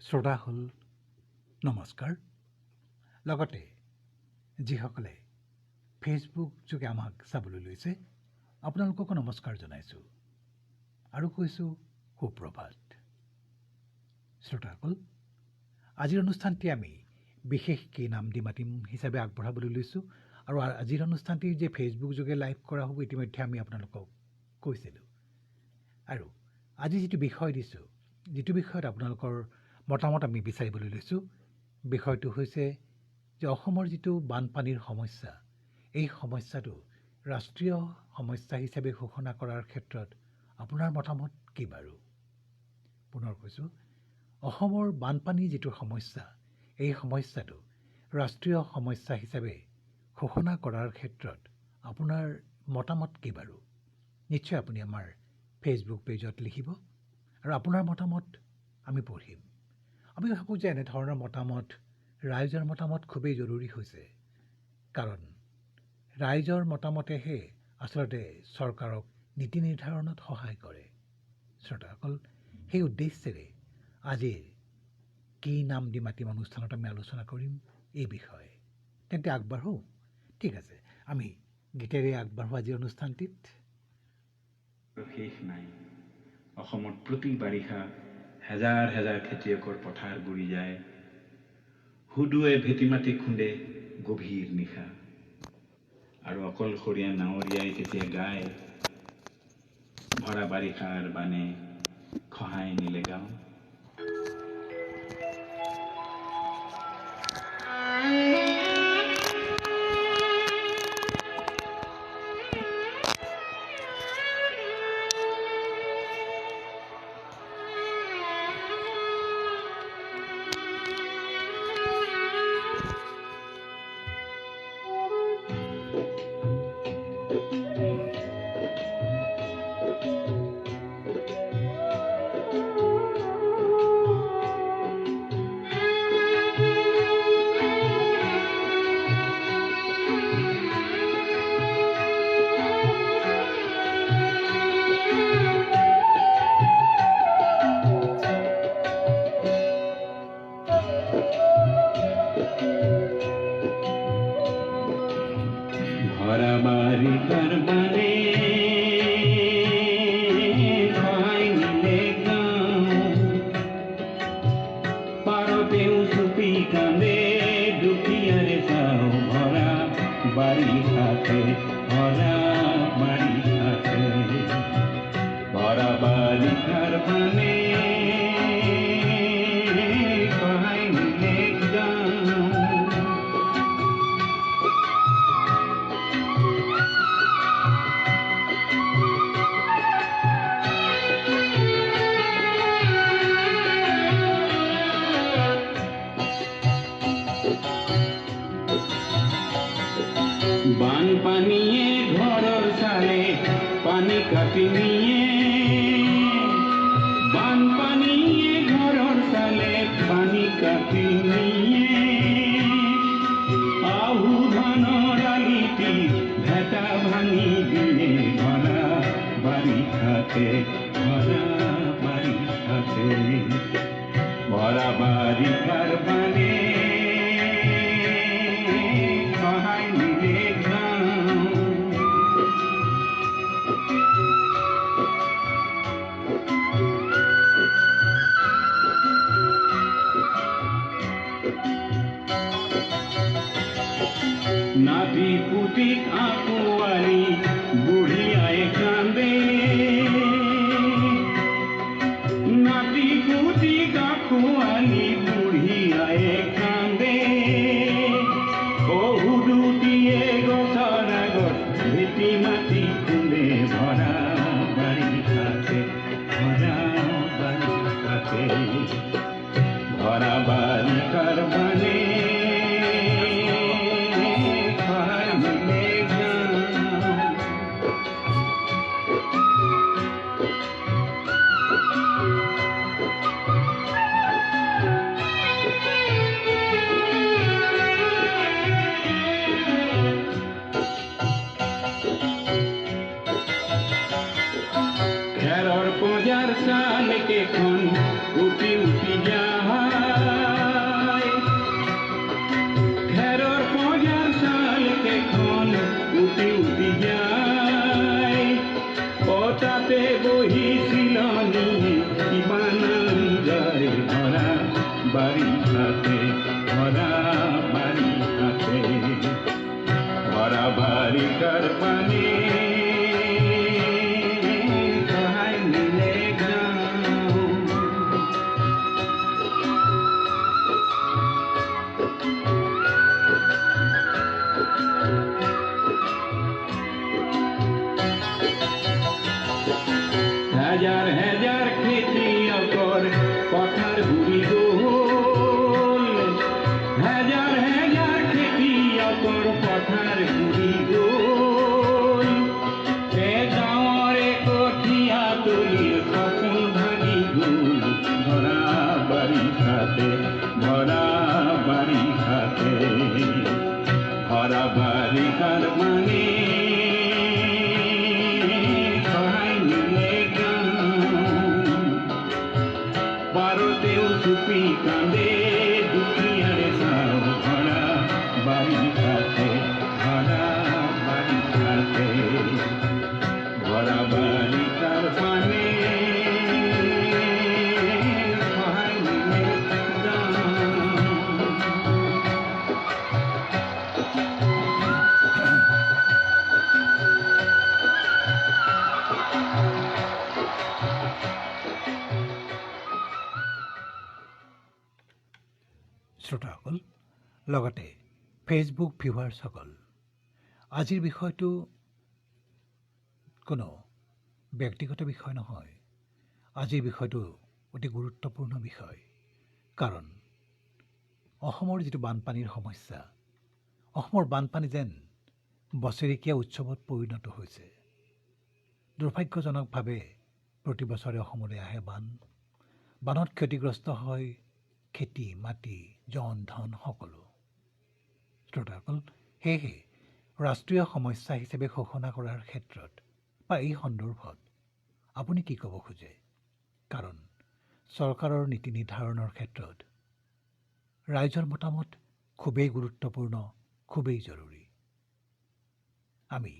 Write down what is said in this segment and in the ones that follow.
শ্ৰোতাসকল নমস্কাৰ। লগতে যিসকলে ফেচবুক যোগে আমাক চাবলৈ লৈছে আপোনালোককো নমস্কাৰ জনাইছোঁ আৰু কৈছোঁ সুপ্ৰভাত। শ্ৰোতাসকল, আজিৰ অনুষ্ঠানটি আমি বিশেষ কি নাম দি মাতিম হিচাপে আগবঢ়াবলৈ লৈছোঁ আৰু আজিৰ অনুষ্ঠানটি যে ফেচবুক যোগে লাইভ কৰা হ'ব ইতিমধ্যে আমি আপোনালোকক কৈছিলোঁ। আৰু আজি যিটো বিষয় দিছোঁ, যিটো বিষয়ত আপোনালোকৰ মতামত আমি বিচাৰিবলৈ লৈছোঁ, বিষয়টো হৈছে যে অসমৰ যিটো বানপানীৰ সমস্যা, এই সমস্যাটো ৰাষ্ট্ৰীয় সমস্যা হিচাপে ঘোষণা কৰাৰ ক্ষেত্ৰত আপোনাৰ মতামত কি বাৰু? পুনৰ কৈছোঁ, অসমৰ বানপানী যিটো সমস্যা, এই সমস্যাটো ৰাষ্ট্ৰীয় সমস্যা হিচাপে ঘোষণা কৰাৰ ক্ষেত্ৰত আপোনাৰ মতামত কি বাৰু? নিশ্চয় আপুনি আমাৰ ফেচবুক পেজত লিখিব আৰু আপোনাৰ মতামত আমি পঢ়িম। আমি ভাবোঁ যে এনেধৰণৰ মতামত, ৰাইজৰ মতামত খুবেই জৰুৰী হৈছে, কাৰণ ৰাইজৰ মতামতেহে আচলতে চৰকাৰক নীতি নিৰ্ধাৰণত সহায় কৰে। শ্ৰোতাসকল, সেই উদ্দেশ্যেৰে আজিৰ কি নাম দি মাতিম অনুষ্ঠানত আমি আলোচনা কৰিম এই বিষয়ে। তেন্তে আগবাঢ়োঁ। ঠিক আছে, আমি গীতেৰে আগবাঢ়োঁ আজিৰ অনুষ্ঠানটিত। শেষ নাই। অসমত প্ৰতি বাৰিষা হেজাৰ হেজাৰ খেতিয়কৰ পথাৰ বুৰি যায়। হুদুৱে ভেটি মাটি খুন্দে গভীৰ নিশা, আৰু অকলশৰীয়া নাৱৰীয়াই তেতিয়া গায়, ভৰা বাৰিষাৰ বানে খহাই নিলে গাঁও। বানপানীয়ে ঘৰৰ চালে পানী কাটি নিয়ে, বানপানীয়ে ঘৰৰ চালে পানী কাটি নিয়ে, আহু ধানৰ আলিটি ভেটা ভাঙি দিয়ে, ভৰা বাৰিষাতে, ভৰা বাৰিষাতে, ভৰা বাৰিষাৰ পানী নাতি পুতিক আঁকোৱালি বুঢ়িয়াই কান্দে, নাতি পুতিক আঁকোৱালি বুঢ়িয়াই কান্দে, বহুদুটিয়ে গছৰ আগত ভেটি মাটি খুন্দে, ভৰা বাৰিষাতে, ভৰা বাৰিষাতে, ভৰা বাৰিষাৰ মানে বাৰিষাতে ভৰা বাৰিষাতে ভৰা বাৰিষাৰ পানী সহায় নিলে গাঁও হাজাৰ হাজাৰ খেতিয়কৰ পথাৰ বুৰি গ'ল হাজাৰ হাজাৰ খেতিয়কৰ পথাৰ বুৰি গ'ল গাঁৱৰে কঠীয়া তলিৰ সপোন ভাঙি গ'ল ভৰা বাৰিষাতে ভৰা বাৰিষাতে ভৰা বাৰিষাৰ মানে সহায় নিলে বাৰতেও চুপি কান্দে দুখীয়াৰে চাও ভৰা বাৰিষাতে ভৰা বাৰিষাতে ভৰা বাৰিষাৰ পানী সহায় নিলে শ্ৰোতাসকল লগতে ফেচবুক ভিউৱাৰ্ছসকল আজিৰ বিষয়টো কোনো ব্যক্তিগত বিষয় নহয় আজিৰ বিষয়টো অতি গুৰুত্বপূৰ্ণ বিষয় কাৰণ অসমৰ যিটো বানপানীৰ সমস্যা অসমৰ বানপানী যেন বছৰেকীয়া উৎসৱত পৰিণত হৈছে দুৰ্ভাগ্যজনকভাৱে প্ৰতি বছৰে অসমলৈ আহে বানত ক্ষতিগ্ৰস্ত হয় খেতি মাটি জন ধন সকলো শ্ৰোতাসকল সেয়েহে ৰাষ্ট্ৰীয় সমস্যা হিচাপে ঘোষণা কৰাৰ ক্ষেত্ৰত বা এই সন্দৰ্ভত আপুনি কি ক'ব খোজে কাৰণ চৰকাৰৰ নীতি নিৰ্ধাৰণৰ ক্ষেত্ৰত ৰাইজৰ মতামত খুবেই গুৰুত্বপূৰ্ণ খুবেই জৰুৰী আমি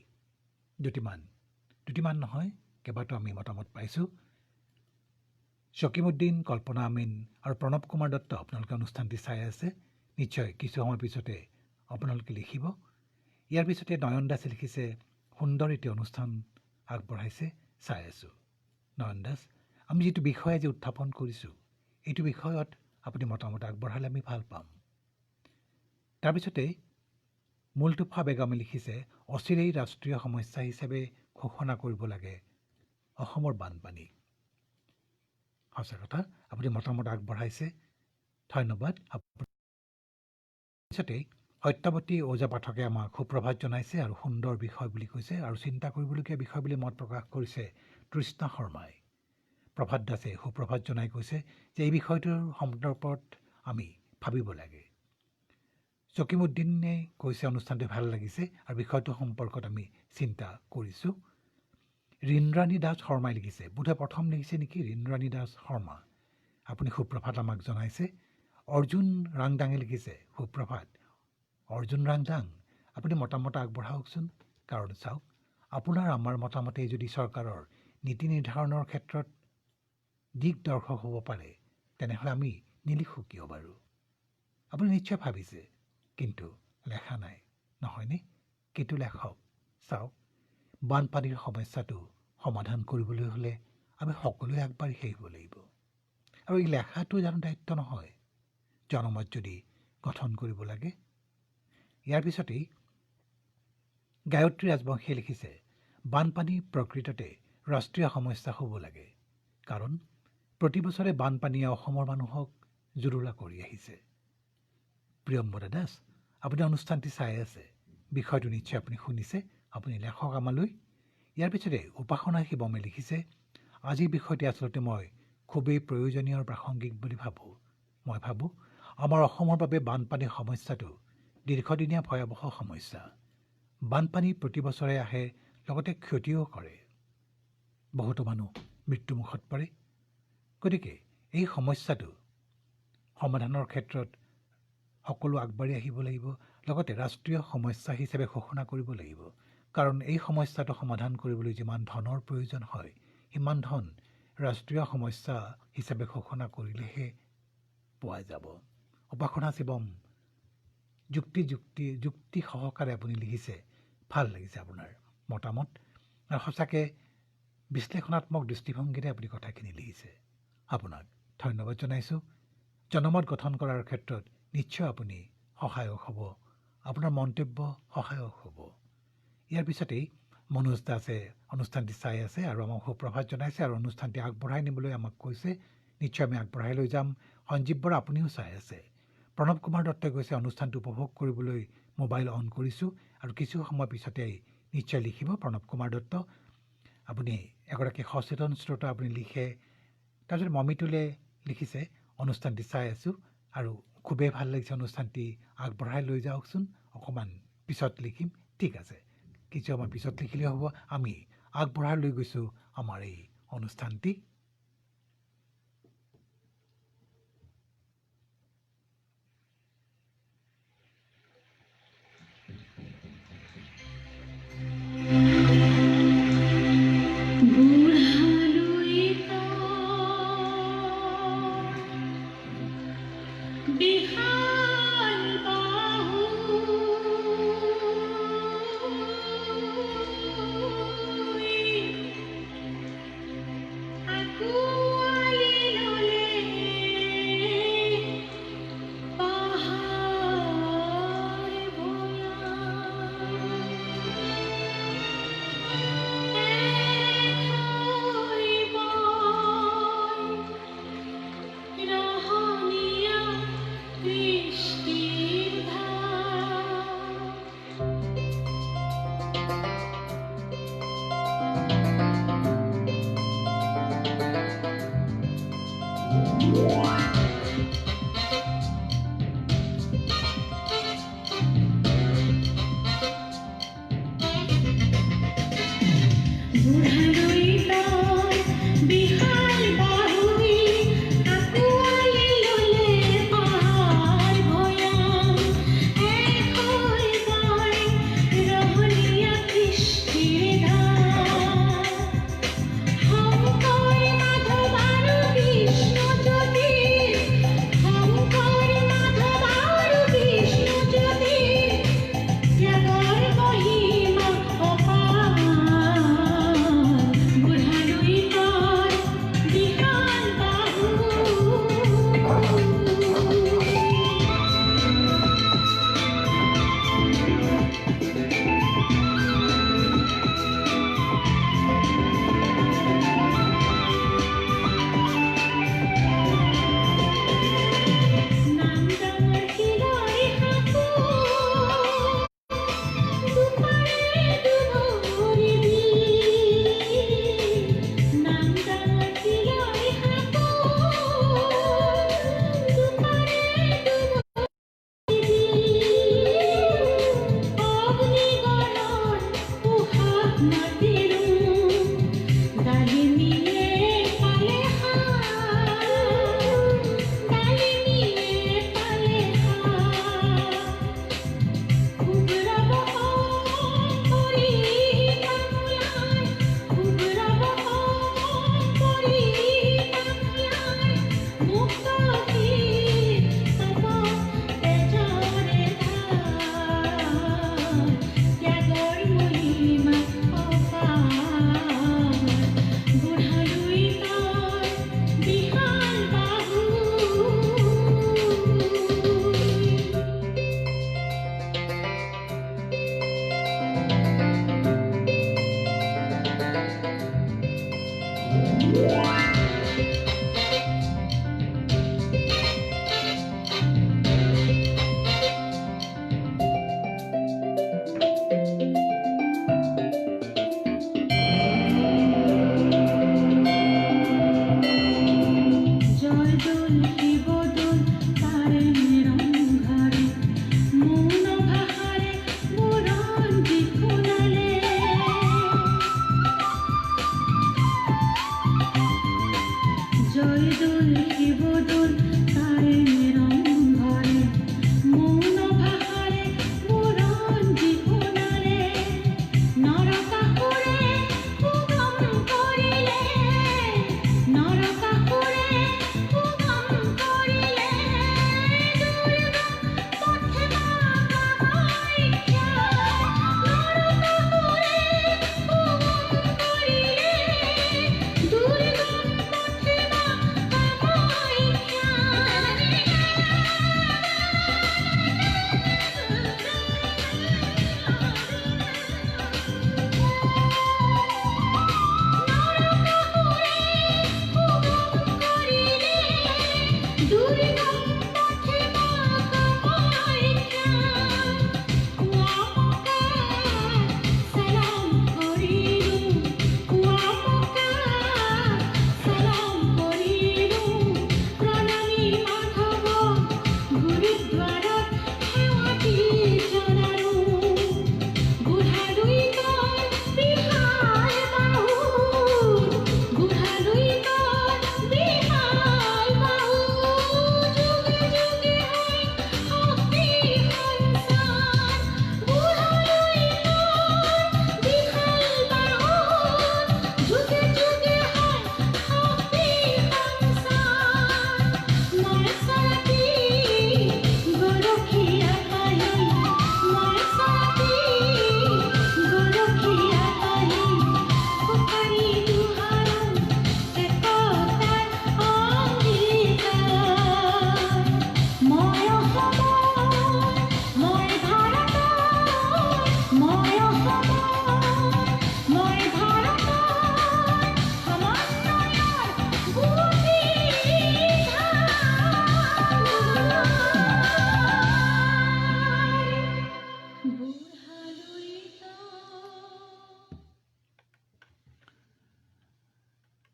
দুটিমান নহয় কেইবাটাও আমি মতামত পাইছোঁ শ্বকিমুদ্দিন কল্পনা আমিন আৰু প্ৰণৱ কুমাৰ দত্ত আপোনালোকে অনুষ্ঠানটি চাই আছে নিশ্চয় কিছু সময় পিছতে আপোনালোকে লিখিব ইয়াৰ পিছতে নয়ন দাসে লিখিছে সুন্দৰ এটি অনুষ্ঠান আগবঢ়াইছে চাই আছোঁ নয়ন দাস আমি যিটো বিষয় আজি উত্থাপন কৰিছোঁ এইটো বিষয়ত আপুনি মতামত আগবঢ়ালে আমি ভাল পাম তাৰপিছতে মূলটোফা বেগমে লিখিছে অচিৰেই ৰাষ্ট্ৰীয় সমস্যা হিচাপে ঘোষণা কৰিব লাগে অসমৰ বানপানী সঁচা কথা আপুনি মতামত আগবঢ়াইছে ধন্যবাদ পিছতে সত্যৱতী ওজা পাঠকে আমাক সুপ্ৰভাত জনাইছে আৰু সুন্দৰ বিষয় বুলি কৈছে আৰু চিন্তা কৰিবলগীয়া বিষয় বুলি মত প্ৰকাশ কৰিছে তৃষ্ণা শৰ্মাই প্ৰভাত দাসে সুপ্ৰভাত জনাই কৈছে যে এই বিষয়টোৰ সন্দৰ্ভত আমি ভাবিব লাগে শ্বকিমুদ্দিনে কৈছে অনুষ্ঠানটো ভাল লাগিছে আৰু বিষয়টো সম্পৰ্কত আমি চিন্তা কৰিছোঁ ৰিণৰাণী দাস শৰ্মাই লিখিছে বোধহয় প্ৰথম লিখিছে নেকি ৰিণৰাণী দাস শৰ্মা আপুনি সুপ্ৰভাত আমাক জনাইছে অৰ্জুন ৰাংডাঙে লিখিছে সুপ্ৰভাত অৰ্জুন ৰাংডাং আপুনি মতামত আগবঢ়াওকচোন কাৰণ চাওক আপোনাৰ আমাৰ মতামতে যদি চৰকাৰৰ নীতি নিৰ্ধাৰণৰ ক্ষেত্ৰত দিগদৰ্শক হ'ব পাৰে তেনেহ'লে আমি নিলিখোঁ কিয় বাৰু আপুনি নিশ্চয় ভাবিছে কিন্তু লেখা নাই নহয়নে কিন্তু লেখক চাওক বানপানীৰ সমস্যাটো সমাধান কৰিবলৈ হ'লে আমি সকলোৱে আগবাঢ়ি আহিব লাগিব আৰু এই লেখাটো জানো দায়িত্ব নহয় জনমত যদি গঠন কৰিব লাগে ইয়াৰ পিছতেই গায়ত্ৰী ৰাজবংশীয়ে লিখিছে বানপানী প্ৰকৃততে ৰাষ্ট্ৰীয় সমস্যা হ'ব লাগে কাৰণ প্ৰতি বছৰে বানপানীয়ে অসমৰ মানুহক জুৰুলা কৰি আহিছে প্ৰিয়ম্বদা দাস আপুনি অনুষ্ঠানটি চাই আছে বিষয়টো নিশ্চয় আপুনি শুনিছে আপুনি লেখক আমালৈ ইয়াৰ পিছতে উপাসনা শিৱমে লিখিছে আজিৰ বিষয়টি আচলতে মই খুবেই প্ৰয়োজনীয় আৰু প্ৰাসংগিক বুলি ভাবোঁ মই ভাবোঁ আমাৰ অসমৰ বাবে বানপানীৰ সমস্যাটো দীৰ্ঘদিনীয়া ভয়াৱহ সমস্যা বানপানী প্ৰতি বছৰে আহে লগতে ক্ষতিও কৰে বহুতো মানুহ মৃত্যুমুখত পৰে গতিকে এই সমস্যাটো সমাধানৰ ক্ষেত্ৰত সকলো আগবাঢ়ি আহিব লাগিব লগতে ৰাষ্ট্ৰীয় সমস্যা হিচাপে ঘোষণা কৰিব লাগিব কাৰণ এই সমস্যাটো সমাধান কৰিবলৈ যিমান ধনৰ প্ৰয়োজন হয় সিমান ধন ৰাষ্ট্ৰীয় সমস্যা হিচাপে ঘোষণা কৰিলেহে পোৱা যাব। উপাসনা শিৱম যুক্তি সহকাৰে আপুনি লিখিছে, ভাল লাগিছে আপোনাৰ মতামত, আৰু সঁচাকৈ বিশ্লেষণাত্মক দৃষ্টিভংগীৰে আপুনি কথাখিনি লিখিছে। আপোনাক ধন্যবাদ জনাইছোঁ। জনমত গঠন কৰাৰ ক্ষেত্ৰত নিশ্চয় আপুনি সহায়ক হ'ব, আপোনাৰ মন্তব্য সহায়ক হ'ব। ইয়াৰ পিছতেই মনোজ দাসে অনুষ্ঠানটি চাই আছে আৰু আমাক সুপ্ৰভাত জনাইছে আৰু অনুষ্ঠানটি আগবঢ়াই নিবলৈ আমাক কৈছে। নিশ্চয় আমি আগবঢ়াই লৈ যাম। সঞ্জীৱ বৰা আপুনিও চাই আছে। প্ৰণৱ কুমাৰ দত্তই কৈছে অনুষ্ঠানটো উপভোগ কৰিবলৈ মোবাইল অন কৰিছোঁ, আৰু কিছু সময় পিছতেই নিশ্চয় লিখিব প্ৰণৱ কুমাৰ দত্ত। আপুনি এগৰাকী সচেতন শ্ৰোতা, আপুনি লিখে। তাৰপিছত মমিতুলে লিখিছে, অনুষ্ঠানটি চাই আছোঁ আৰু খুবেই ভাল লাগিছে, অনুষ্ঠানটি আগবঢ়াই লৈ যাওকচোন, অকণমান পিছত লিখিম। ঠিক আছে, কিছু সময় পিছত লিখিলেও হ'ব। আমি আগবঢ়াই লৈ গৈছোঁ আমাৰ এই অনুষ্ঠানটি। Rahaniya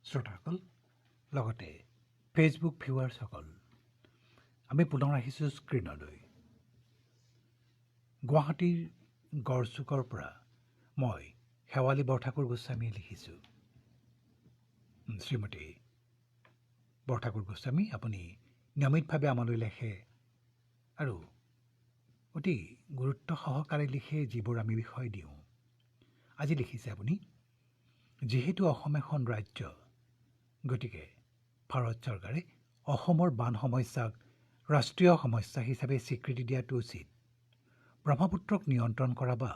শ্ৰোতাসকল লগতে ফেচবুক ভিউৱাৰ্ছসকল আমি পুনৰ আহিছোঁ স্ক্ৰীণলৈ গুৱাহাটীৰ গড়চুকৰ পৰা মই শেৱালী বৰঠাকুৰ গোস্বামীয়ে লিখিছোঁ শ্ৰীমতী বৰঠাকুৰ গোস্বামী আপুনি নিয়মিতভাৱে আমালৈ লেখে আৰু অতি গুৰুত্ব সহকাৰে লিখে যিবোৰ আমি বিষয় দিওঁ আজি লিখিছে আপুনি যিহেতু অসম এখন ৰাজ্য গতিকে ভাৰত চৰকাৰে অসমৰ বান সমস্যাক ৰাষ্ট্ৰীয় সমস্যা হিচাপে স্বীকৃতি দিয়াটো উচিত ব্ৰহ্মপুত্ৰক নিয়ন্ত্ৰণ কৰা বা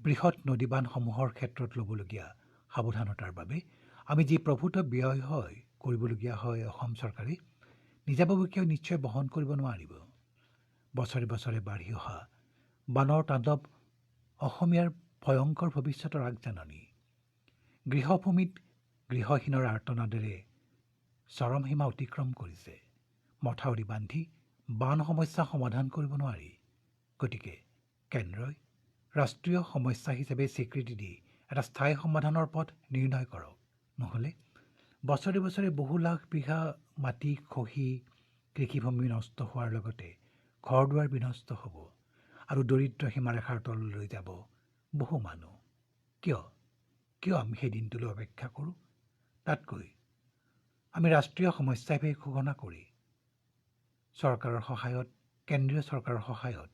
বৃহৎ নদীবান্ধসমূহৰ ক্ষেত্ৰত ল'বলগীয়া সাৱধানতাৰ বাবে আমি যি প্ৰভূত ব্যয় কৰিবলগীয়া হয় অসম চৰকাৰে নিজাববীয়াকৈ নিশ্চয় বহন কৰিব নোৱাৰিব বছৰে বছৰে বাঢ়ি অহা বানৰ তাণ্ডৱ অসমীয়াৰ ভয়ংকৰ ভৱিষ্যতৰ আগজাননী গৃহভূমিত গৃহহীনৰ আৰ্তনাদেৰে চৰম সীমা অতিক্ৰম কৰিছে মথাউৰি বান্ধি বান সমস্যা সমাধান কৰিব নোৱাৰি গতিকে কেন্দ্ৰই ৰাষ্ট্ৰীয় সমস্যা হিচাপে স্বীকৃতি দি এটা স্থায়ী সমাধানৰ পথ নিৰ্ণয় কৰক নহ'লে বছৰে বছৰে বহু লাখ বিঘা মাটি খহি কৃষিভূমি নষ্ট হোৱাৰ লগতে ঘৰ দুৱাৰ বিনষ্ট হ'ব আৰু দৰিদ্ৰ সীমাৰেখাৰ তললৈ যাব বহু মানুহ কিয় আমি সেই দিনটোলৈ অপেক্ষা কৰোঁ তাতকৈ আমি ৰাষ্ট্ৰীয় সমস্যা হিচাপে ঘোষণা কৰি চৰকাৰৰ সহায়ত কেন্দ্ৰীয় চৰকাৰৰ সহায়ত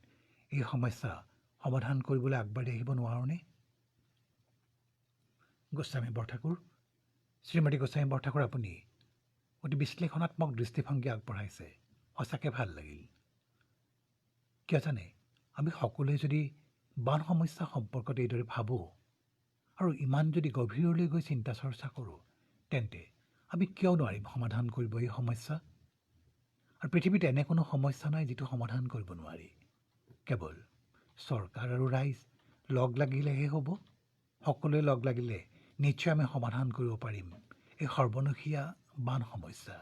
এই সমস্যা সমাধান কৰিবলৈ আগবাঢ়ি আহিব নোৱাৰোঁনে গোস্বামী বৰঠাকুৰ শ্ৰীমতী গোস্বামী বৰঠাকুৰ আপুনি অতি বিশ্লেষণাত্মক দৃষ্টিভংগী আগবঢ়াইছে সঁচাকৈ ভাল লাগিল কিয় জানে আমি সকলোৱে যদি বান সমস্যা সম্পৰ্কত এইদৰে ভাবোঁ আৰু ইমান যদি গভীৰলৈ গৈ চিন্তা চৰ্চা কৰোঁ তেন্তে আমি কিয় নোৱাৰিম সমাধান কৰিব এই সমস্যা আৰু পৃথিৱীত এনে কোনো সমস্যা নাই যিটো সমাধান কৰিব নোৱাৰি কেৱল চৰকাৰ আৰু ৰাইজ লগ লাগিলেহে হ'ব সকলোৱে লগ লাগিলে নিশ্চয় আমি সমাধান কৰিব পাৰিম এই সৰ্বনশীয়া বান সমস্যা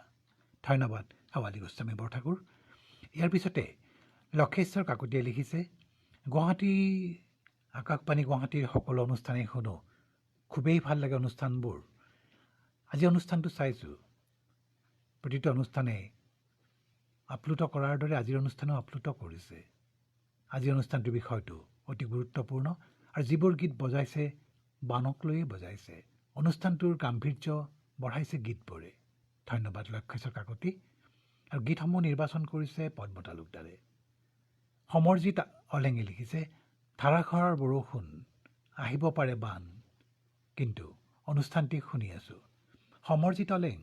ধন্যবাদ শেৱালী গোস্বামী বৰঠাকুৰ ইয়াৰ পিছতে লক্ষেশ্বৰ কাকতিয়ে লিখিছে আকাশবাণী গুৱাহাটীৰ সকলো অনুষ্ঠানেই শুনো খুবেই ভাল লাগে অনুষ্ঠানবোৰ আজি অনুষ্ঠানটো চাইছোঁ প্ৰতিটো অনুষ্ঠানে আপ্লুত কৰাৰ দৰে আজিৰ অনুষ্ঠানেও আপ্লুত কৰিছে আজিৰ অনুষ্ঠানটোৰ বিষয়টো অতি গুৰুত্বপূৰ্ণ আৰু যিবোৰ গীত বজাইছে বানক লৈয়ে বজাইছে অনুষ্ঠানটোৰ গাম্ভীৰ্য বঢ়াইছে গীতবোৰে ধন্যবাদ লক্ষেশ্বৰ কাকতি আৰু গীতসমূহ নিৰ্বাচন কৰিছে পদ্ম তালুকদাৰে সমৰজিৎ অলেঙে লিখিছে ধাৰাসাৰৰ বৰষুণ আহিব পাৰে বান কিন্তু অনুষ্ঠানটি শুনি আছোঁ সমৰজিৎ অলেং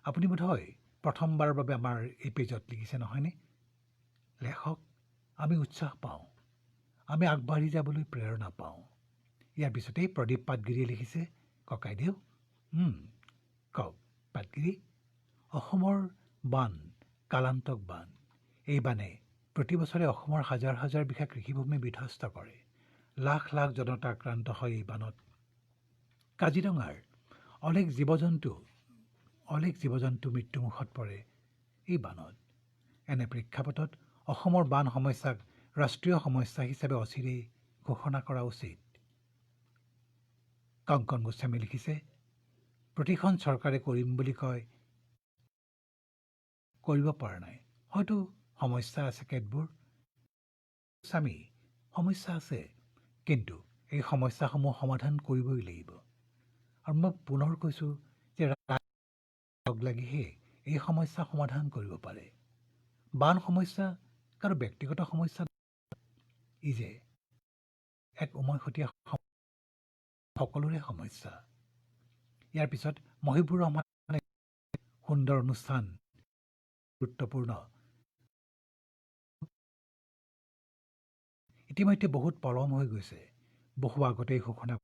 আপুনি বোধহয় প্ৰথমবাৰৰ বাবে আমাৰ এই পেজত লিখিছে নহয়নে লেখক আমি উৎসাহ পাওঁ আমি আগবাঢ়ি যাবলৈ প্ৰেৰণা পাওঁ ইয়াৰ পিছতেই প্ৰদীপ পাটগিৰিয়ে লিখিছে ককাইদেউ কওক পাটগিৰি অসমৰ বান কালান্তক বান এই বানে প্ৰতি বছৰে অসমৰ হাজাৰ হাজাৰ বিঘা কৃষিভূমি বিধ্বস্ত কৰে লাখ লাখ জনতা আক্ৰান্ত হয় এই বানত কাজিৰঙাৰ অনেক জীৱ জন্তু মৃত্যুমুখত পৰে এই বানত এনে প্ৰেক্ষাপটত অসমৰ বান সমস্যাক ৰাষ্ট্ৰীয় সমস্যা হিচাপে অচিৰেই ঘোষণা কৰা উচিত কংকন গোস্বামী লিখিছে প্ৰতিখন চৰকাৰে কৰিম বুলি কয় কৰিব পৰা নাই হয়তো সমস্যা আছে কেতবোৰ স্বামী সমস্যা আছে কিন্তু এই সমস্যাসমূহ সমাধান কৰিবই লাগিব আৰু মই পুনৰ কৈছোঁ যে লগ লাগিহে এই সমস্যা সমাধান কৰিব পাৰে বান সমস্যা কাৰো ব্যক্তিগত সমস্যা ই যে এক উমৈহতীয়া সকলোৰে সমস্যা ইয়াৰ পিছত মহিবুৰ ৰহমানে সুন্দৰ অনুষ্ঠান গুৰুত্বপূৰ্ণ ইতিমধ্যে বহুত পলম হৈ গৈছে বহু আগতেই ঘোষণা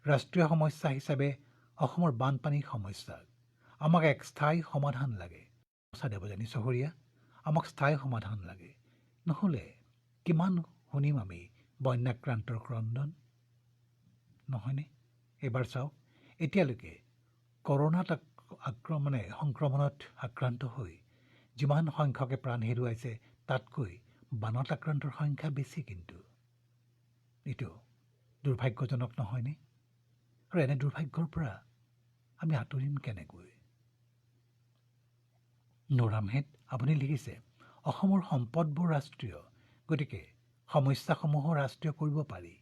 ৰাষ্ট্ৰীয় সমস্যা হিচাপে অসমৰ বানপানীৰ সমস্যা আমাক এক স্থায়ী সমাধান লাগে দেৱযানী চহৰীয়া আমাক স্থায়ী সমাধান লাগে নহ'লে কিমান শুনিম আমি বন্যাক্ৰান্তৰ ক্ৰন্দন নহয়নে এইবাৰ চাওক এতিয়ালৈকে কৰোণাত সংক্ৰমণত আক্ৰান্ত হৈ যিমান সংখ্যকে প্ৰাণ হেৰুৱাইছে তাতকৈ বানত আক্ৰান্তৰ সংখ্যা বেছি কিন্তু এইটো দুৰ্ভাগ্যজনক নহয়নে আৰু এনে দুৰ্ভাগ্যৰ পৰা আমি আঁতৰিম কেনেকৈ? নোৰামহেত আপুনি লিখিছে অসমৰ সম্পদবোৰ ৰাষ্ট্ৰীয়, গতিকে সমস্যাসমূহ ৰাষ্ট্ৰীয় কৰিব পাৰি।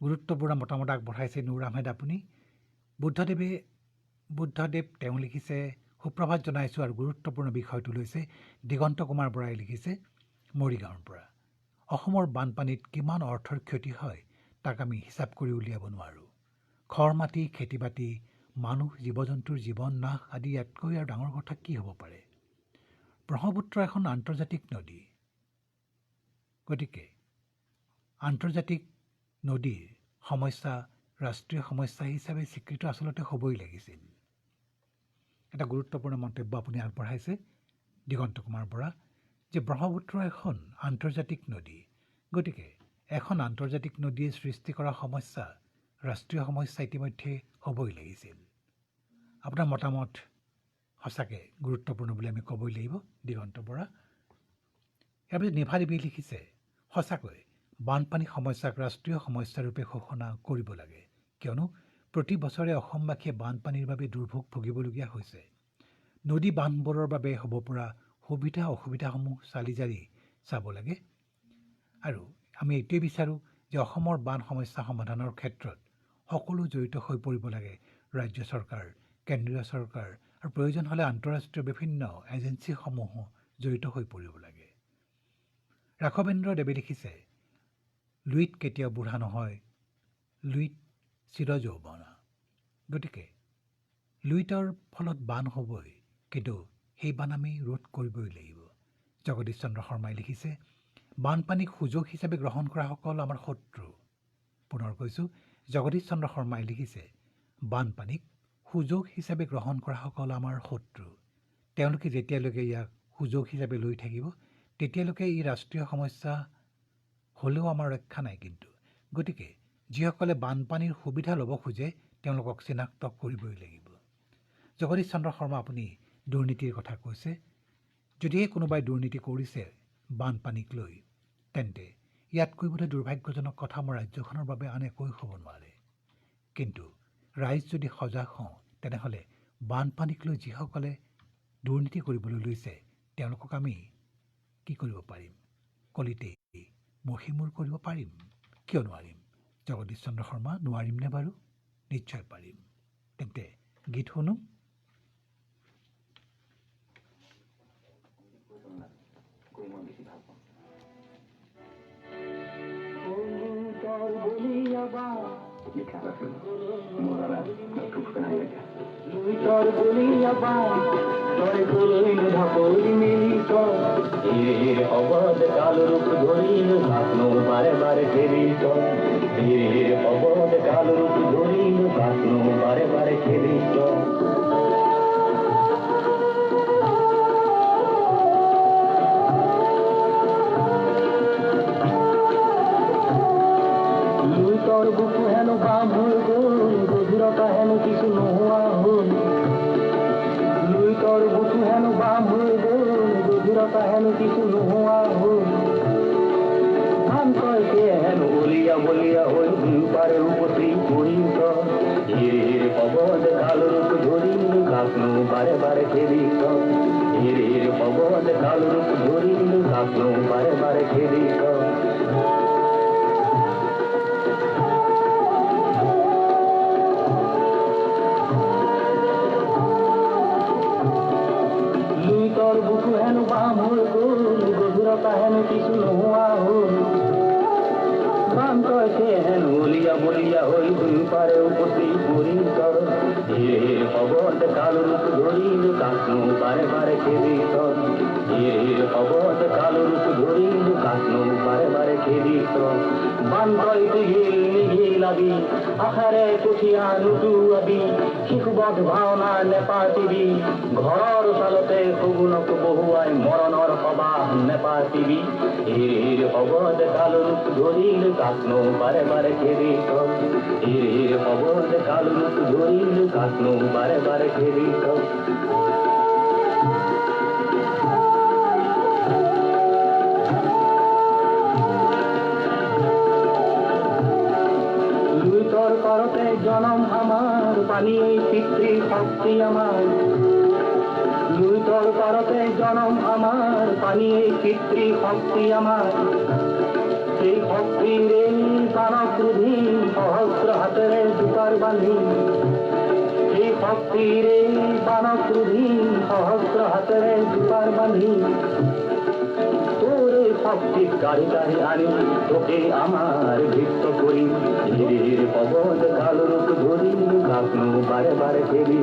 গুৰুত্বপূৰ্ণ মতামত আগবঢ়াইছে নোৰামহেত আপুনি। বুদ্ধদেৱ তেওঁ লিখিছে সুপ্ৰভাত জনাইছোঁ, আৰু গুৰুত্বপূৰ্ণ বিষয়টো লৈছে দিগন্ত কুমাৰ বৰাই লিখিছে মৰিগাঁৱৰ পৰা। অসমৰ বানপানীত কিমান অৰ্থৰ ক্ষতি হয় তাক আমি হিচাপ কৰি উলিয়াব নোৱাৰোঁ। খৰ মাটি, খেতি বাতি, মানুহ, জীৱ জন্তুৰ জীৱন নাশ আদি ইয়াতকৈ আৰু ডাঙৰ কথা কি হ'ব পাৰে? ব্ৰহ্মপুত্ৰ এখন আন্তৰ্জাতিক নদী, গতিকে আন্তৰ্জাতিক নদীৰ সমস্যা ৰাষ্ট্ৰীয় সমস্যা হিচাপে স্বীকৃত আচলতে হ'বই লাগিছিল। এটা গুৰুত্বপূৰ্ণ মন্তব্য আপুনি আগবঢ়াইছে দিগন্ত কুমাৰ বৰা, যে ব্ৰহ্মপুত্ৰ এখন আন্তৰ্জাতিক নদী, গতিকে এখন আন্তৰ্জাতিক নদীয়ে সৃষ্টি কৰা সমস্যা ৰাষ্ট্ৰীয় সমস্যা ইতিমধ্যে হ'বই লাগিছিল। আপোনাৰ মতামত সঁচাকৈ গুৰুত্বপূৰ্ণ বুলি আমি ক'বই লাগিব দিগন্ত বৰা। ইয়াৰ পিছত নিভা দেৱীয়ে লিখিছে সঁচাকৈ বানপানী সমস্যাক ৰাষ্ট্ৰীয় সমস্যাৰূপে ঘোষণা কৰিব লাগে, কিয়নো প্ৰতি বছৰে অসমবাসীয়ে বানপানীৰ বাবে দুৰ্ভোগ ভুগিবলগীয়া হৈছে। নদী বান্ধবোৰৰ বাবে হ'ব পৰা সুবিধা অসুবিধাসমূহ চালি জাৰি চাব লাগে। আৰু আমি এইটোৱে বিচাৰোঁ যে অসমৰ বান সমস্যা সমাধানৰ ক্ষেত্ৰত সকলো জড়িত হৈ পৰিব লাগে, ৰাজ্য চৰকাৰ, কেন্দ্ৰীয় চৰকাৰ আৰু প্ৰয়োজন হ'লে আন্তঃৰাষ্ট্ৰীয় বিভিন্ন এজেঞ্চিসমূহো জড়িত হৈ পৰিব লাগে। ৰাঘৱেন্দ্ৰ দেৱে লিখিছে লুইত কেতিয়াও বুঢ়া নহয়, লুইত চিৰযৌৱনা। গতিকে লুইতৰ ফলত বান হ'বই, কিন্তু সেই বান আমি ৰোধ কৰিবই লাগিব। জগদীশ চন্দ্ৰ শৰ্মাই লিখিছে বানপানীক সুযোগ হিচাপে গ্ৰহণ কৰাসকল আমাৰ শত্ৰু। পুনৰ কৈছোঁ, জগদীশ চন্দ্ৰ শৰ্মাই লিখিছে বানপানীক সুযোগ হিচাপে গ্ৰহণ কৰাসকল আমাৰ শত্ৰু। তেওঁলোকে যেতিয়ালৈকে ইয়াক সুযোগ হিচাপে লৈ থাকিব তেতিয়ালৈকে ই ৰাষ্ট্ৰীয় সমস্যা হ'লেও আমাৰ ৰক্ষা নাই। কিন্তু গতিকে যিসকলে বানপানীৰ সুবিধা ল'ব খোজে তেওঁলোকক চিনাক্ত কৰিবই লাগিব। জগদীশ চন্দ্ৰ শৰ্মা আপুনি দুৰ্নীতিৰ কথা কৈছে। যদিহে কোনোবাই দুৰ্নীতি কৰিছে বানপানীক লৈ, তেন্তে ইয়াতকৈ বোধহয় দুৰ্ভাগ্যজনক কথা আমাৰ ৰাজ্যখনৰ বাবে আন একোৱেই হ'ব নোৱাৰে। কিন্তু ৰাইজ যদি সজাগ হওঁ তেনেহ'লে বানপানীক লৈ যিসকলে দুৰ্নীতি কৰিবলৈ লৈছে তেওঁলোকক আমি কি কৰিব পাৰিম? কলিতে মষিমূৰ কৰিব পাৰিম, কিয় নোৱাৰিম? জগদীশ চন্দ্ৰ শৰ্মা, নোৱাৰিমনে বাৰু? নিশ্চয় পাৰিম। তেন্তে গীত শুনো। অবধ কাল রূপ ধরিল স্বপ্ন বারে বারে ফেরিত, অবধ কাল রূপ ধরিল স্বপ্ন বারে বারে ফেরিত। তোর বুকু হেন বাম হয়ে গোল, গভীরতা হেন কিছু নোহোয়া হল। লুই তোর বুকু হেন বাম হয়ে গোল, গভীরতা হেন কিছু নোহোয়া হল। ধান কয়কে হেন বলিয়া বলিয়া হই পারে উপশ্রী পরিত। হির পবন কাল রূপ ধরিল স্বপ্ন বারে বারে ফেরিত। হির পবন কাল রূপ ধরিল স্বপ্ন বারে বারে ফেরিত। তোর বুকু হেন বাম হল গোল, গভীরতা হেন কিছু নোহোয়া হল। বাম কয়কে হেন বলিয়া বলিয়া হই দুই পারে উপশ্রী পরিত। হির পবন কাল রূপ ধরিল স্বপ্ন বারে বারে খেদিত। হির পবন কাল রূপ ধরিল স্বপ্ন বারে বারে খেদিত। বান কয়তে গিল নিঘিল আবি, আখারে কুঠিয়া নুটু আবি, শিশুবধ ভাওনা নেপাতিবি। ঘৰৰ চালতে সগুণক বহুৱাই মৰণৰ সবাহ নেপাতিবি। হিৰ পবন কাল ৰূপ ধৰিল স্বপ্ন বাৰে বাৰে খেদিত। হিৰ পবন কাল ৰূপ ধৰিল স্বপ্ন বাৰে বাৰে খেদিত। লুই তোৰ কৰতে জনম আমাৰ, পানি এই পিতৃ শক্তি আমাৰ লুইতৰ পাৰতে জনম আমাৰ পানীয়ে পিতৃ শক্তি আমাৰ সেই শক্তিৰে বানক্ৰোধী সহস্ৰ হাতেৰে জোকাৰ বান্ধি সেই শক্তিৰে বানক্ৰোধী সহস্ৰ হাতেৰে জোকাৰ বান্ধি তোৰে শক্তিক কাঢ়ি কাঢ়ি আনি তোকে আমাৰ ভিত্ত কৰিম হিৰিৰ পৱন কালৰূপ ধৰি কাকনো বাৰে বাৰে খেলি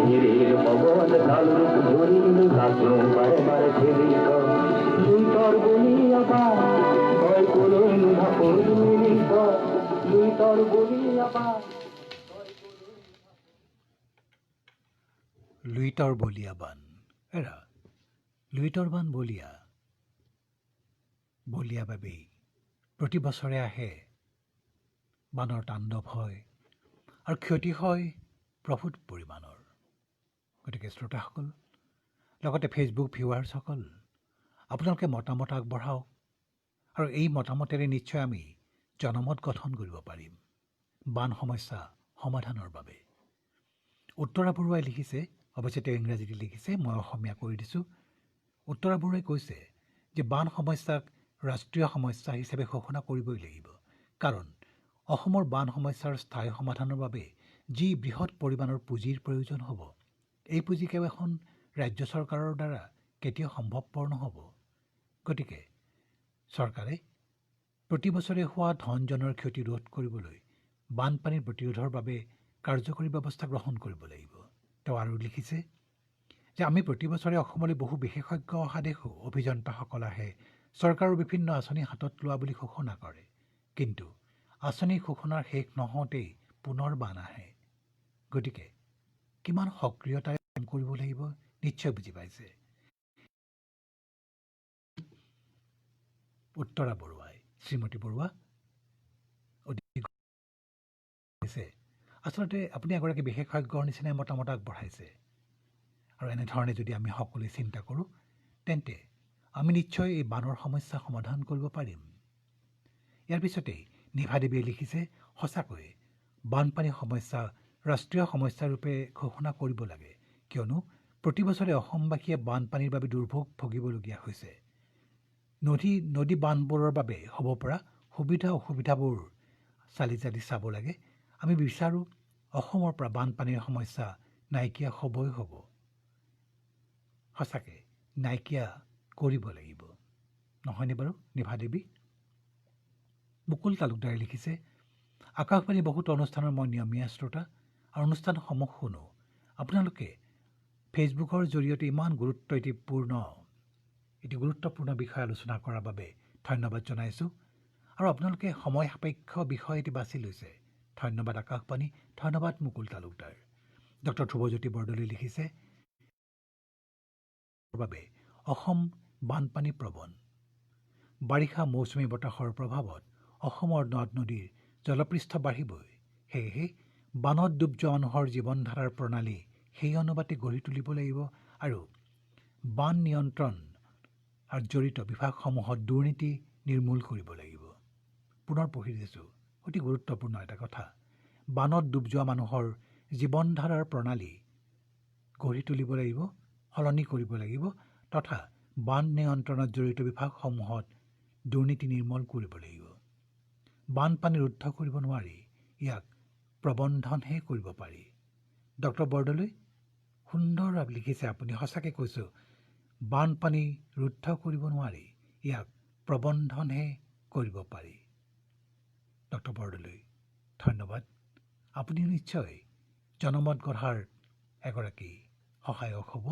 হিৰিৰ পৱন কালৰূপ ধৰি কাকনো বাৰে বাৰে খেলি লুইতৰ বলি আবাৰ ভয় কলৈ নুধাপৰ মিলিব লুইতৰ বলি আবাৰ লুইতৰ বলিয়া বান এৰা লুইতৰ বান বলিয়া বলিয়া বাবেই প্ৰতি বছৰে আহে বানৰ তাণ্ডৱ হয় আৰু ক্ষতি হয় প্ৰভূত পৰিমাণৰ। গতিকে শ্ৰোতাসকল লগতে ফেচবুক ভিউৱাৰ্ছসকল আপোনালোকে মতামত আগবঢ়াওক আৰু এই মতামতেৰে নিশ্চয় আমি জনমত গঠন কৰিব পাৰিম বান সমস্যা সমাধানৰ বাবে। উত্তৰা বৰুৱাই লিখিছে, অৱশ্যে তেওঁ ইংৰাজীতে লিখিছে, মই অসমীয়া কৰি দিছোঁ। উত্তৰা বৰুৱাই কৈছে যে বান সমস্যাক ৰাষ্ট্ৰীয় সমস্যা হিচাপে ঘোষণা কৰিবই লাগিব, কাৰণ অসমৰ বান সমস্যাৰ স্থায়ী সমাধানৰ বাবে যি বৃহৎ পৰিমাণৰ পুঁজিৰ প্ৰয়োজন হ'ব, এই পুঁজি কেৱল এখন ৰাজ্য চৰকাৰৰ দ্বাৰা কেতিয়াও সম্ভৱপৰ নহ'ব। গতিকে চৰকাৰে প্ৰতি বছৰে হোৱা ধনজনৰ ক্ষতি ৰোধ কৰিবলৈ বানপানীৰ প্ৰতিৰোধৰ বাবে কাৰ্যকৰী ব্যৱস্থা গ্ৰহণ কৰিব লাগিব। তেওঁ আৰু লিখিছে যে আমি প্ৰতি বছৰে অসমলৈ বহু বিশেষজ্ঞ অহা দেখোঁ, অভিযন্তাসকল আহে, চৰকাৰৰ বিভিন্ন আঁচনি হাতত লোৱা বুলি ঘোষণা কৰে, কিন্তু আঁচনি ঘোষণাৰ শেষ নহওঁতেই পুনৰ বান আহে। গতিকে কিমান সক্ৰিয়তাৰে কাম কৰিব লাগিব নিশ্চয় বুজি পাইছে। উত্তৰা বৰুৱাই, শ্ৰীমতী বৰুৱা আচলতে আপুনি এগৰাকী বিশেষজ্ঞৰ নিচিনাই মতামত আগবঢ়াইছে, আৰু এনেধৰণে যদি আমি সকলোৱে চিন্তা কৰোঁ তেন্তে আমি নিশ্চয় এই বানৰ সমস্যা সমাধান কৰিব পাৰিম। ইয়াৰ পিছতেই নিভাদেৱীয়ে লিখিছে, সঁচাকৈয়ে বানপানী সমস্যা ৰাষ্ট্ৰীয় সমস্যাৰূপে ঘোষণা কৰিব লাগে, কিয়নো প্ৰতি বছৰে অসমবাসীয়ে বানপানীৰ বাবে দুৰ্ভোগ ভুগিবলগীয়া হৈছে। নদী বান্ধবোৰৰ বাবে হ'ব পৰা সুবিধা অসুবিধাবোৰ চালি জাৰি চাব লাগে। আমি বিচাৰোঁ অসমৰ পৰা বানপানীৰ সমস্যা নাইকিয়া হ'বই হ'ব, সঁচাকৈ নাইকিয়া কৰিব লাগিব, নহয়নে বাৰু নিভাদেৱী? মুকুল তালুকদাৰে লিখিছে, আকাশবাণীৰ বহুতো অনুষ্ঠানৰ মই নিয়মীয়া শ্ৰোতা আৰু অনুষ্ঠানসমূহ শুনো। আপোনালোকে ফেচবুকৰ জৰিয়তে ইমান এটি গুৰুত্বপূৰ্ণ বিষয় আলোচনা কৰাৰ বাবে ধন্যবাদ জনাইছোঁ, আৰু আপোনালোকে সময় সাপেক্ষ বিষয় এটি বাছি লৈছে। ধন্যবাদ আকাশবাণী, ধন্যবাদ মুকুল তালুকদাৰ। ডক্টৰ ধ্ৰুৱজ্যোতি বৰদলৈ লিখিছে, বাবে অসম বানপানী প্ৰৱণ। বাৰিষা মৌচুমী বতাহৰ প্ৰভাৱত অসমৰ নদ নদীৰ জলপৃষ্ঠ বাঢ়িবই, সেয়েহে বানত ডুব যোৱা মানুহৰ জীৱনধাৰাৰ প্ৰণালী সেই অনুপাতে গঢ়ি তুলিব লাগিব, আৰু বান নিয়ন্ত্ৰণ আৰু জড়িত বিভাগসমূহত দুৰ্নীতি নিৰ্মূল কৰিব লাগিব। পুনৰ পঢ়ি দিছোঁ, অতি গুৰুত্বপূৰ্ণ এটা কথা। বানত ডুব যোৱা মানুহৰ জীৱনধাৰাৰ প্ৰণালী গঢ়ি তুলিব লাগিব, সলনি কৰিব লাগিব, তথা বান নিয়ন্ত্ৰণত জড়িত বিভাগসমূহত দুৰ্নীতি নিৰ্মূল কৰিব লাগিব। বানপানী ৰুদ্ধ কৰিব নোৱাৰি, ইয়াক প্ৰবন্ধনহে কৰিব পাৰি। ডক্টৰ বৰদলৈ সুন্দৰ লিখিছে আপুনি, সঁচাকৈ কৈছোঁ, বানপানী ৰুদ্ধ কৰিব নোৱাৰি, ইয়াক প্ৰবন্ধনহে কৰিব পাৰি। ডক্টৰ বৰদলৈ ধন্যবাদ। আপুনি নিশ্চয় জনমত গঢ়াৰ এগৰাকী সহায়ক হ'ব।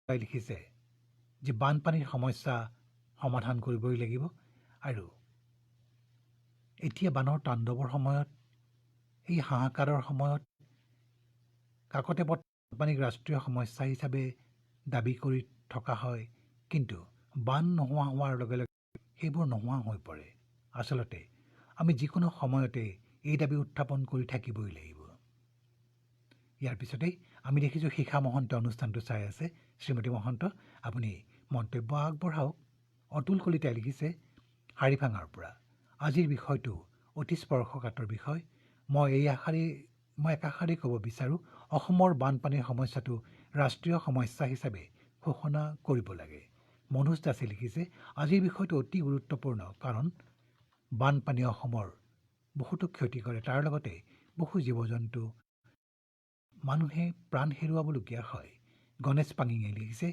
লিখিছে যে বানপানীৰ সমস্যা সমাধান কৰিবই লাগিব, আৰু এতিয়া বানৰ তাণ্ডৱৰ সময়ত, এই হাহাকাৰৰ সময়ত কাকতে বানপানীক ৰাষ্ট্ৰীয় সমস্যা হিচাপে দাবী কৰি থকা হয়, কিন্তু বান নোহোৱা হোৱাৰ লগে লগে সেইবোৰ নোহোৱা হৈ পৰে। আচলতে আমি যিকোনো সময়তে এই দাবী উত্থাপন কৰি থাকিবই লাগিব। ইয়াৰ পিছতেই আমি দেখিছোঁ শিখা মহন্ত অনুষ্ঠানটো চাই আছে। শ্ৰীমতী মহন্ত, আপুনি মন্তব্য আগবঢ়াওক। অতুল কলিতাই লিখিছে, হাৰিভাঙাৰ পৰা, আজিৰ বিষয়টো অতি স্পৰ্শকাতৰ বিষয়। মই একাষাৰেই ক'ব বিচাৰোঁ, অসমৰ বানপানীৰ সমস্যাটো ৰাষ্ট্ৰীয় সমস্যা হিচাপে ঘোষণা কৰিব লাগে। মনোজ দাসে লিখিছে, আজিৰ বিষয়টো অতি গুৰুত্বপূৰ্ণ, কাৰণ বানপানী অসমৰ বহুতো ক্ষতি কৰে, তাৰ লগতে বহু জীৱ জন্তু, মানুহে প্ৰাণ হেৰুৱাবলগীয়া হয়। গণেশ পাঙিঙে লিখিছে,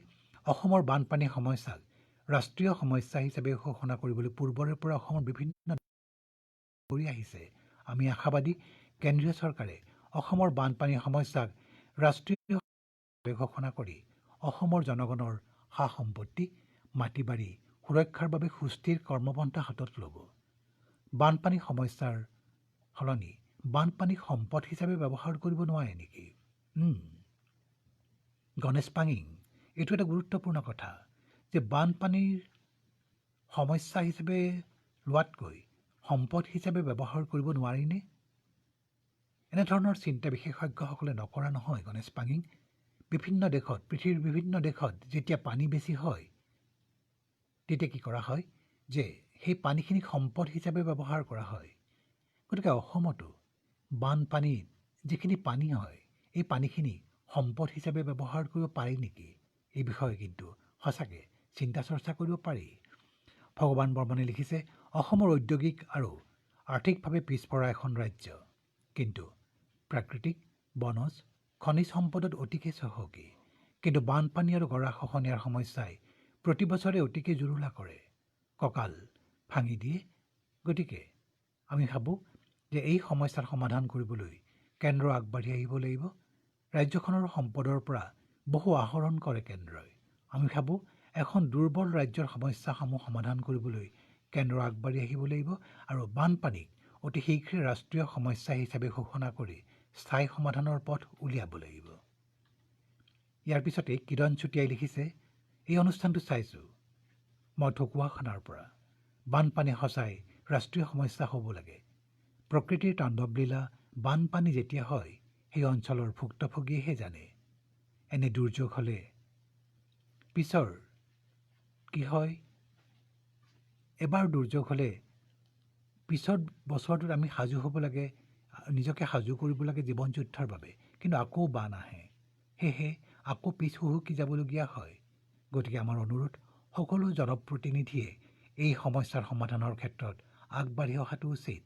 অসমৰ বানপানী সমস্যাক ৰাষ্ট্ৰীয় সমস্যা হিচাপে ঘোষণা কৰিবলৈ পূৰ্বৰে পৰা অসমৰ বিভিন্ন কৰি আহিছে। আমি আশাবাদী কেন্দ্ৰীয় চৰকাৰে অসমৰ বানপানী সমস্যাক ৰাষ্ট্ৰীয় ঘোষণা কৰি অসমৰ জনগণৰ সা সম্পত্তি, মাটি বাৰী সুৰক্ষাৰ বাবে সুস্থিৰ কৰ্মপন্থা হাতত ল'ব। বানপানী সমস্যাৰ সলনি বানপানীক সম্পদ হিচাপে ব্যৱহাৰ কৰিব নোৱাৰে নেকি? গণেশ পাঙিং, এইটো এটা গুৰুত্বপূৰ্ণ কথা যে বানপানীৰ সমস্যা হিচাপে লোৱাতকৈ সম্পদ হিচাপে ব্যৱহাৰ কৰিব নোৱাৰিনে? এনেধৰণৰ চিন্তা বিশেষজ্ঞসকলে নকৰা নহয়। গণেশ পাঙিং, বিভিন্ন দেশত, পৃথিৱীৰ বিভিন্ন দেশত যেতিয়া পানী বেছি হয় তেতিয়া কি কৰা হয় যে সেই পানীখিনিক সম্পদ হিচাপে ব্যৱহাৰ কৰা হয়। গতিকে অসমতো বানপানীত যিখিনি পানী হয়, এই পানীখিনি সম্পদ হিচাপে ব্যৱহাৰ কৰিব পাৰি নেকি? এই বিষয়ে কিন্তু সঁচাকৈ চিন্তা চৰ্চা কৰিব পাৰি। ভগৱান বৰ্মনে লিখিছে, অসমৰ ঔদ্যোগিক আৰু আৰ্থিকভাৱে পিছপৰা এখন ৰাজ্য, কিন্তু প্ৰাকৃতিক, বনজ, খনিজ সম্পদত অতিকে চহকী। কিন্তু বানপানী আৰু গৰাখহনীয়াৰ সমস্যাই প্ৰতি বছৰে অতিকে জুৰুলা কৰে, কঁকাল ভাঙি দিয়ে। গতিকে আমি ভাবোঁ যে এই সমস্যাৰ সমাধান কৰিবলৈ কেন্দ্ৰ আগবাঢ়ি আহিব লাগিব। ৰাজ্যখনৰ সম্পদৰ পৰা বহু আহৰণ কৰে কেন্দ্ৰই। আমি ভাবোঁ এখন দুৰ্বল ৰাজ্যৰ সমস্যাসমূহ সমাধান কৰিবলৈ কেন্দ্ৰ আগবাঢ়ি আহিব লাগিব আৰু বানপানীক অতি শীঘ্ৰে ৰাষ্ট্ৰীয় সমস্যা হিচাপে ঘোষণা কৰি স্থায়ী সমাধানৰ পথ উলিয়াব লাগিব। ইয়াৰ পিছতে কিৰণ চুতীয়াই লিখিছে, এই অনুষ্ঠানটো চাইছোঁ মই ঢকুৱাখানাৰ পৰা। বানপানী সঁচাই ৰাষ্ট্ৰীয় সমস্যা হ'ব লাগে। প্ৰকৃতিৰ তাণ্ডৱলীলা, বানপানী যেতিয়া হয় সেই অঞ্চলৰ ভুক্তভোগীয়েহে জানে। এনে দুৰ্যোগ হ'লে পিছৰ কি হয়, এবাৰ দুৰ্যোগ হ'লে পিছৰ বছৰটোত আমি সাজু হ'ব লাগে, নিজকে সাজু কৰিব লাগে জীৱন যুদ্ধৰ বাবে। কিন্তু আকৌ বান আহে, সেয়েহে আকৌ পিছ হুহুকি যাবলগীয়া হয়। গতিকে আমাৰ অনুৰোধ, সকলো জনপ্ৰতিনিধিয়ে এই সমস্যাৰ সমাধানৰ ক্ষেত্ৰত আগবাঢ়ি অহাটো উচিত।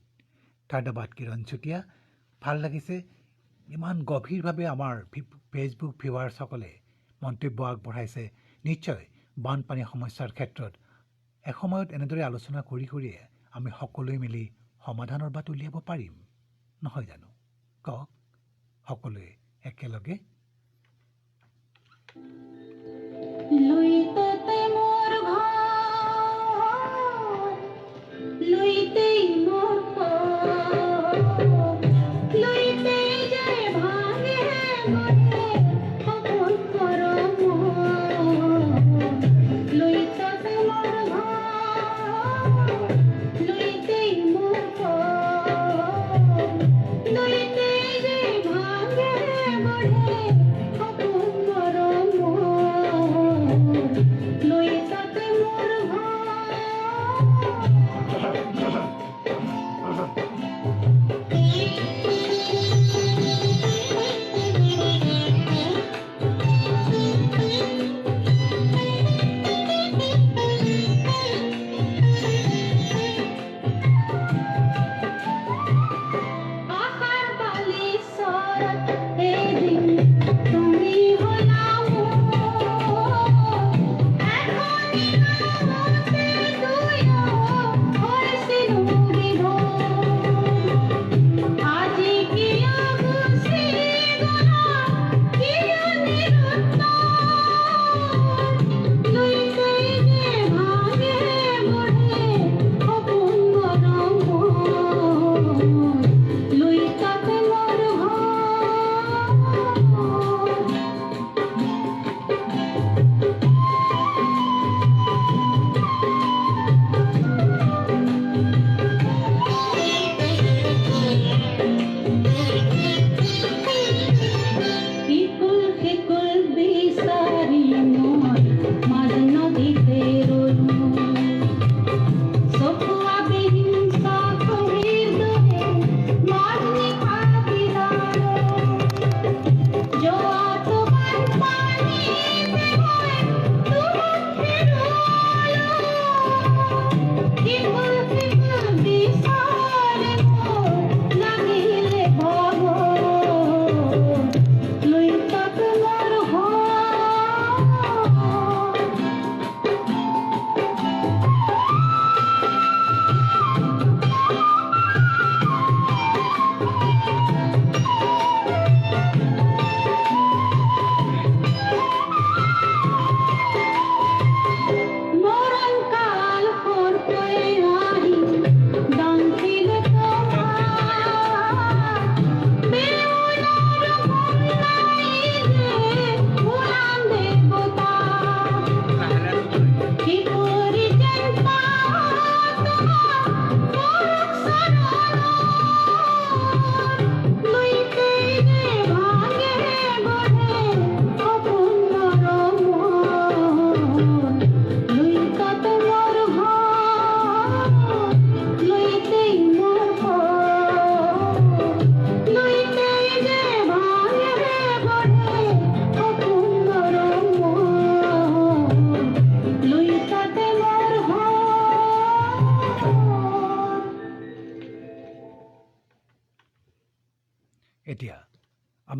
ধন্যবাদ কিৰণ চুতীয়া, ভাল লাগিছে। ইমান গভীৰভাৱে আমাৰ ফেচবুক ভিউৱাৰ্ছসকলে মন্তব্য আগবঢ়াইছে। নিশ্চয় বানপানী সমস্যাৰ ক্ষেত্ৰত এসময়ত এনেদৰে আলোচনা কৰিয়ে আমি সকলোৱে মিলি সমাধানৰ বাট উলিয়াব পাৰিম, নহয় জানো? কওক সকলোৱে একেলগে। লুইতেতে মোর ঘর, লুইতেই মোর পর, লুইতেই যে ভাঙে মনে অমন করম। লুইতেতে মোর ঘর, লুইতেই মোর পর, লুইতেই যে ভাঙে মনে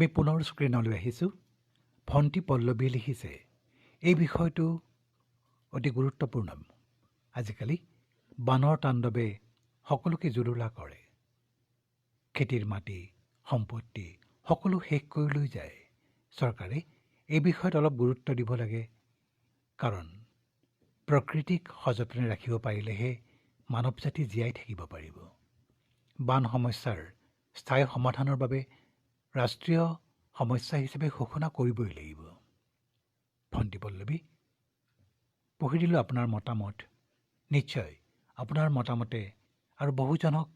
আমি পুনৰ স্ক্ৰীণলৈ আহিছোঁ। ভণ্টি পল্লৱীয়ে লিখিছে, এই বিষয়টো অতি গুৰুত্বপূৰ্ণ। আজিকালি বানৰ তাণ্ডৱে সকলোকে জুৰুলা কৰে। খেতিৰ মাটি, সম্পত্তি সকলো শেষ কৰি লৈ যায়। চৰকাৰে এই বিষয়ত অলপ গুৰুত্ব দিব লাগে, কাৰণ প্ৰকৃতিক সযতনে ৰাখিব পাৰিলেহে মানৱ জাতি জীয়াই থাকিব পাৰিব। বান সমস্যাৰ স্থায়ী সমাধানৰ বাবে ৰাষ্ট্ৰীয় সমস্যা হিচাপে ঘোষণা কৰিবই লাগিব। ভণ্টি পল্লৱী, পঢ়ি দিলোঁ আপোনাৰ মতামত। নিশ্চয় আপোনাৰ মতামতে আৰু বহুজনক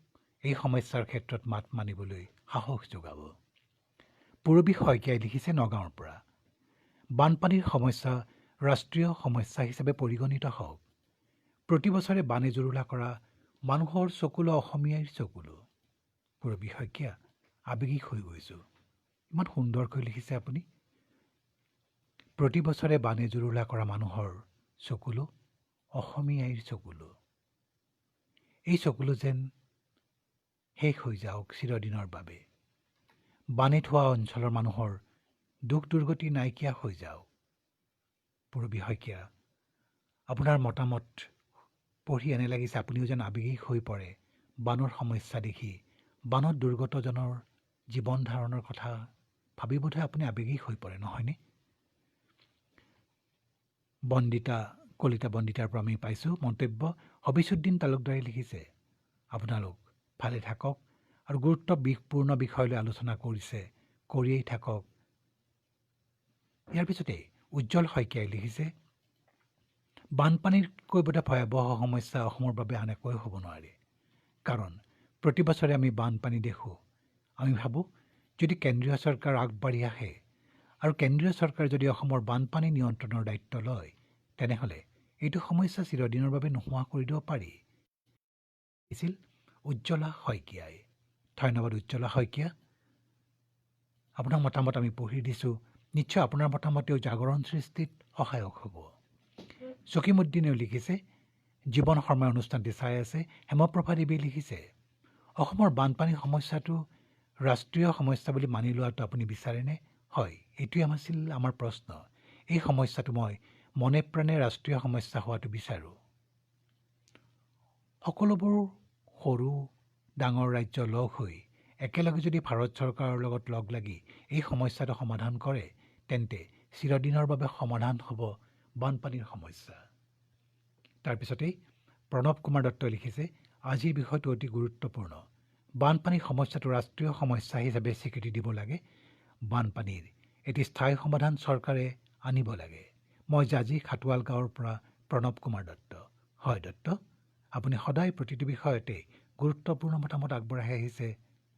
এই সমস্যাৰ ক্ষেত্ৰত মাত মানিবলৈ সাহস যোগাব। পূৰবী শইকীয়াই লিখিছে নগাঁৱৰ পৰা, বানপানীৰ সমস্যা ৰাষ্ট্ৰীয় সমস্যা হিচাপে পৰিগণিত হওক। প্ৰতি বছৰে বানে জুৰুলা কৰা মানুহৰ চকুলো অসমীয়াৰ চকুলো। পূৰবী শইকীয়া, আৱেগিক হৈ গৈছোঁ। ইমান সুন্দৰকৈ লিখিছে আপুনি। প্ৰতি বছৰে বানে জুৰুলা কৰা মানুহৰ চকুলো অসমীয়াৰ চকুলো। এই চকুলো যেন শেষ হৈ যাওক চিৰদিনৰ বাবে। বানে থোৱা অঞ্চলৰ মানুহৰ দুখ দুৰ্গতি নাইকিয়া হৈ যাওক। পূৰবী শইকীয়া, আপোনাৰ মতামত পঢ়ি এনে লাগিছে আপুনিও যেন আৱেগিক হৈ পৰে বানৰ সমস্যা দেখি। বানত দুৰ্গতজনৰ জীৱন ধাৰণৰ কথা ভাবি বোধহয় আপুনি আৱেগিক হৈ পৰে, নহয়নে? কলিতা বন্দিতাৰ পৰা আমি পাইছোঁ মন্তব্য। হবিছুদ্দিন তালুকদাৰে লিখিছে, আপোনালোক ভালে থাকক আৰু গুৰুত্বপূৰ্ণ বিষয়লৈ আলোচনা কৰিয়েই থাকক। ইয়াৰ পিছতে উজ্জ্বল শইকীয়াই লিখিছে, বানপানীতকৈ বোধহয় ভয়াৱহ সমস্যা অসমৰ বাবে আন একোৱেই হ'ব নোৱাৰে। কাৰণ প্ৰতি বছৰে আমি বানপানী দেখোঁ। আমি ভাবোঁ যদি কেন্দ্ৰীয় চৰকাৰ আগবাঢ়ি আহে আৰু কেন্দ্ৰীয় চৰকাৰে যদি অসমৰ বানপানী নিয়ন্ত্ৰণৰ দায়িত্ব লয়, তেনেহ'লে এইটো সমস্যা চিৰদিনৰ বাবে নোহোৱা কৰি দিব পাৰি। উজ্জ্বলা শইকীয়াই। ধন্যবাদ উজ্জ্বলা শইকীয়া, আপোনাৰ মতামত আমি পঢ়ি দিছোঁ। নিশ্চয় আপোনাৰ মতামতেও জাগৰণ সৃষ্টিত সহায়ক হ'ব। চকীমুদ্দিনেও লিখিছে, জীৱন শৰ্মাৰ অনুষ্ঠানটি চাই আছে। হেমপ্ৰভা দেৱীয়ে লিখিছে, অসমৰ বানপানী সমস্যাটো ৰাষ্ট্ৰীয় সমস্যা বুলি মানি লোৱাটো আপুনি বিচাৰেনে? হয়, এইটোৱে আছিল আমাৰ প্ৰশ্ন। এই সমস্যাটো মই মনে প্ৰাণে ৰাষ্ট্ৰীয় সমস্যা হোৱাটো বিচাৰোঁ। সকলোবোৰ সৰু ডাঙৰ ৰাজ্য লগ হৈ একেলগে যদি ভাৰত চৰকাৰৰ লগত লগ লাগি এই সমস্যাটো সমাধান কৰে, তেন্তে চিৰদিনৰ বাবে সমাধান হ'ব বানপানীৰ সমস্যা। তাৰপিছতেই প্ৰণৱ কুমাৰ দত্তই লিখিছে, আজিৰ বিষয়টো অতি গুৰুত্বপূৰ্ণ। বানপানীৰ সমস্যাটো ৰাষ্ট্ৰীয় সমস্যা হিচাপে স্বীকৃতি দিব লাগে। বানপানীৰ এটি স্থায়ী সমাধান চৰকাৰে আনিব লাগে। মই জাজি খাটোৱাল গাঁৱৰ পৰা প্ৰণৱ কুমাৰ দত্ত। হয় দত্ত, আপুনি সদায় প্ৰতিটো বিষয়তে গুৰুত্বপূৰ্ণ মতামত আগবঢ়াই আহিছে।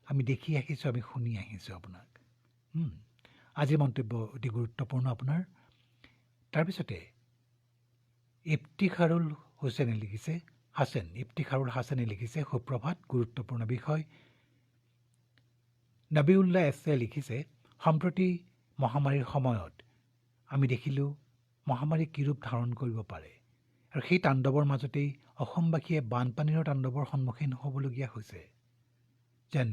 আমি দেখি আহিছোঁ, আমি শুনি আহিছোঁ আপোনাক। আজিৰ মন্তব্য অতি গুৰুত্বপূৰ্ণ আপোনাৰ। তাৰপিছতে ইফতিখাৰুল হাছেনে লিখিছে, সুপ্ৰভাত, গুৰুত্বপূৰ্ণ বিষয়। নবীউল্লাহ এছে লিখিছে, সম্প্ৰতি মহামাৰীৰ সময়ত আমি দেখিলোঁ মহামাৰী কি ৰূপ ধাৰণ কৰিব পাৰে, আৰু সেই তাণ্ডৱৰ মাজতেই অসমবাসীয়ে বানপানীৰ তাণ্ডৱৰ সন্মুখীন হ'বলগীয়া হৈছে। যেন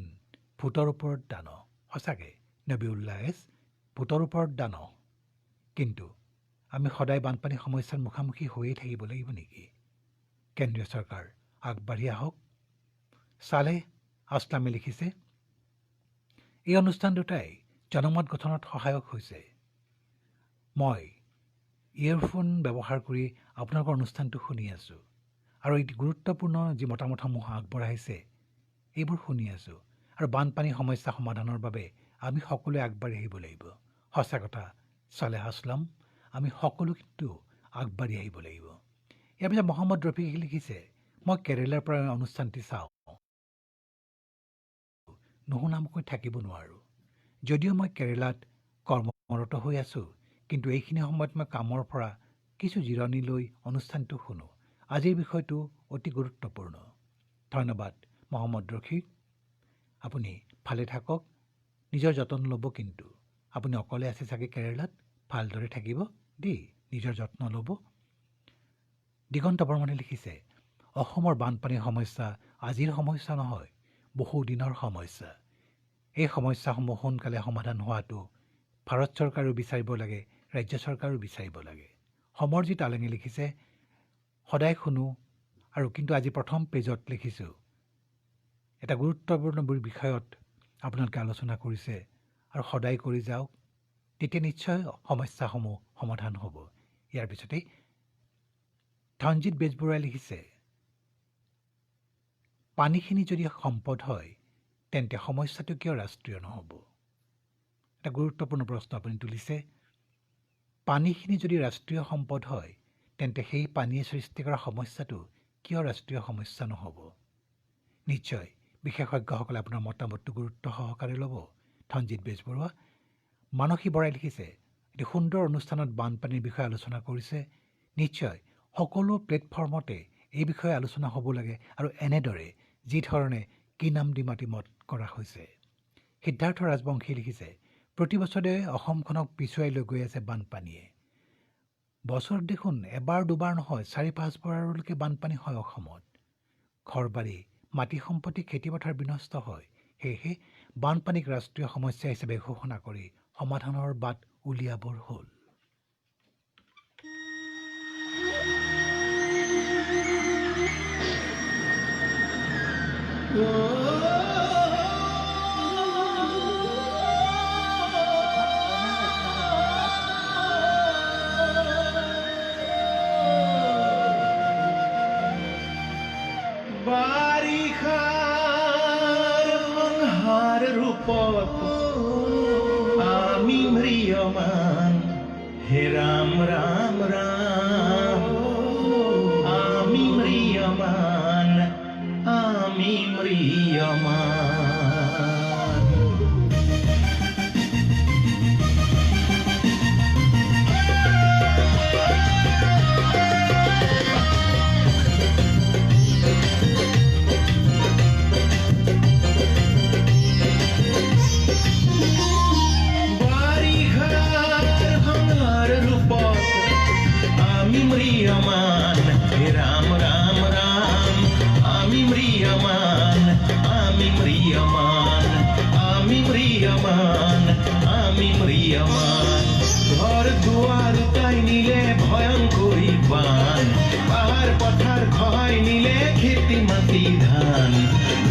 ভূতৰ ওপৰত দান। সঁচাকৈ নবীউল্লাহ এছ, ভূতৰ ওপৰত দান। কিন্তু আমি সদায় বানপানী সমস্যাৰ মুখামুখি হৈয়ে থাকিব লাগিব নেকি? কেন্দ্ৰীয় চৰকাৰ আগবাঢ়ি আহক। ছালেহ আসলামে লিখিছে, এই অনুষ্ঠান দুটাই জনমত গঠনত সহায়ক হৈছে। মই ইয়েৰফোন ব্যৱহাৰ কৰি আপোনালোকৰ অনুষ্ঠানটো শুনি আছোঁ, আৰু এই গুৰুত্বপূৰ্ণ যি মতামতসমূহ আগবঢ়াইছে এইবোৰ শুনি আছোঁ। আৰু বানপানী সমস্যা সমাধানৰ বাবে আমি সকলোৱে আগবাঢ়ি আহিব লাগিব। সঁচা কথা ছালেহ আসলাম, আমি সকলো কিন্তু আগবাঢ়ি আহিব লাগিব। ইয়াৰ পিছত মহম্মদ ৰফিকে লিখিছে, মই কেৰেলাৰ পৰা অনুষ্ঠানটি চাওঁ, নুশুনাকৈ থাকিব নোৱাৰোঁ। যদিও মই কেৰেলাত কৰ্মৰত হৈ আছোঁ, কিন্তু এইখিনি সময়ত মই কামৰ পৰা কিছু জিৰণি লৈ অনুষ্ঠানটো শুনো। আজিৰ বিষয়টো অতি গুৰুত্বপূৰ্ণ। ধন্যবাদ মহম্মদ ৰফিক, আপুনি ভালে থাকক, নিজৰ যতন ল'ব। কিন্তু আপুনি অকলে আছে চাগে কেৰেলাত, ভালদৰে থাকিব দেই, নিজৰ যত্ন ল'ব। দিগন্ত বৰ্মনে লিখিছে, অসমৰ বানপানীৰ সমস্যা আজিৰ সমস্যা নহয়, বহুদিনৰ সমস্যা। এই সমস্যাসমূহ সোনকালে সমাধান হোৱাটো ভাৰত চৰকাৰেও বিচাৰিব লাগে, ৰাজ্য চৰকাৰেও বিচাৰিব লাগে। সমৰজিৎ আলেঙে লিখিছে, সদায় শুনো আৰু কিন্তু আজি প্ৰথম পেজত লিখিছোঁ, এটা গুৰুত্বপূৰ্ণ বিষয়ত আপোনালোকে আলোচনা কৰিছে আৰু সদায় কৰি যাওক, তেতিয়া নিশ্চয় সমস্যাসমূহ সমাধান হ'ব। ইয়াৰ পিছতেই ধনজিৎ বেজবৰুৱাই লিখিছে, পানীখিনি যদি সম্পদ হয় তেন্তে সমস্যাটো কিয় ৰাষ্ট্ৰীয় নহ'ব? এটা গুৰুত্বপূৰ্ণ প্ৰশ্ন আপুনি তুলিছে। পানীখিনি যদি ৰাষ্ট্ৰীয় সম্পদ হয় তেন্তে সেই পানীয়ে সৃষ্টি কৰা সমস্যাটো কিয় ৰাষ্ট্ৰীয় সমস্যা নহ'ব? নিশ্চয় বিশেষজ্ঞসকলে আপোনাৰ মতামতটো গুৰুত্ব সহকাৰে ল'ব। ধনজিৎ বেজবৰুৱা। মানসী বৰাই লিখিছে, এটি সুন্দৰ অনুষ্ঠানত বানপানীৰ বিষয়ে আলোচনা কৰিছে। নিশ্চয় সকলো প্লেটফৰ্মতে এই বিষয়ে আলোচনা হ'ব লাগে আৰু এনেদৰে যিধৰণে কি নাম দি মাতিমত কৰা হৈছে। সিদ্ধাৰ্থ ৰাজবংশী লিখিছে, প্ৰতি বছৰে অসমখনক পিছুৱাই লৈ গৈ আছে বানপানীয়ে। বছৰত দেখোন এবাৰ দুবাৰ নহয় ৪-৫ বাৰলৈকে বানপানী হয় অসমত। ঘৰবাৰী, মাটি সম্পত্তি, খেতিপথাৰ বিনষ্ট হয়। সেয়েহে বানপানীক ৰাষ্ট্ৰীয় সমস্যা হিচাপে ঘোষণা কৰি সমাধানৰ বাট উলিয়াবৰ হ'ল। বাৰিষাৰ সংহাৰ ৰূপত আমি ম্ৰিয়মান, হে ৰাম ৰাম ৰাম। আমি ম্ৰিয়মান, আমি ম্ৰিয়মান। ম্রিয়মান, হে রাম রাম রাম। আমি ম্রিয়মান, আমি ম্রিয়মান, আমি ম্রিয়মান, আমি ম্রিয়মান। ঘর দুয়ার তাই নিলে ভয়ঙ্করী বান, পাহাড় পথার খহাই নিলে খেতি মাটি ধান।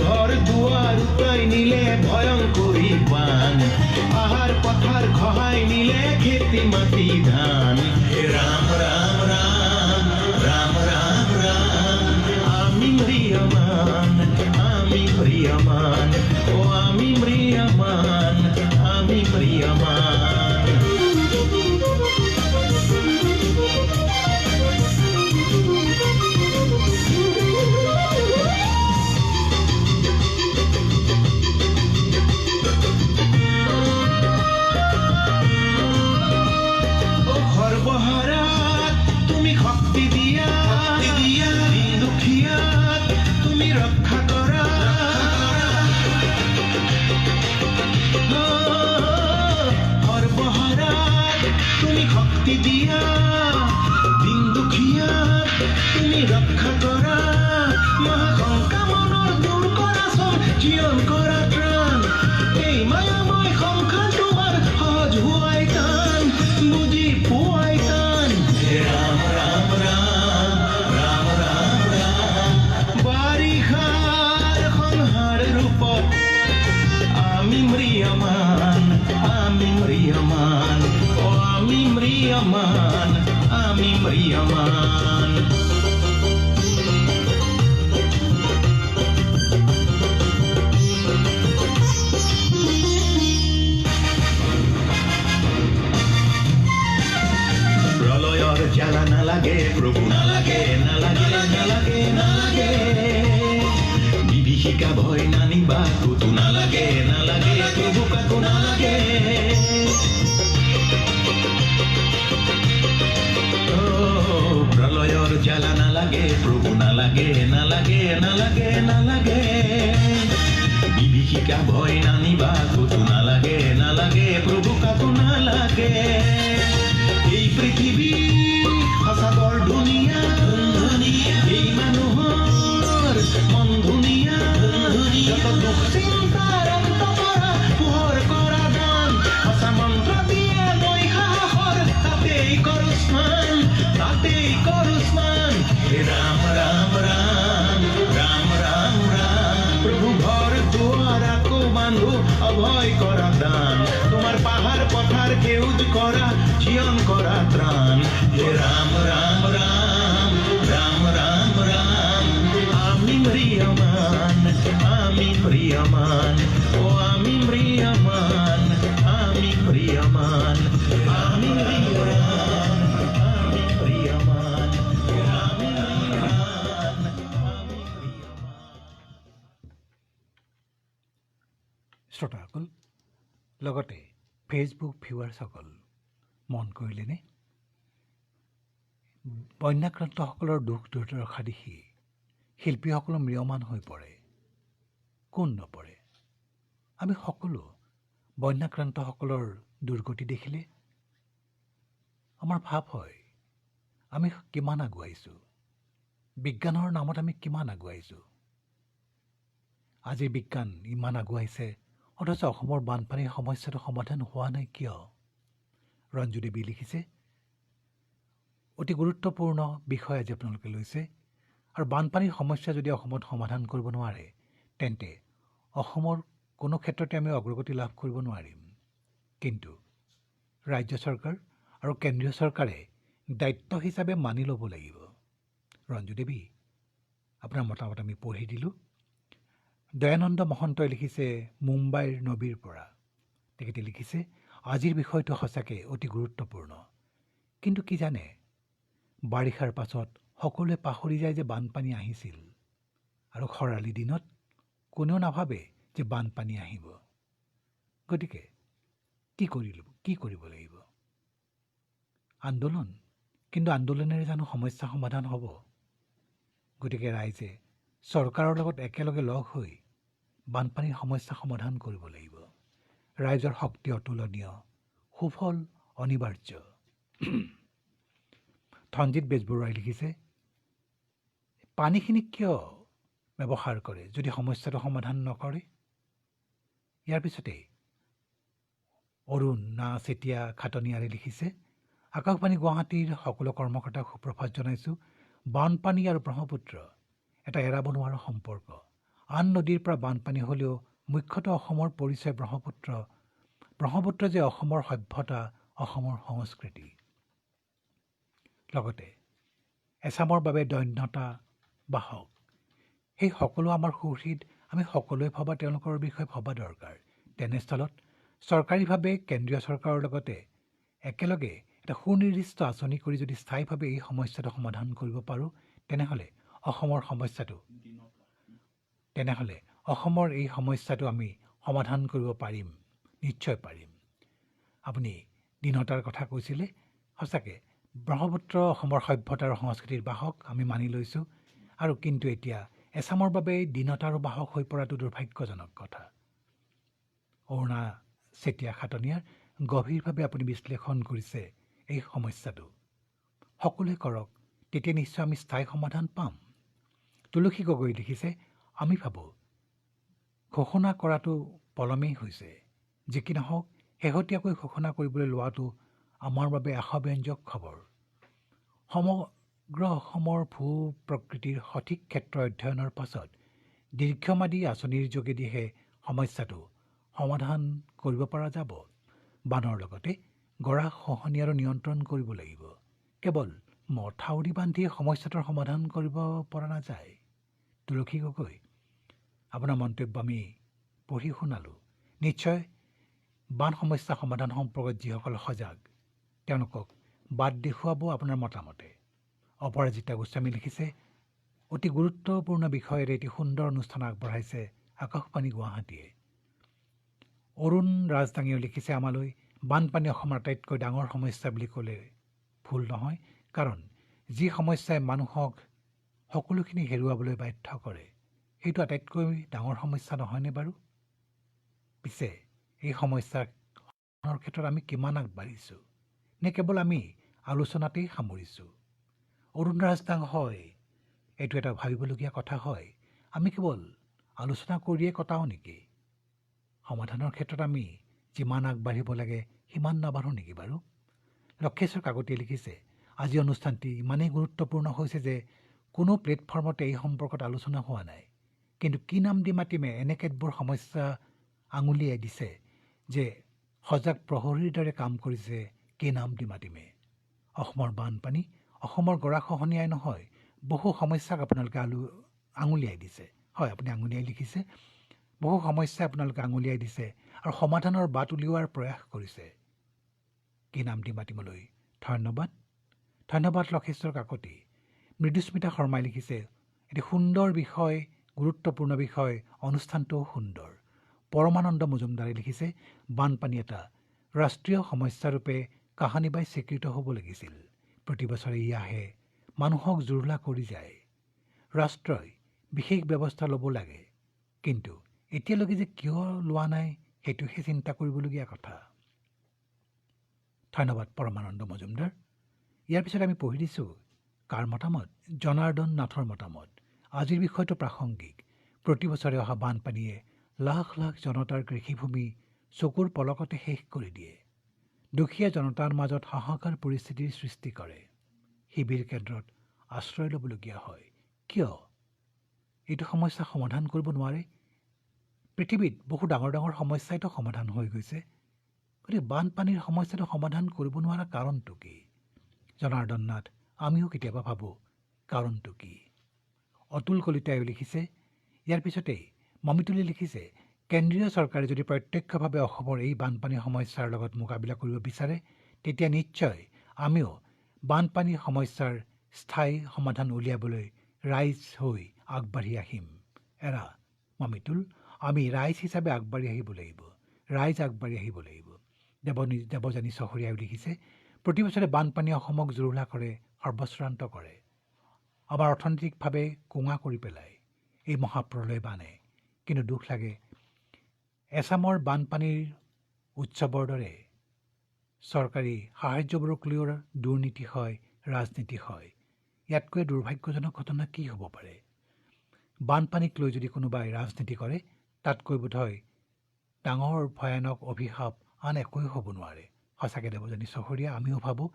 ঘর দুয়ার তাই নিলে ভয়ঙ্করী বান, পাহাড় পথার খহাই নিলে খেতি মাটি ধান। হে রাম রাম রাম, রাম রাম রাম। আমি ম্রিয়মান, আমি ম্রিয়মান, ও আমি ম্রিয়মান, আমি ম্রিয়মান। সর্বহারাত তুমি শক্তি দিয়া, দিন দুখিয়াত তুমি ৰক্ষা কৰা। সৰ্বহাৰাত তুমি শক্তি দিয়া, দিন দুখিয়াত তুমি ৰক্ষা কৰা। মহাশংকা মনৰ দূৰ কৰাচোন, জীৱন কৰা ত্ৰাণ। এই মায়াময় সংসাৰ তোমাৰ সহজ হোৱাই টান, বুজি পোৱাই টান। হে ৰাম ৰাম ৰাম, ৰাম ৰাম ৰাম। বাৰিষাৰ সংহাৰ ৰূপত আমি ম্ৰিয়মান, আমি ম্ৰিয়মান, ও আমি ম্ৰিয়মান, আমি ম্ৰিয়মান। প্ৰলয়ৰ জ্বালা নালাগে প্ৰভু, নালাগে নালাগে নালাগে নালাগে। বিভীষিকা ভয় নানিবা ক'তো, নালাগে নালাগে প্ৰভু কাকো নালাগে। প্ৰলয়ৰ জ্বালা নালাগে প্ৰভু, নালাগে নালাগে নালাগে নালাগে। বিভীষিকা ভয় নানিবা ক'তো, নালাগে নালাগে প্ৰভু কাকো নালাগে। এই পৃথিৱী সঁচাবৰ ধুনীয়া, এই মানুহৰ মন ধুনীয়া। যত দুখ চিন্তাৰ অন্ত পৰা রাম রাম রাম রাম রাম রাম আমি ম্রিয়মান আমি ম্রিয়মান ও আমি ম্রিয়মান আমি ম্রিয়মান আমি ম্রিয়মান আমি ম্রিয়মান আমি ম্রিয়মান আমি ম্রিয়মান। শ্ৰোতাসকল, লগতে ফেচবুক ভিউৱাৰ্ছসকল মন কৰিলেনে? বন্যাক্ৰান্তসকলৰ দুখ দুৰ্দশা দেখি শিল্পীসকল ম্ৰিয়মান হৈ পৰে। কোন নপৰে? আমি সকলো বন্যাক্ৰান্তসকলৰ দুৰ্গতি দেখিলে আমাৰ ভাৱ হয় আমি কিমান আগুৱাইছোঁ, বিজ্ঞানৰ নামত আমি কিমান আগুৱাইছোঁ। আজিৰ বিজ্ঞান ইমান আগুৱাইছে, অথচ অসমৰ বানপানীৰ সমস্যাটো সমাধান হোৱা নাই কিয়? ৰঞ্জু দেৱী লিখিছে, অতি গুৰুত্বপূৰ্ণ বিষয় আজি আপোনালোকে লৈছে। আৰু বানপানীৰ সমস্যা যদি অসমত সমাধান কৰিব নোৱাৰে, তেন্তে অসমৰ কোনো ক্ষেত্ৰতে আমি অগ্ৰগতি লাভ কৰিব নোৱাৰিম। কিন্তু ৰাজ্য চৰকাৰ আৰু কেন্দ্ৰীয় চৰকাৰে দায়িত্ব হিচাপে মানি ল'ব লাগিব। ৰঞ্জু দেৱী, আপোনাৰ মতামত আমি পঢ়ি দিলোঁ। দয়ানন্দ মহন্তই লিখিছে মুম্বাইৰ নবীৰ পৰা। তেখেতে লিখিছে, আজিৰ বিষয়টো সঁচাকৈ অতি গুৰুত্বপূৰ্ণ। কিন্তু কি জানে, বাৰিষাৰ পাছত সকলোৱে পাহৰি যায় যে বানপানী আহিছিল, আৰু খৰালি দিনত কোনেও নাভাবে যে বানপানী আহিব। গতিকে কি কৰিব লাগিব? আন্দোলন। কিন্তু আন্দোলনেৰে জানো সমস্যা সমাধান হ'ব? গতিকে ৰাইজে চৰকাৰৰ লগত একেলগে লগ হৈ বানপানীৰ সমস্যা সমাধান কৰিব লাগিব। ৰাইজৰ শক্তি অতুলনীয়, সুফল অনিবাৰ্য। ধনজিৎ বেজবৰুৱাই লিখিছে, পানীখিনি কিয় ব্যৱহাৰ কৰে যদি সমস্যাটো সমাধান নকৰে? ইয়াৰ পিছতে অৰুণ চেতিয়া খাটনিয়াৰে লিখিছে, আকাশবাণী গুৱাহাটীৰ সকলো কৰ্মকৰ্তাক সুপ্ৰভাত জনাইছোঁ। বানপানী আৰু ব্ৰহ্মপুত্ৰ এটা এৰাব নোৱাৰা সম্পৰ্ক। আন নদীৰ পৰা বানপানী হ'লেও মুখ্যতঃ অসমৰ পৰিচয় ব্ৰহ্মপুত্ৰ যে অসমৰ সভ্যতা, অসমৰ সংস্কৃতি। লগতে এছামৰ বাবে দৈন্যতা বাহক, সেই সকলো আমাৰ সুহৃদ। আমি সকলোৱে ভবা তেওঁলোকৰ বিষয়ে ভবা দৰকাৰ। তেনেস্থলত চৰকাৰীভাৱে কেন্দ্ৰীয় চৰকাৰৰ লগতে একেলগে এটা সুনিৰ্দিষ্ট আঁচনি কৰি যদি স্থায়ীভাৱে এই সমস্যাটো সমাধান কৰিব পাৰোঁ, তেনেহ'লে অসমৰ এই সমস্যাটো আমি সমাধান কৰিব পাৰিম, নিশ্চয় পাৰিম। আপুনি দীনতাৰ কথা কৈছিলে, সঁচাকৈ ব্ৰহ্মপুত্ৰ অসমৰ সভ্যতা আৰু সংস্কৃতিৰ বাহক আমি মানি লৈছোঁ। আৰু কিন্তু এতিয়া এছামৰ বাবে দীনতাৰো বাহক হৈ পৰাটো দুৰ্ভাগ্যজনক কথা। অৰুণা চেতিয়া খাটনিয়াৰ গভীৰভাৱে আপুনি বিশ্লেষণ কৰিছে এই সমস্যাটো। সকলোৱে কৰক, তেতিয়া নিশ্চয় আমি স্থায়ী সমাধান পাম। তুলসী গগৈ লিখিছে, আমি ভাবোঁ ঘোষণা কৰাটো পলমেই হৈছে। যি কি নহওক, শেহতীয়াকৈ ঘোষণা কৰিবলৈ লোৱাটো আমাৰ বাবে আশাব্যঞ্জক খবৰ। সমগ্ৰ অসমৰ ভূ প্ৰকৃতিৰ সঠিক ক্ষেত্ৰ অধ্যয়নৰ পাছত দীৰ্ঘম্যাদী আঁচনিৰ যোগেদিহে সমস্যাটো সমাধান কৰিব পৰা যাব। বানৰ লগতে গৰা খহনীয়া আৰু নিয়ন্ত্ৰণ কৰিব লাগিব। কেৱল মথাউৰি বান্ধি সমস্যাটোৰ সমাধান কৰিব পৰা নাযায়। তুলসী গগৈ, আপোনাৰ মন্তব্য আমি পঢ়ি শুনালোঁ। নিশ্চয় বান সমস্যা সমাধান সম্পৰ্কত যিসকল সজাগ, তেওঁলোকক বাট দেখুৱাব আপোনাৰ মতামতে। অপৰাজিতা গোস্বামী লিখিছে, অতি গুৰুত্বপূৰ্ণ বিষয়েৰে এটি সুন্দৰ অনুষ্ঠান আগবঢ়াইছে আকাশবাণী গুৱাহাটীয়ে। অৰুণ ৰাজদাঙীয়ে লিখিছে আমালৈ, বানপানী অসমৰ আটাইতকৈ ডাঙৰ সমস্যা বুলি ক'লে ভুল নহয়। কাৰণ যি সমস্যাই মানুহক সকলোখিনি হেৰুৱাবলৈ বাধ্য কৰে, সেইটো আটাইতকৈ ডাঙৰ সমস্যা নহয়নে বাৰু? পিছে এই সমস্যাৰ ক্ষেত্ৰত আমি কিমান আগবাঢ়িছোঁ, নে কেৱল আমি আলোচনাতেই সামৰিছোঁ? অৰুণ ৰাজদাং, হয়, এইটো এটা ভাবিবলগীয়া কথা। হয়, আমি কেৱল আলোচনা কৰিয়ে কটাওঁ নেকি? সমাধানৰ ক্ষেত্ৰত আমি যিমান আগবাঢ়িব লাগে সিমান নাবাঢ়োঁ নেকি বাৰু? লক্ষেশ্বৰ কাকতিয়ে লিখিছে, আজি অনুষ্ঠানটি ইমানেই গুৰুত্বপূৰ্ণ হৈছে যে কোনো প্লেটফৰ্মতে এই সম্পৰ্কত আলোচনা হোৱা নাই। কিন্তু কি নাম দি মাতিমে এনে কেতবোৰ সমস্যা আঙুলিয়াই দিছে যে সজাগ প্ৰহৰীৰ দৰে কাম কৰিছে। কি নাম দি মাতিমে? অসমৰ বানপানী অসমৰ গৰাখহনীয়াই নহয়, বহু সমস্যাক আপোনালোকে আঙুলিয়াই দিছে। হয়, আপুনি আঙুলিয়াই লিখিছে। বহু সমস্যাই আপোনালোকে আঙুলিয়াই দিছে আৰু সমাধানৰ বাট উলিওৱাৰ প্ৰয়াস কৰিছে। কি নাম দি মাতিবলৈ ধন্যবাদ। ধন্যবাদ লক্ষেশ্বৰ কাকতি। মৃদুস্মিতা শৰ্মাই লিখিছে, এটি সুন্দৰ বিষয়, গুৰুত্বপূৰ্ণ বিষয়, অনুষ্ঠানটোও সুন্দৰ। পৰমানন্দ মজুমদাৰে লিখিছে, বানপানী এটা ৰাষ্ট্ৰীয় সমস্যাৰূপে কাহানিবাই স্বীকৃত হ'ব লাগিছিল। প্ৰতি বছৰে ই আহে, মানুহক জুৰুলা কৰি যায়। ৰাষ্ট্ৰই বিশেষ ব্যৱস্থা ল'ব লাগে, কিন্তু এতিয়ালৈকে যে কিয় লোৱা নাই সেইটোহে চিন্তা কৰিবলগীয়া কথা। ধন্যবাদ পৰমানন্দ মজুমদাৰ। ইয়াৰ পিছত আমি পঢ়ি দিছোঁ কাৰ মতামত? জনাৰ্দন নাথৰ মতামত। আজিৰ বিষয়টো প্ৰাসংগিক। প্ৰতি বছৰে অহা বানপানীয়ে লাখ লাখ জনতাৰ কৃষিভূমি চকুৰ পলকতে শেষ কৰি দিয়ে। দুখীয়া জনতাৰ মাজত হাহাকাৰ পৰিস্থিতিৰ সৃষ্টি কৰে। শিবিৰ কেন্দ্ৰত আশ্ৰয় ল'বলগীয়া হয়। কিয়? এইটো সমস্যা সমাধান কৰিব নোৱাৰে? পৃথিৱীত বহু ডাঙৰ ডাঙৰ সমস্যাইতো সমাধান হৈ গৈছে। গতিকে বানপানীৰ সমস্যাটো সমাধান কৰিব নোৱাৰা কাৰণটো কি? জনাৰ্দন নাথ, আমিও কেতিয়াবা ভাবোঁ কাৰণটো কি? অতুল কলিতাইও লিখিছে। ইয়াৰ পিছতেই মমিতুলে লিখিছে, কেন্দ্ৰীয় চৰকাৰে যদি প্ৰত্যক্ষভাৱে অসমৰ এই বানপানীৰ সমস্যাৰ লগত মোকাবিলা কৰিব বিচাৰে, তেতিয়া নিশ্চয় আমিও বানপানীৰ সমস্যাৰ স্থায়ী সমাধান উলিয়াবলৈ ৰাইজ হৈ আগবাঢ়ি আহিম। এৰা মমিতুল, আমি ৰাইজ হিচাপে আগবাঢ়ি আহিব লাগিব। ৰাইজ আগবাঢ়ি আহিব লাগিব। দেৱজানী চহৰীয়াই লিখিছে, প্ৰতি বছৰে বানপানীয়ে অসমক জুৰুলা কৰে, সৰ্বশ্ৰান্ত কৰে। আমাৰ অৰ্থনৈতিকভাৱে কোঙা কৰি পেলায় এই মহাপ্ৰলয় বানে। কিন্তু দুখ লাগে, এছামৰ বানপানীৰ উৎসৱৰ দৰে চৰকাৰী সাহায্যবোৰক লৈও দুৰ্নীতি হয়, ৰাজনীতি হয়। ইয়াতকৈ দুৰ্ভাগ্যজনক ঘটনা কি হ'ব পাৰে? বানপানীক লৈ যদি কোনোবাই ৰাজনীতি কৰে, তাতকৈ বোধহয় ডাঙৰ ভয়ানক অভিশাপ আন একোৱেই হ'ব নোৱাৰে। সঁচাকৈ দেৱজানী চহৰীয়া, আমিও ভাবোঁ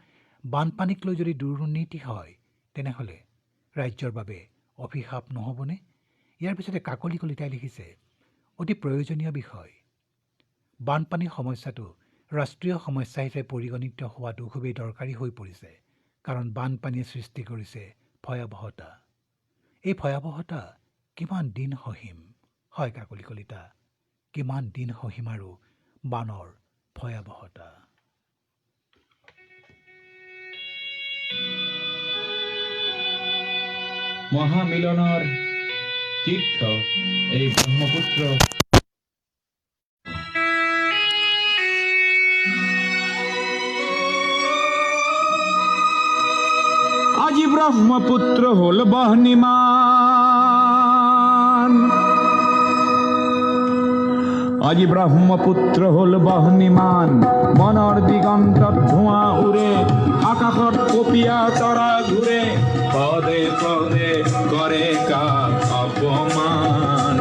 বানপানীক লৈ যদি দুৰ্নীতি হয়, তেনেহ'লে ৰাজ্যৰ বাবে অভিশাপ নহ'বনে? ইয়াৰ পিছতে কাকলি কলিতাই লিখিছে, অতি প্ৰয়োজনীয় বিষয়। বানপানীৰ সমস্যাটো ৰাষ্ট্ৰীয় সমস্যা হিচাপে পৰিগণিত হোৱাটো খুবেই দৰকাৰী হৈ পৰিছে, কাৰণ বানপানীয়ে সৃষ্টি কৰিছে ভয়াৱহতা। এই ভয়াৱহতা কিমান দিন সহিম? হয় কাকলি কলিতা, কিমান দিন সহিম আৰু বানৰ ভয়াৱহতা? মহামিলনৰ তীৰ্থ এই ব্ৰহ্মপুত্ৰ আজি ব্ৰহ্মপুত্ৰ হল বহ্নিমান, আজি ব্ৰহ্মপুত্ৰ হল বহ্নিমান। মনৰ দিগন্তত ধোঁৱা উৰে, আকাশত কপীয়া তৰা ঘূৰে, পদে পদে কৰে কাক অপমান।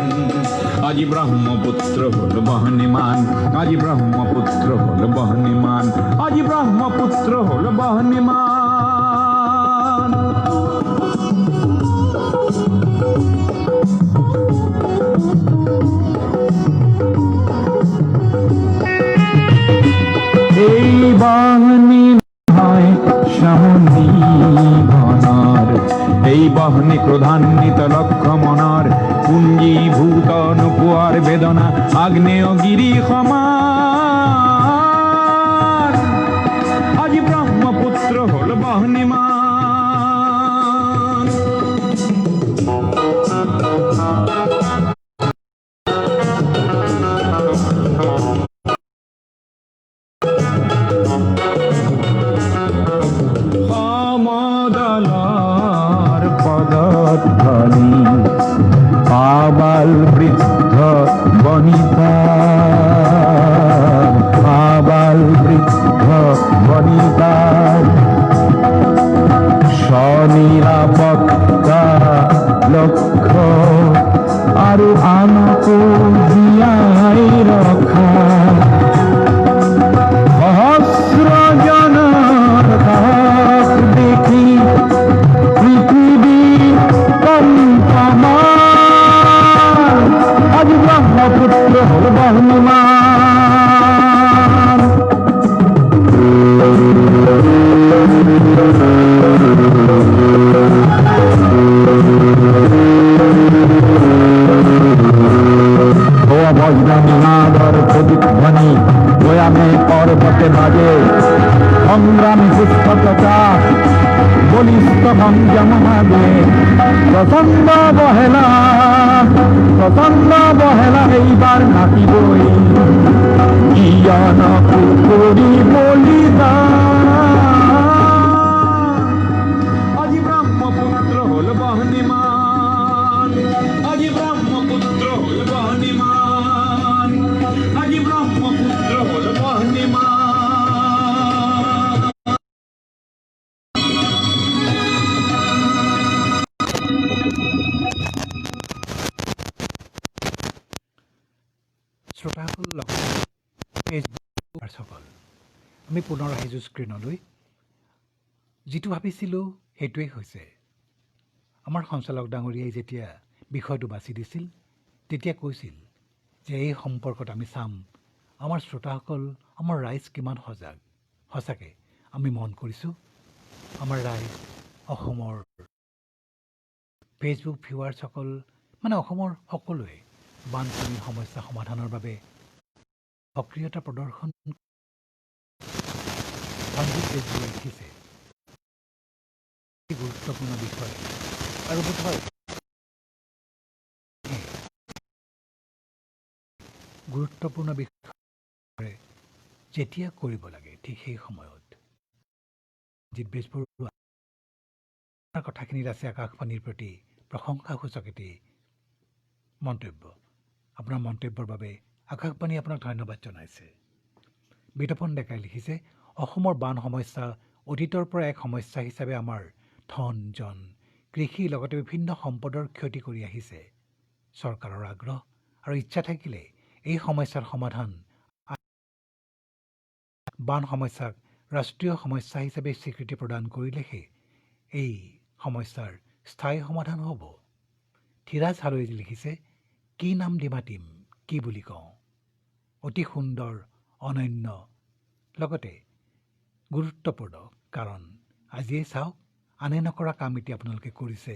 আজি ব্ৰহ্মপুত্ৰ হল বহ্নিমান, আজি ব্ৰহ্মপুত্ৰ হল বহ্নিমান, আজি ব্ৰহ্মপুত্ৰ হল বহ্নিমান। এই বাহনী নহয় শ্যামলী ঘনৰ, এই বাহনী ক্ৰোধান্বিত লক্ষ্য মনৰ, পুঞ্জীভূত নোপোৱাৰ বেদনা আগ্নেয়গিৰি সমান। আজি ব্ৰহ্মপুত্ৰ হল বহ্নিমান। সমদলৰ পদধ্বনি, আবাল বৃদ্ধ বনিতা, আবাল বৃদ্ধ বনিতা, বজ্রনাদর প্রতিধ্বনি বয়ামে পর্বতে বাজে সংগ্রামী পুস্তকতা বলিষ্ঠ সংযম ভাবে প্রচণ্ড বহেলা এইবার নাচিবই ইয়নকো কৰি বলিদান আজি ব্ৰহ্মপুত্ৰ হল বহ্নিমান আজি ব্ৰহ্মপুত্ৰ হল বহ্নিমান আজি ব্ৰহ্মপুত্ৰ হল বহ্নিমান শ্ৰোতাসকল লগতে ফেচবুক সকল আমি পুনৰ আহিছোঁ স্ক্ৰীণলৈ যিটো ভাবিছিলোঁ সেইটোৱেই হৈছে আমাৰ সঞ্চালক ডাঙৰীয়াই যেতিয়া বিষয়টো বাছি দিছিল তেতিয়া কৈছিল যে এই সম্পৰ্কত আমি চাম আমাৰ শ্ৰোতাসকল আমাৰ ৰাইজ কিমান সজাগ সঁচাকৈ আমি মন কৰিছোঁ আমাৰ ৰাইজ অসমৰ ফেচবুক ভিউৱাৰ্ছসকল মানে অসমৰ সকলোৱে বানপানীৰ সমস্যা সমাধানৰ বাবে সক্ৰিয়তা প্ৰদৰ্শন ফেচবুকে লিখিছে গুৰুত্বপূৰ্ণ বিষয় আৰু বোধহয় গুৰুত্বপূৰ্ণ বিষয় যেতিয়া কৰিব লাগে ঠিক সেই সময়ত জিত বেজবৰুৱা কথাখিনিত আছে আকাশবাণীৰ প্ৰতি প্ৰশংসাসূচক এটি মন্তব্য আপোনাৰ মন্তব্যৰ বাবে আকাশবাণী আপোনাক ধন্যবাদ জনাইছে বিতপন ডেকাই লিখিছে অসমৰ বান সমস্যা অতীতৰ পৰা এক সমস্যা হিচাপে আমাৰ ধন জন কৃষি লগতে বিভিন্ন সম্পদৰ ক্ষতি কৰি আহিছে চৰকাৰৰ আগ্ৰহ আৰু ইচ্ছা থাকিলে এই সমস্যাৰ সমাধান বান সমস্যাক ৰাষ্ট্ৰীয় সমস্যা হিচাপে স্বীকৃতি প্ৰদান কৰিলেহে এই সমস্যাৰ স্থায়ী সমাধান হ'ব ধীৰাজ হালৈয়ে লিখিছে কি নাম দি মাতিম কি বুলি কওঁ অতি সুন্দৰ অনন্য লগতে গুৰুত্বপূৰ্ণ কাৰণ আজিয়ে চাওক আনে নকৰা কাম এতিয়া আপোনালোকে কৰিছে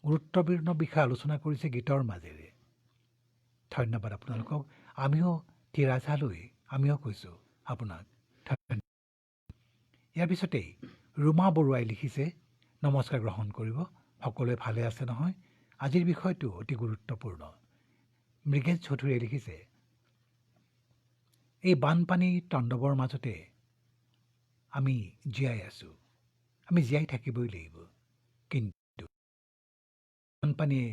গুৰুত্বপূৰ্ণ বিষয় আলোচনা কৰিছে গীতৰ মাজেৰে ধন্যবাদ আপোনালোকক আমিও ধীৰাজ হালৈ আমিও কৈছোঁ আপোনাক ধন্যবাদ ইয়াৰ পিছতেই ৰুমা বৰুৱাই লিখিছে নমস্কাৰ গ্ৰহণ কৰিব সকলোৱে ভালে আছে নহয় আজিৰ বিষয়টো অতি গুৰুত্বপূৰ্ণ মৃগেশ চৌধুৰীয়ে লিখিছে এই বানপানী তাণ্ডৱৰ মাজতে আমি জীয়াই আছোঁ আমি জীয়াই থাকিবই লাগিব কিন্তু বানপানীয়ে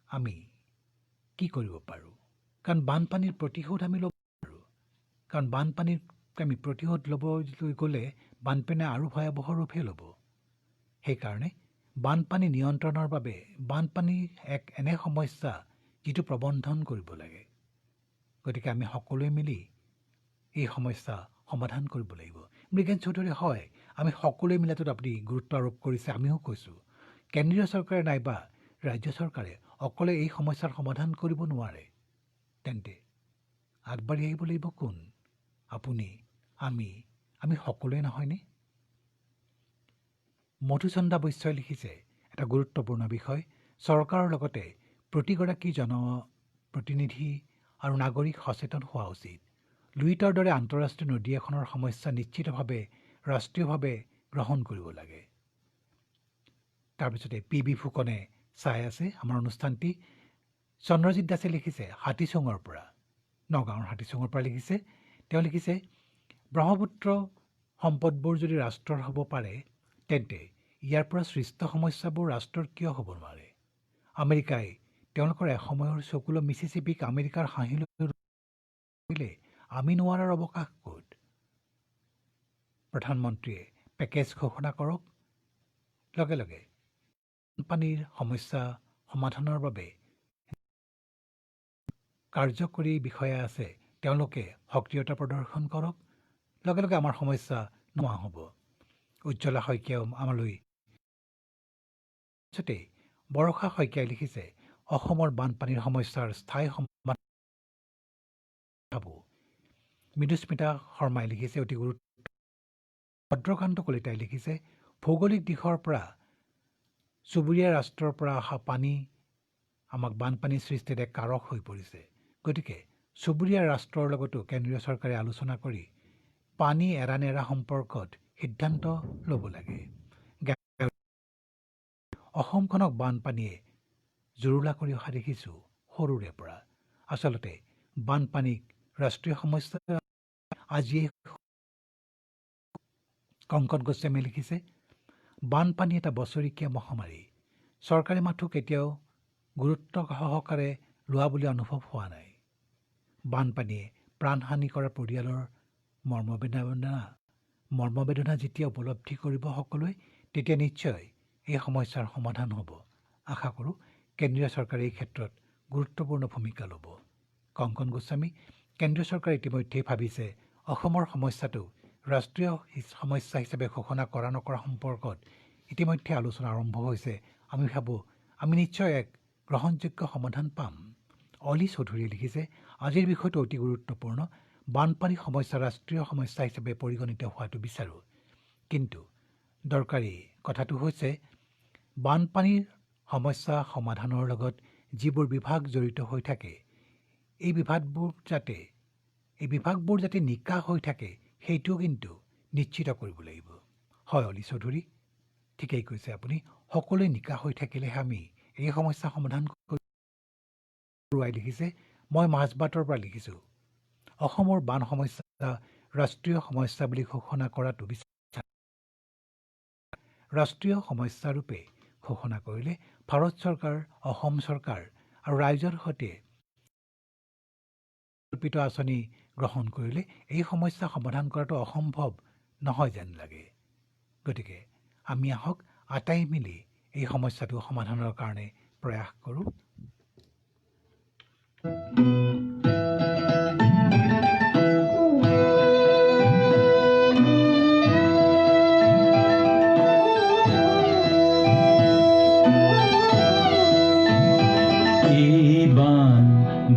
আমি কি কৰিব পাৰোঁ কাৰণ বানপানীৰ প্ৰতিশোধ আমি ল'ব পাৰোঁ কাৰণ বানপানীৰ আমি প্ৰতিশোধ ল'বলৈ গ'লে বানপানীয়ে আৰু ভয়াৱহ ৰূপহে ল'ব সেইকাৰণে বানপানী নিয়ন্ত্ৰণৰ বাবে বানপানী এক এনে সমস্যা যিটো প্ৰবন্ধন কৰিব লাগে গতিকে আমি সকলোৱে মিলি এই সমস্যা সমাধান কৰিব লাগিব মৃগেশ চৌধুৰী হয় আমি সকলোৱে মিলাটোত আপুনি গুৰুত্ব আৰোপ কৰিছে আমিও কৈছোঁ কেন্দ্ৰীয় চৰকাৰে নাইবা ৰাজ্য চৰকাৰে অকলে এই সমস্যাৰ সমাধান কৰিব নোৱাৰে তেন্তে আগবাঢ়ি আহিব লাগিব কোন আপুনি আমি সকলোৱে নহয়নে মধুচন্দা বৈশ্যই লিখিছে এটা গুৰুত্বপূৰ্ণ বিষয় চৰকাৰৰ লগতে প্ৰতিগৰাকী জনপ্ৰতিনিধি আৰু নাগৰিক সচেতন হোৱা উচিত লুইতৰ দৰে আন্তঃৰাষ্ট্ৰীয় নদী এখনৰ সমস্যা নিশ্চিতভাৱে ৰাষ্ট্ৰীয়ভাৱে গ্ৰহণ কৰিব লাগে তাৰপিছতে পি বি ফুকনে চাই আছে আমাৰ অনুষ্ঠানটি চন্দ্ৰজিৎ দাসে লিখিছে হাতীচুঙৰ পৰা নগাঁৱৰ হাতীচুঙৰ পৰা লিখিছে তেওঁ লিখিছে ব্ৰহ্মপুত্ৰ সম্পদবোৰ যদি ৰাষ্ট্ৰৰ হ'ব পাৰে তেন্তে ইয়াৰ পৰা সৃষ্ট সমস্যাবোৰ ৰাষ্ট্ৰৰ কিয় হ'ব নোৱাৰে আমেৰিকাই তেওঁলোকৰ এসময়ৰ চকুলো মিছিছিপিক আমেৰিকাৰ হাঁহিলৈ আমি নোৱাৰাৰ অৱকাশ ক'ত প্ৰধানমন্ত্ৰীয়ে পেকেজ ঘোষণা কৰক লগে লগে বানপানীৰ সমস্যা সমাধানৰ বাবে কাৰ্যকৰী বিষয়া আছে তেওঁলোকে সক্ৰিয়তা প্ৰদৰ্শন কৰক লগে লগে আমাৰ সমস্যা নোহোৱা হ'ব উজ্জ্বলা শইকীয়াও আমালৈ বৰষা শইকীয়াই লিখিছে অসমৰ বানপানীৰ সমস্যাৰ স্থায়ী সমাধান ভাবোঁ মৃদুস্মিতা শৰ্মাই লিখিছে অতি গুৰুত্ব ভদ্ৰকান্ত কলিতাই লিখিছে, ভৌগোলিক দিশৰ পৰা চুবুৰীয়া ৰাষ্ট্ৰৰ পৰা অহা পানী আমাক বানপানীৰ সৃষ্টিত এক কাৰক হৈ পৰিছে। গতিকে চুবুৰীয়া ৰাষ্ট্ৰৰ লগতো কেন্দ্ৰীয় চৰকাৰে আলোচনা কৰি পানী এৰা নেৰা সম্পৰ্কত সিদ্ধান্ত ল'ব লাগে। অসমখনক বানপানীয়ে জুৰুলা কৰি অহা দেখিছোঁ সৰুৰে পৰা। আচলতে বানপানীক ৰাষ্ট্ৰীয় সমস্যা আজিয়ে কংকন গোস্বামীয়ে লিখিছে, বানপানী এটা বছৰেকীয়া মহামাৰী। চৰকাৰে মাথো কেতিয়াও গুৰুত্ব সহকাৰে লোৱা বুলি অনুভৱ হোৱা নাই। বানপানীয়ে প্ৰাণহানি কৰা পৰিয়ালৰ মৰ্মবেদনা যেতিয়া উপলব্ধি কৰিব সকলোৱে, তেতিয়া নিশ্চয় এই সমস্যাৰ সমাধান হ'ব। আশা কৰোঁ কেন্দ্ৰীয় চৰকাৰে এই ক্ষেত্ৰত গুৰুত্বপূৰ্ণ ভূমিকা ল'ব। কংকন গোস্বামী, কেন্দ্ৰীয় চৰকাৰে ইতিমধ্যেই ভাবিছে অসমৰ সমস্যাটো ৰাষ্ট্ৰীয় সমস্যা হিচাপে ঘোষণা কৰা নকৰা সম্পৰ্কত ইতিমধ্যে আলোচনা আৰম্ভ হৈছে। আমি ভাবোঁ আমি নিশ্চয় এক গ্ৰহণযোগ্য সমাধান পাম। অলি চৌধুৰীয়ে লিখিছে, আজিৰ বিষয়টো অতি গুৰুত্বপূৰ্ণ। বানপানী সমস্যা ৰাষ্ট্ৰীয় সমস্যা হিচাপে পৰিগণিত হোৱাটো বিচাৰোঁ। কিন্তু দৰকাৰী কথাটো হৈছে বানপানীৰ সমস্যা সমাধানৰ লগত যিবোৰ বিভাগ জড়িত হৈ থাকে, এই বিভাগবোৰ যাতে নিকা হৈ থাকে সেইটোও কিন্তু নিশ্চিত কৰিব লাগিব। হয় অলি চৌধুৰী, ঠিকেই কৈছে আপুনি। সকলোৱে নিকা হৈ থাকিলেহে আমি এই সমস্যা সমাধান কৰোৱাই লিখিছে, মই মাজবাটৰ পৰা লিখিছোঁ, অসমৰ বান সমস্যা ৰাষ্ট্ৰীয় সমস্যা বুলি ঘোষণা কৰাটো ৰাষ্ট্ৰীয় সমস্যাৰূপে ঘোষণা কৰিলে ভাৰত চৰকাৰ, অসম চৰকাৰ আৰু ৰাইজৰ সৈতে কল্পিত আঁচনি গ্ৰহণ কৰিলে এই সমস্যা সমাধান কৰাটো অসম্ভৱ নহয় যেন লাগে। গতিকে আমি আহক আটাই মিলি এই সমস্যাটো সমাধানৰ কাৰণে প্ৰয়াস কৰোঁ।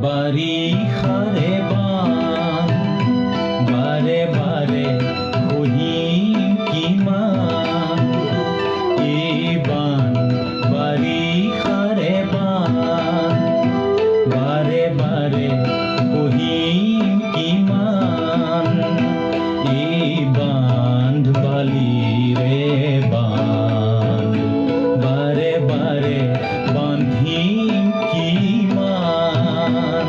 বাৰিষাৰে বান বাৰে বাৰে খহিম কিমান, এই বান বাৰিষাৰে বান বাৰে বাৰে খহিম কিমান, এই বান্ধ বালিৰে বান বাৰে বাৰে বান্ধিম কিমান।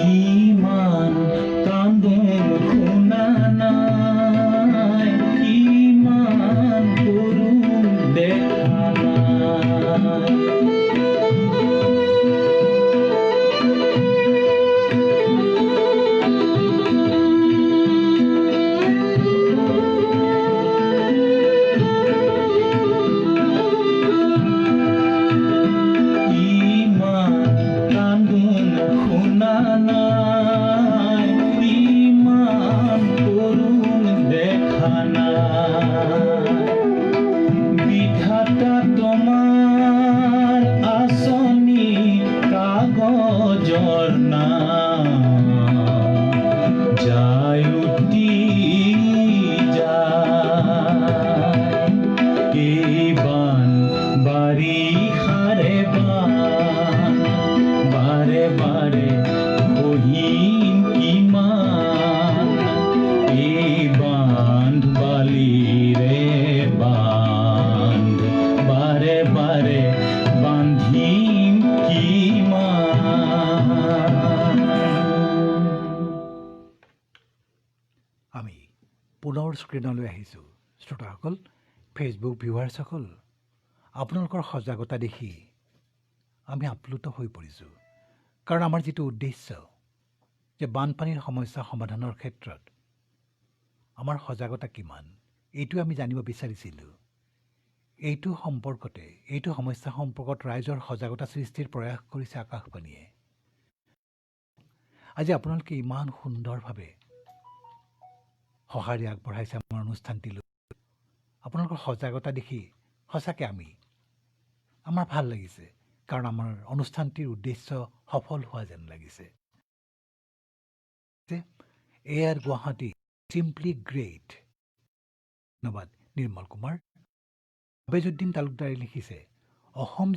ইমান কান্দে শুনা নাই, ইমান কৰুণ দেখা নাই। ইমান কান্দোন শুনা নাই, ইমান কৰুণ দেখা নাই। বিধাতা তোমাৰ আঁচনি কাগজৰ নাম যায় উটি যায়। এই বান বাৰিষাৰে বান, বাৰে বাৰে বহিম কিমান। এই বান্ধ বালিৰে বান্ধ, বাৰে বাৰে বান্ধিম কিমান। আমি পুনৰ স্ক্ৰীণলৈ আহিছোঁ। শ্ৰোতাসকল, ফেচবুক ভিউৱাৰ্ছসকল, আপোনালোকৰ সজাগতা দেখি আমি আপ্লুত হৈ পৰিছোঁ। কাৰণ আমাৰ যিটো উদ্দেশ্য যে বানপানীৰ সমস্যা সমাধানৰ ক্ষেত্ৰত আমাৰ সজাগতা কিমান, এইটো আমি জানিব বিচাৰিছিলোঁ। এইটো সমস্যা সম্পৰ্কত ৰাইজৰ সজাগতা সৃষ্টিৰ প্ৰয়াস কৰিছে আকাশবাণীয়ে। আজি আপোনালোকে ইমান সুন্দৰভাৱে সঁহাৰি আগবঢ়াইছে আমাৰ অনুষ্ঠানটিলৈ। আপোনালোকৰ সজাগতা দেখি সঁচাকৈ আমাৰ ভাল লাগিছে। কাৰণ আমাৰ অনুষ্ঠানটিৰ উদ্দেশ্য সফল হোৱা যেন লাগিছে। Air Guwahati simply great. ধন্যবাদ নিৰ্মল কুমাৰ। আবেজুদ্দিন তালুকদাৰে লিখিছে, অসম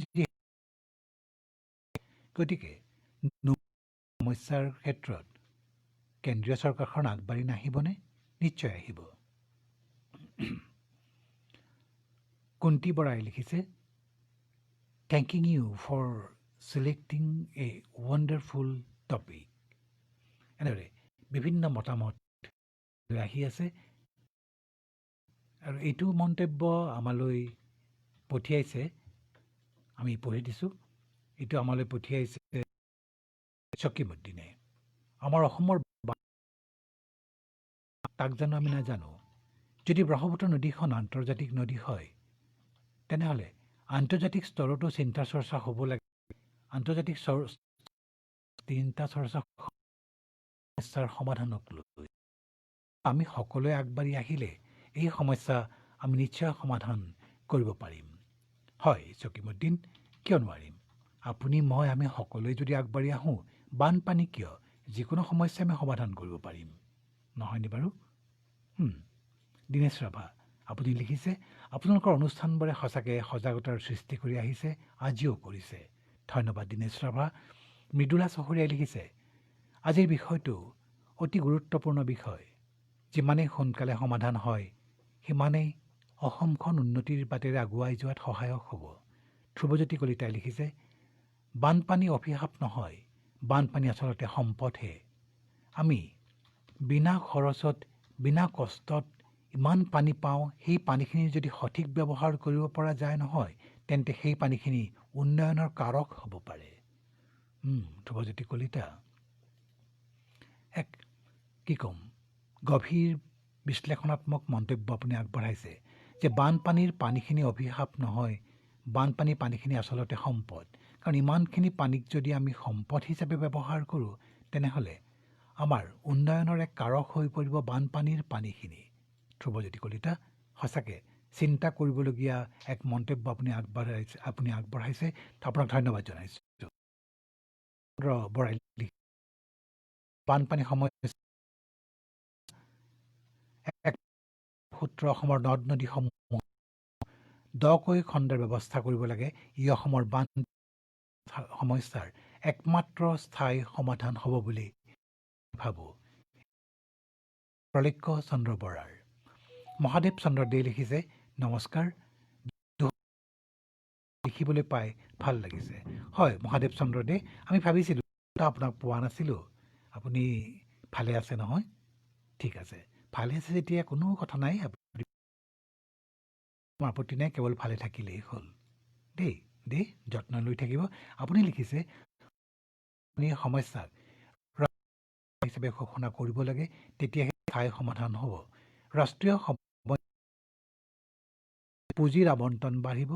গতিকে সমস্যাৰ ক্ষেত্ৰত কেন্দ্ৰীয় চৰকাৰখন আগবাঢ়ি নাহিবনে? নিশ্চয় আহিব। কুন্তি বৰাই লিখিছে, thanking you for selecting a wonderful topic. এনেদৰে বিভিন্ন মতামত আহি আছে আৰু এইটো মন্তব্য আমালৈ পঠিয়াইছে, আমি পঢ়ি দিছোঁ। এইটো আমালৈ পঠিয়াইছে চকিমুদ্দিনে। আমাৰ অসমৰ তাক জানো আমি নাজানো। যদি ব্ৰহ্মপুত্ৰ নদীখন আন্তৰ্জাতিক নদী হয়, তেনেহ'লে আন্তৰ্জাতিক স্তৰতো চিন্তা চৰ্চা হ'ব লাগে। আন্তৰ্জাতিক চিন্তা চৰ্চা সমস্যাৰ সমাধানক লৈ আমি সকলোৱে আগবাঢ়ি আহিলে এই সমস্যা আমি নিশ্চয় সমাধান কৰিব পাৰিম। হয় চকিমুদ্দিন, কিয় নোৱাৰিম? আপুনি মই আমি সকলোৱে যদি আগবাঢ়ি আহোঁ, বানপানী কিয়, যিকোনো সমস্যা আমি সমাধান কৰিব পাৰিম, নহয়নে বাৰু? দীনেশ ৰাভা, আপুনি লিখিছে, আপোনালোকৰ অনুষ্ঠানবোৰে সঁচাকৈ সজাগতাৰ সৃষ্টি কৰি আহিছে, আজিও কৰিছে। ধন্যবাদ দীনেশ ৰাভা। মৃদুলা চহৰীয়াই লিখিছে, আজিৰ বিষয়টো অতি গুৰুত্বপূৰ্ণ বিষয়। যিমানেই সোনকালে সমাধান হয়, সিমানেই অসমখন উন্নতিৰ বাটেৰে আগুৱাই যোৱাত সহায়ক হ'ব। ধ্ৰুৱজ্যোতি কলিতাই লিখিছে, বানপানী অভিশাপ নহয়, বানপানী আচলতে সম্পদহে। আমি বিনা খৰচত, বিনা কষ্টত ইমান পানী পাওঁ, সেই পানীখিনিৰ যদি সঠিক ব্যৱহাৰ কৰিব পৰা যায় নহয়, তেন্তে সেই পানীখিনি উন্নয়নৰ কাৰক হ'ব পাৰে। ধ্ৰুৱজ্যোতি কলিতা এক কি ক'ম, গভীৰ বিশ্লেষণাত্মক মন্তব্য আপুনি আগবঢ়াইছে যে বানপানীৰ পানীখিনি অভিশাপ নহয়, বানপানীৰ পানীখিনি আচলতে সম্পদ। কাৰণ ইমানখিনি পানীক যদি আমি সম্পদ হিচাপে ব্যৱহাৰ কৰোঁ, তেনেহ'লে আমাৰ উন্নয়নৰ এক কাৰক হৈ পৰিব বানপানীৰ পানীখিনি। ধ্ৰুৱজ্যোতি কলিতা, সঁচাকৈ চিন্তা কৰিবলগীয়া এক মন্তব্য আপুনি আগবঢ়াইছে। আপোনাক ধন্যবাদ জনাইছোঁ। বানপানী সমস্যা সূত্ৰ অসমৰ নদ নদীসমূহ দকৈ খন্দাৰ ব্যৱস্থা কৰিব লাগে। ই অসমৰ বান সমস্যাৰ একমাত্ৰ স্থায়ী সমাধান হ'ব বুলি ভাবোঁ। প্ৰলক্ষ্য চন্দ্ৰ বৰাৰ মহাদেৱ চন্দ্ৰ দে লিখিছে, নমস্কাৰ, লিখিবলৈ পাই ভাল লাগিছে। হয় মহাদেৱ চন্দ্ৰ দে, আমি ভাবিছিলোঁ আপোনাক পোৱা নাছিলোঁ। আপুনি ভালে আছে নহয়? ঠিক আছে, ভালে আছে যেতিয়া কোনো কথা নাই, মোৰ আপত্তি নাই, কেৱল ভালে থাকিলেই হ'ল দেই। যত্ন লৈ থাকিব। আপুনি লিখিছে আপুনি সমস্যাক হিচাপে ঘোষণা কৰিব লাগে, তেতিয়াহে ঠাই সমাধান হ'ব। ৰাষ্ট্ৰীয় পুঁজিৰ আবণ্টন বাঢ়িব,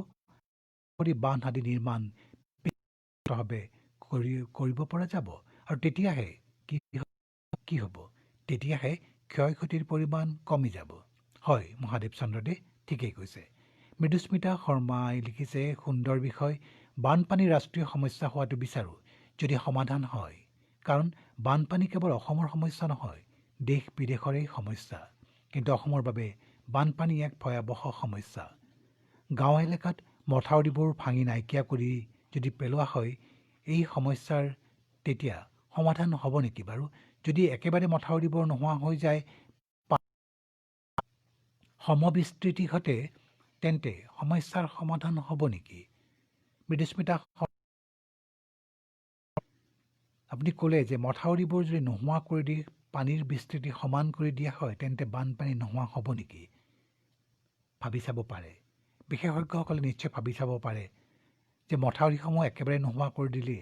বান্ধ আদি নিৰ্মাণ কৰিব পৰা যাব, আৰু তেতিয়াহে কি হ'ব? তেতিয়াহে ক্ষয়-ক্ষতিৰ পৰিমাণ কমি যাব। হয় মহাদেৱ চন্দ্ৰ দে ঠিকেই কৈছে। মৃদুস্মিতা শৰ্মাই লিখিছে, সুন্দৰ বিষয়। বানপানী ৰাষ্ট্ৰীয় সমস্যা হোৱাটো বিচাৰোঁ যদি সমাধান হয়, কাৰণ বানপানী কেৱল অসমৰ সমস্যা নহয়, দেশ বিদেশৰেই সমস্যা। কিন্তু অসমৰ বাবে বানপানী এক ভয়াৱহ সমস্যা। গাঁও এলেকাত মথাউৰিবোৰ ভাঙি নাইকিয়া কৰি যদি পেলোৱা হয়, এই সমস্যাৰ তেতিয়া সমাধান হ'ব নেকি বাৰু? যদি একেবাৰে মথাউৰিবোৰ নোহোৱা হৈ যায়, সমবিস্তৃতি ঘটে, তেন্তে সমস্যাৰ সমাধান হ'ব নেকি? মৃদুস্মিতা, আপুনি ক'লে যে মথাউৰিবোৰ যদি নোহোৱা কৰি দি পানীৰ বিস্তৃতি সমান কৰি দিয়া হয়, তেন্তে বানপানী নোহোৱা হ'ব নেকি? ভাবি চাব পাৰে, বিশেষজ্ঞসকলে নিশ্চয় ভাবি চাব পাৰে যে মথাউৰিসমূহ একেবাৰে নোহোৱা কৰি দিলে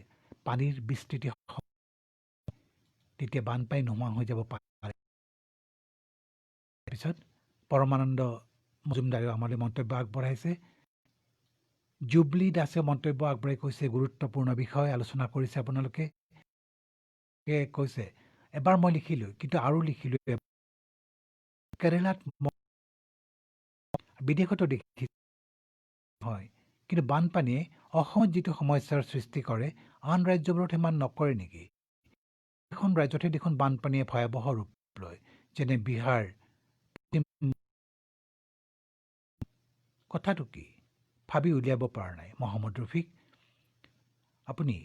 পানীৰ বিস্তৃতি তেতিয়া বানপানী নোহোৱা হৈ যাব পাৰে। তাৰপিছত পৰমানন্দ মজুমদাৰেও আমালৈ মন্তব্য আগবঢ়াইছে। জুবলি দাসে মন্তব্য আগবঢ়াই কৈছে, গুৰুত্বপূৰ্ণ বিষয় আলোচনা কৰিছে আপোনালোকে। কৈছে, এবাৰ মই লিখিলোঁ, কিন্তু আৰু লিখিলোঁ। কেৰেলাত বিদেশতো দেখিছোঁ হয়, কিন্তু বানপানীয়ে অসমত যিটো সমস্যাৰ সৃষ্টি কৰে, আন ৰাজ্যবোৰত সিমান নকৰে নেকি? এখন ৰাজ্যতহে দেখোন বানপানীয়ে ভয়াৱহ ৰূপ লয়, যেনে বিহাৰ। কথাটো কি ভাবি উলিয়াব পৰা নাই মহম্মদ ৰফিক? আপুনি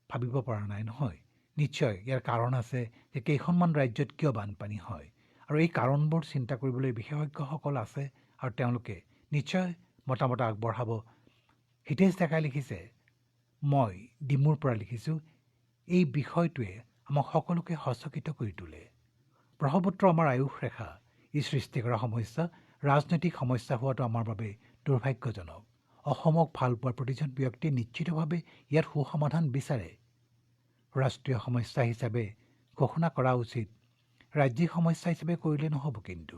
ভাবিব পৰা নাই নহয়? নিশ্চয় ইয়াৰ কাৰণ আছে যে কেইখনমান ৰাজ্যত কিয় বানপানী হয়, আৰু এই কাৰণবোৰ চিন্তা কৰিবলৈ বিশেষজ্ঞসকল আছে, আৰু তেওঁলোকে নিশ্চয় মতামত আগবঢ়াব। হিতেশ ডেকাই লিখিছে, মই ডিমুৰ পৰা লিখিছোঁ, এই বিষয়টোৱে আমাক সকলোকে সচকিত কৰি তোলে। ব্ৰহ্মপুত্ৰ আমাৰ আয়ুস ৰেখা, ই সৃষ্টি কৰা সমস্যা, ৰাজনৈতিক সমস্যা হোৱাটো আমাৰ বাবে দুৰ্ভাগ্যজনক। অসমক ভাল পোৱা প্ৰতিজন ব্যক্তিয়ে নিশ্চিতভাৱে ইয়াৰ সুসমাধান বিচাৰে। ৰাষ্ট্ৰীয় সমস্যা হিচাপে ঘোষণা কৰা উচিত, ৰাজ্যিক সমস্যা হিচাপে কৰিলে নহ'ব। কিন্তু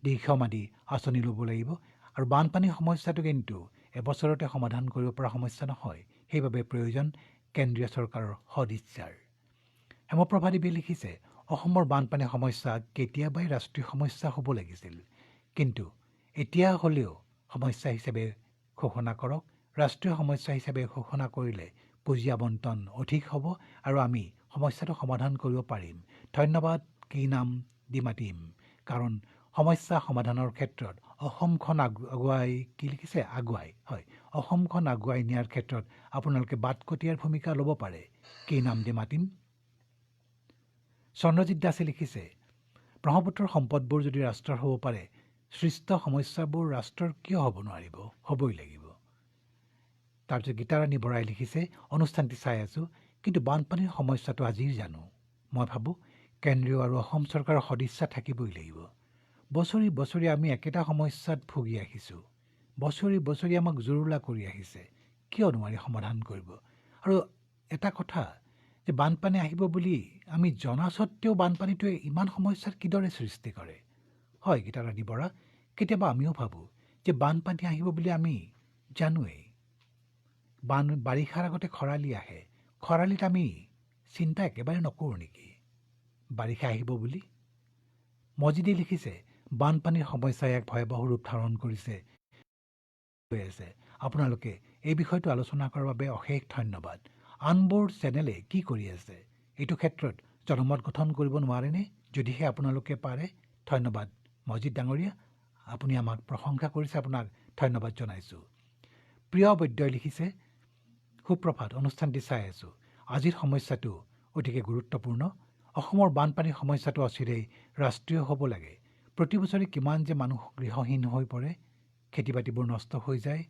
দীৰ্ঘম্যাদী আঁচনি ল'ব লাগিব, আৰু বানপানীৰ সমস্যাটো কিন্তু এবছৰতে সমাধান কৰিব পৰা সমস্যা নহয়। সেইবাবে প্ৰয়োজন কেন্দ্ৰীয় চৰকাৰৰ সদিচ্ছাৰ। হেমপ্ৰভা দেৱীয়ে লিখিছে, অসমৰ বানপানীৰ সমস্যা কেতিয়াবাই ৰাষ্ট্ৰীয় সমস্যা হ'ব লাগিছিল, কিন্তু এতিয়া হ'লেও সমস্যা হিচাপে ঘোষণা কৰক। ৰাষ্ট্ৰীয় সমস্যা হিচাপে ঘোষণা কৰিলে পুঁজি আবণ্টন অধিক হ'ব, আৰু আমি সমস্যাটো সমাধান কৰিব পাৰিম। ধন্যবাদ, কি নাম দি মাতিম, কাৰণ সমস্যা সমাধানৰ ক্ষেত্ৰত অসমখন আগুৱাই অসমখন আগুৱাই নিয়াৰ ক্ষেত্ৰত আপোনালোকে বাটকটীয়াৰ ভূমিকা ল'ব পাৰে। কি নাম দি মাতিম। চন্দ্ৰজিৎ দাসে লিখিছে, ব্ৰহ্মপুত্ৰৰ সম্পদবোৰ যদি ৰাষ্ট্ৰৰ হ'ব পাৰে, সৃষ্ট সমস্যাবোৰ ৰাষ্ট্ৰৰ কিয় হ'ব নোৱাৰিব? হ'বই লাগিব। তাৰপিছত গীতাৰাণী বৰাই লিখিছে, অনুষ্ঠানটি চাই আছোঁ, কিন্তু বানপানীৰ সমস্যাটো আজিৰ জানো? মই ভাবোঁ কেন্দ্ৰীয় আৰু অসম চৰকাৰৰ সদিচ্ছা থাকিবই লাগিব। বছৰি বছৰি আমি একেটা সমস্যাত ভুগি আহিছোঁ। বছৰি আমাক জুৰুলা কৰি আহিছে। কিয় নোৱাৰি সমাধান কৰিব? আৰু এটা কথা যে বানপানী আহিব বুলি আমি জনা স্বত্বেও বানপানীটোৱে ইমান সমস্যাৰ কিদৰে সৃষ্টি কৰে? হয় গীতাৰাণী বৰা, কেতিয়াবা আমিও ভাবোঁ যে বানপানী আহিব বুলি আমি জানোৱেই। বাৰিষাৰ আগতে খৰালি আহে, খৰালিত আমি চিন্তা একেবাৰে নকৰোঁ নেকি বাৰিষা আহিব বুলি? মজিদে লিখিছে, বানপানীৰ সমস্যাই এক ভয়াৱহ ৰূপ ধাৰণ কৰিছে। আপোনালোকে এই বিষয়টো আলোচনা কৰাৰ বাবে অশেষ ধন্যবাদ। আনবোৰ চেনেলে কি কৰি আছে এইটো ক্ষেত্ৰত জনমত গঠন কৰিব নোৱাৰেনে? যদিহে আপোনালোকে পাৰে, ধন্যবাদ মজিদ ডাঙৰীয়া, আপুনি আমাক প্ৰশংসা কৰিছে, আপোনাক ধন্যবাদ জনাইছোঁ। প্ৰিয় বৈদ্যই লিখিছে, সুপ্ৰভাত, অনুষ্ঠানটি চাই আছোঁ। আজিৰ সমস্যাটো অতিকে গুৰুত্বপূৰ্ণ। অসমৰ বানপানীৰ সমস্যাটো অচিৰেই ৰাষ্ট্ৰীয় হ'ব লাগে। প্ৰতি বছৰে কিমান যে মানুহ গৃহহীন হৈ পৰে, খেতি বাতিবোৰ নষ্ট হৈ যায়।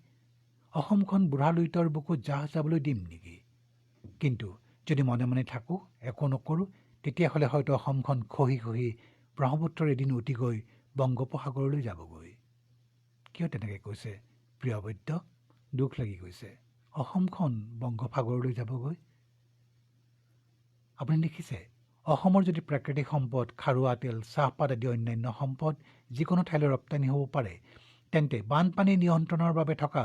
অসমখন বুঢ়া লুইতৰ বুকুত জাহ যাবলৈ দিম নেকি? কিন্তু যদি মনে মনে থাকোঁ, একো নকৰোঁ, তেতিয়াহ'লে হয়তো অসমখন খহি খহি ব্ৰহ্মপুত্ৰৰ এদিন উটি গৈ বংগোপসাগৰলৈ যাবগৈ। কিয় তেনেকৈ কৈছে প্ৰিয় বৈদ্য? দুখ লাগি গৈছে। অসমখন বংগোপসাগৰলৈ যাবগৈ। আপুনি দেখিছে, অসমৰ যদি প্ৰাকৃতিক সম্পদ, খাৰুৱা তেল, চাহপাত আদি অন্যান্য সম্পদ যিকোনো ঠাইলৈ ৰপ্তানি হ'ব পাৰে, তেন্তে বানপানী নিয়ন্ত্ৰণৰ বাবে থকা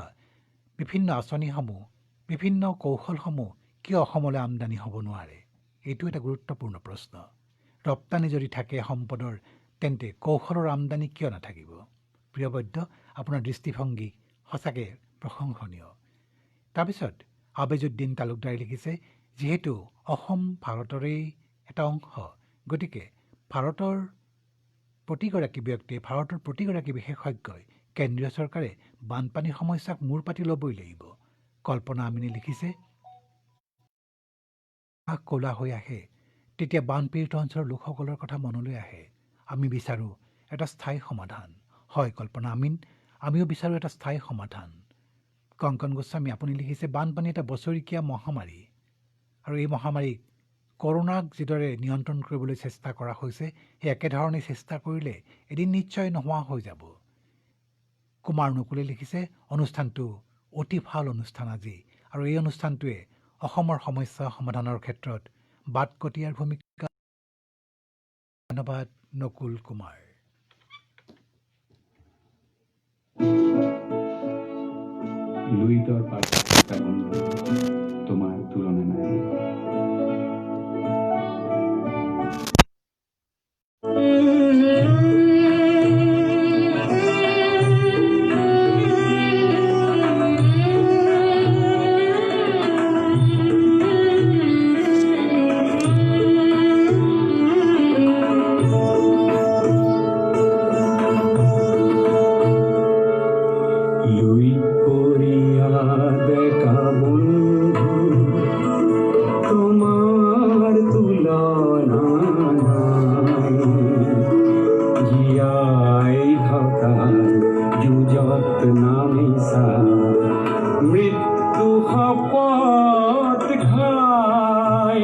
বিভিন্ন আঁচনিসমূহ, বিভিন্ন কৌশলসমূহ কিয় অসমলৈ আমদানি হ'ব নোৱাৰে? এইটো এটা গুৰুত্বপূৰ্ণ প্ৰশ্ন। ৰপ্তানি যদি থাকে সম্পদৰ, তেন্তে কৌশলৰ আমদানি কিয় নাথাকিব? প্ৰিয় বৈদ্য, আপোনাৰ দৃষ্টিভংগী সঁচাকৈ প্ৰশংসনীয়। তাৰপিছত আবেজুদ্দিন তালুকদাৰে লিখিছে, যিহেতু অসম ভাৰতৰেই এটা অংশ, গতিকে ভাৰতৰ প্ৰতিগৰাকী ব্যক্তিয়ে, ভাৰতৰ প্ৰতিগৰাকী বিশেষজ্ঞই কেন্দ্ৰীয় চৰকাৰে বানপানীৰ সমস্যাক মূৰ পাতি ল'বই লাগিব। কল্পনা আমিনে লিখিছে, আকাশ ক'লা হৈ আহে, তেতিয়া বানপীড়িত অঞ্চলৰ লোকসকলৰ কথা মনলৈ আহে। আমি বিচাৰোঁ এটা স্থায়ী সমাধান। হয় কল্পনা আমিন, আমিও বিচাৰোঁ এটা স্থায়ী সমাধান। কংকন গোস্বামী, আপুনি লিখিছে, বানপানী এটা বছৰেকীয়া মহামাৰী, আৰু এই মহামাৰীক কৰোণাক যিদৰে নিয়ন্ত্ৰণ কৰিবলৈ চেষ্টা কৰা হৈছে, সেই একেধৰণে চেষ্টা কৰিলে এদিন নিশ্চয় নোহোৱা হৈ যাব। কুমাৰ নকুলে লিখিছে, অনুষ্ঠানটো অতি ভাল অনুষ্ঠান আজি, আৰু এই অনুষ্ঠানটোৱে অসমৰ সমস্যা সমাধানৰ ক্ষেত্ৰত বাটকটীয়াৰ ভূমিকা। ধন্যবাদ নকুল কুমাৰ। লুইতৰ পাছত এটা বন্ধু, তোমাৰ তুলনা নাই। মৃত্যু শপত খাই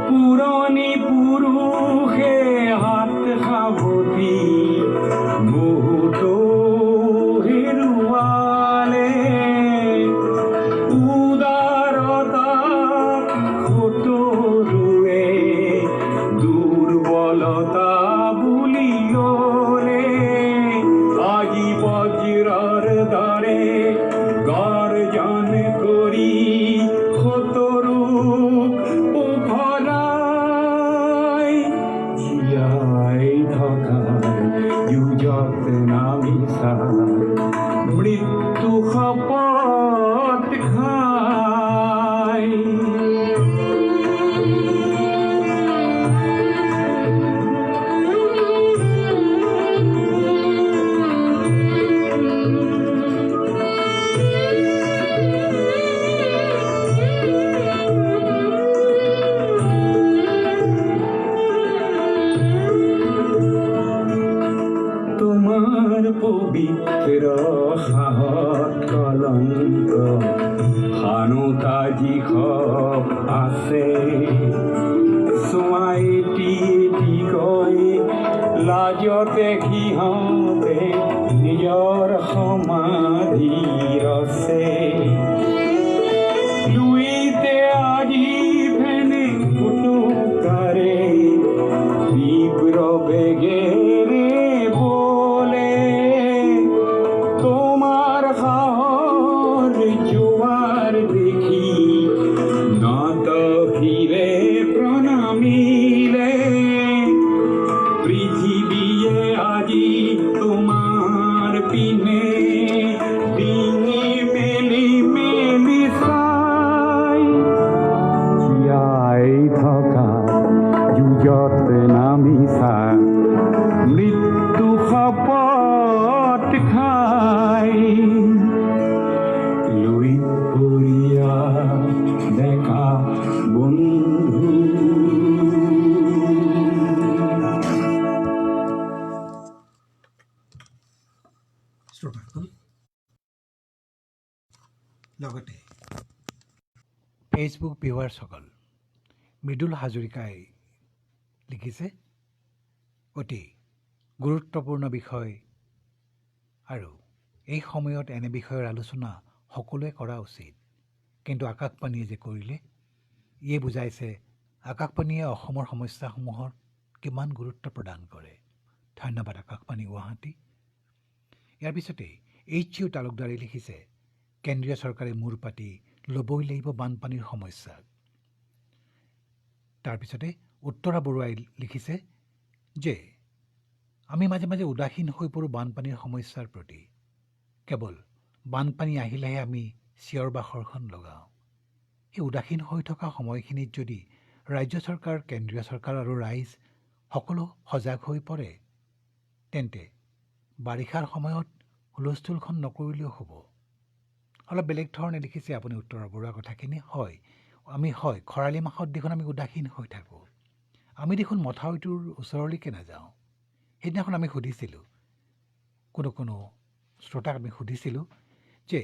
পুৰণি পুৰুষে হাত সাৱটি বহুতো হেৰুৱালে, উদাৰতা সতৰুৱে দুৰ্বলতা বুলি ল'লে। আজি বজ্ৰৰ দৰে গৰ্জন কৰি সতৰুক উভলাই জীয়াই থকাৰ যুঁজত নামিছা মৃত্যু শপত খাই। তোমাৰ পবিত্ৰ সাহত কলংক হানোতা যিখপ আছে, চোৱাইটি কৈ লাজতে সিহঁতে নিজৰ সমাধি ৰচে। লুইতে আজি ফেনে ফুটুকাৰে তীব্ৰ বেগেৰে বলে, তোমাৰ সাহৰ জোয়াৰ দেখি নত ফিৰে প্ৰণামিলে। পৃথিৱীয়ে আজি ফেচবুক ভিউৱাৰ্ছসকল, মৃদুল হাজৰিকাই লিখিছে অতি গুৰুত্বপূৰ্ণ বিষয়, আৰু এই সময়ত এনে বিষয়ৰ আলোচনা সকলোৱে কৰা উচিত। কিন্তু আকাশবাণীয়ে যে কৰিলে, ইয়ে বুজাইছে আকাশবাণীয়ে অসমৰ সমস্যাসমূহৰ কিমান গুৰুত্ব প্ৰদান কৰে। ধন্যবাদ আকাশবাণী গুৱাহাটী। ইয়াৰ পিছতে HU তালুকদাৰে লিখিছে, কেন্দ্ৰীয় চৰকাৰে মূৰ পাতি ল'বই লাগিব বানপানীৰ সমস্যাক। তাৰপিছতে উত্তৰা বৰুৱাই লিখিছে যে আমি মাজে মাজে উদাসীন হৈ পৰোঁ বানপানীৰ সমস্যাৰ প্ৰতি। কেৱল বানপানী আহিলেহে আমি চিঞৰ বাখৰখন লগাওঁ। এই উদাসীন হৈ থকা সময়খিনিত যদি ৰাজ্য চৰকাৰ, কেন্দ্ৰীয় চৰকাৰ আৰু ৰাইজ সকলো সজাগ হৈ পৰে, তেন্তে বাৰিষাৰ সময়ত হুলস্থুলখন নকৰিলেও হ'ব। অলপ বেলেগ ধৰণে লিখিছে আপুনি উত্তৰা বৰুৱা কথাখিনি। আমি খৰালি মাহত দেখোন আমি উদাসীন হৈ থাকোঁ। আমি দেখোন মথাউৰিটোৰ ওচৰলৈকে নাযাওঁ। সেইদিনাখন আমি সুধিছিলোঁ, কোনো শ্ৰোতাক আমি সুধিছিলোঁ যে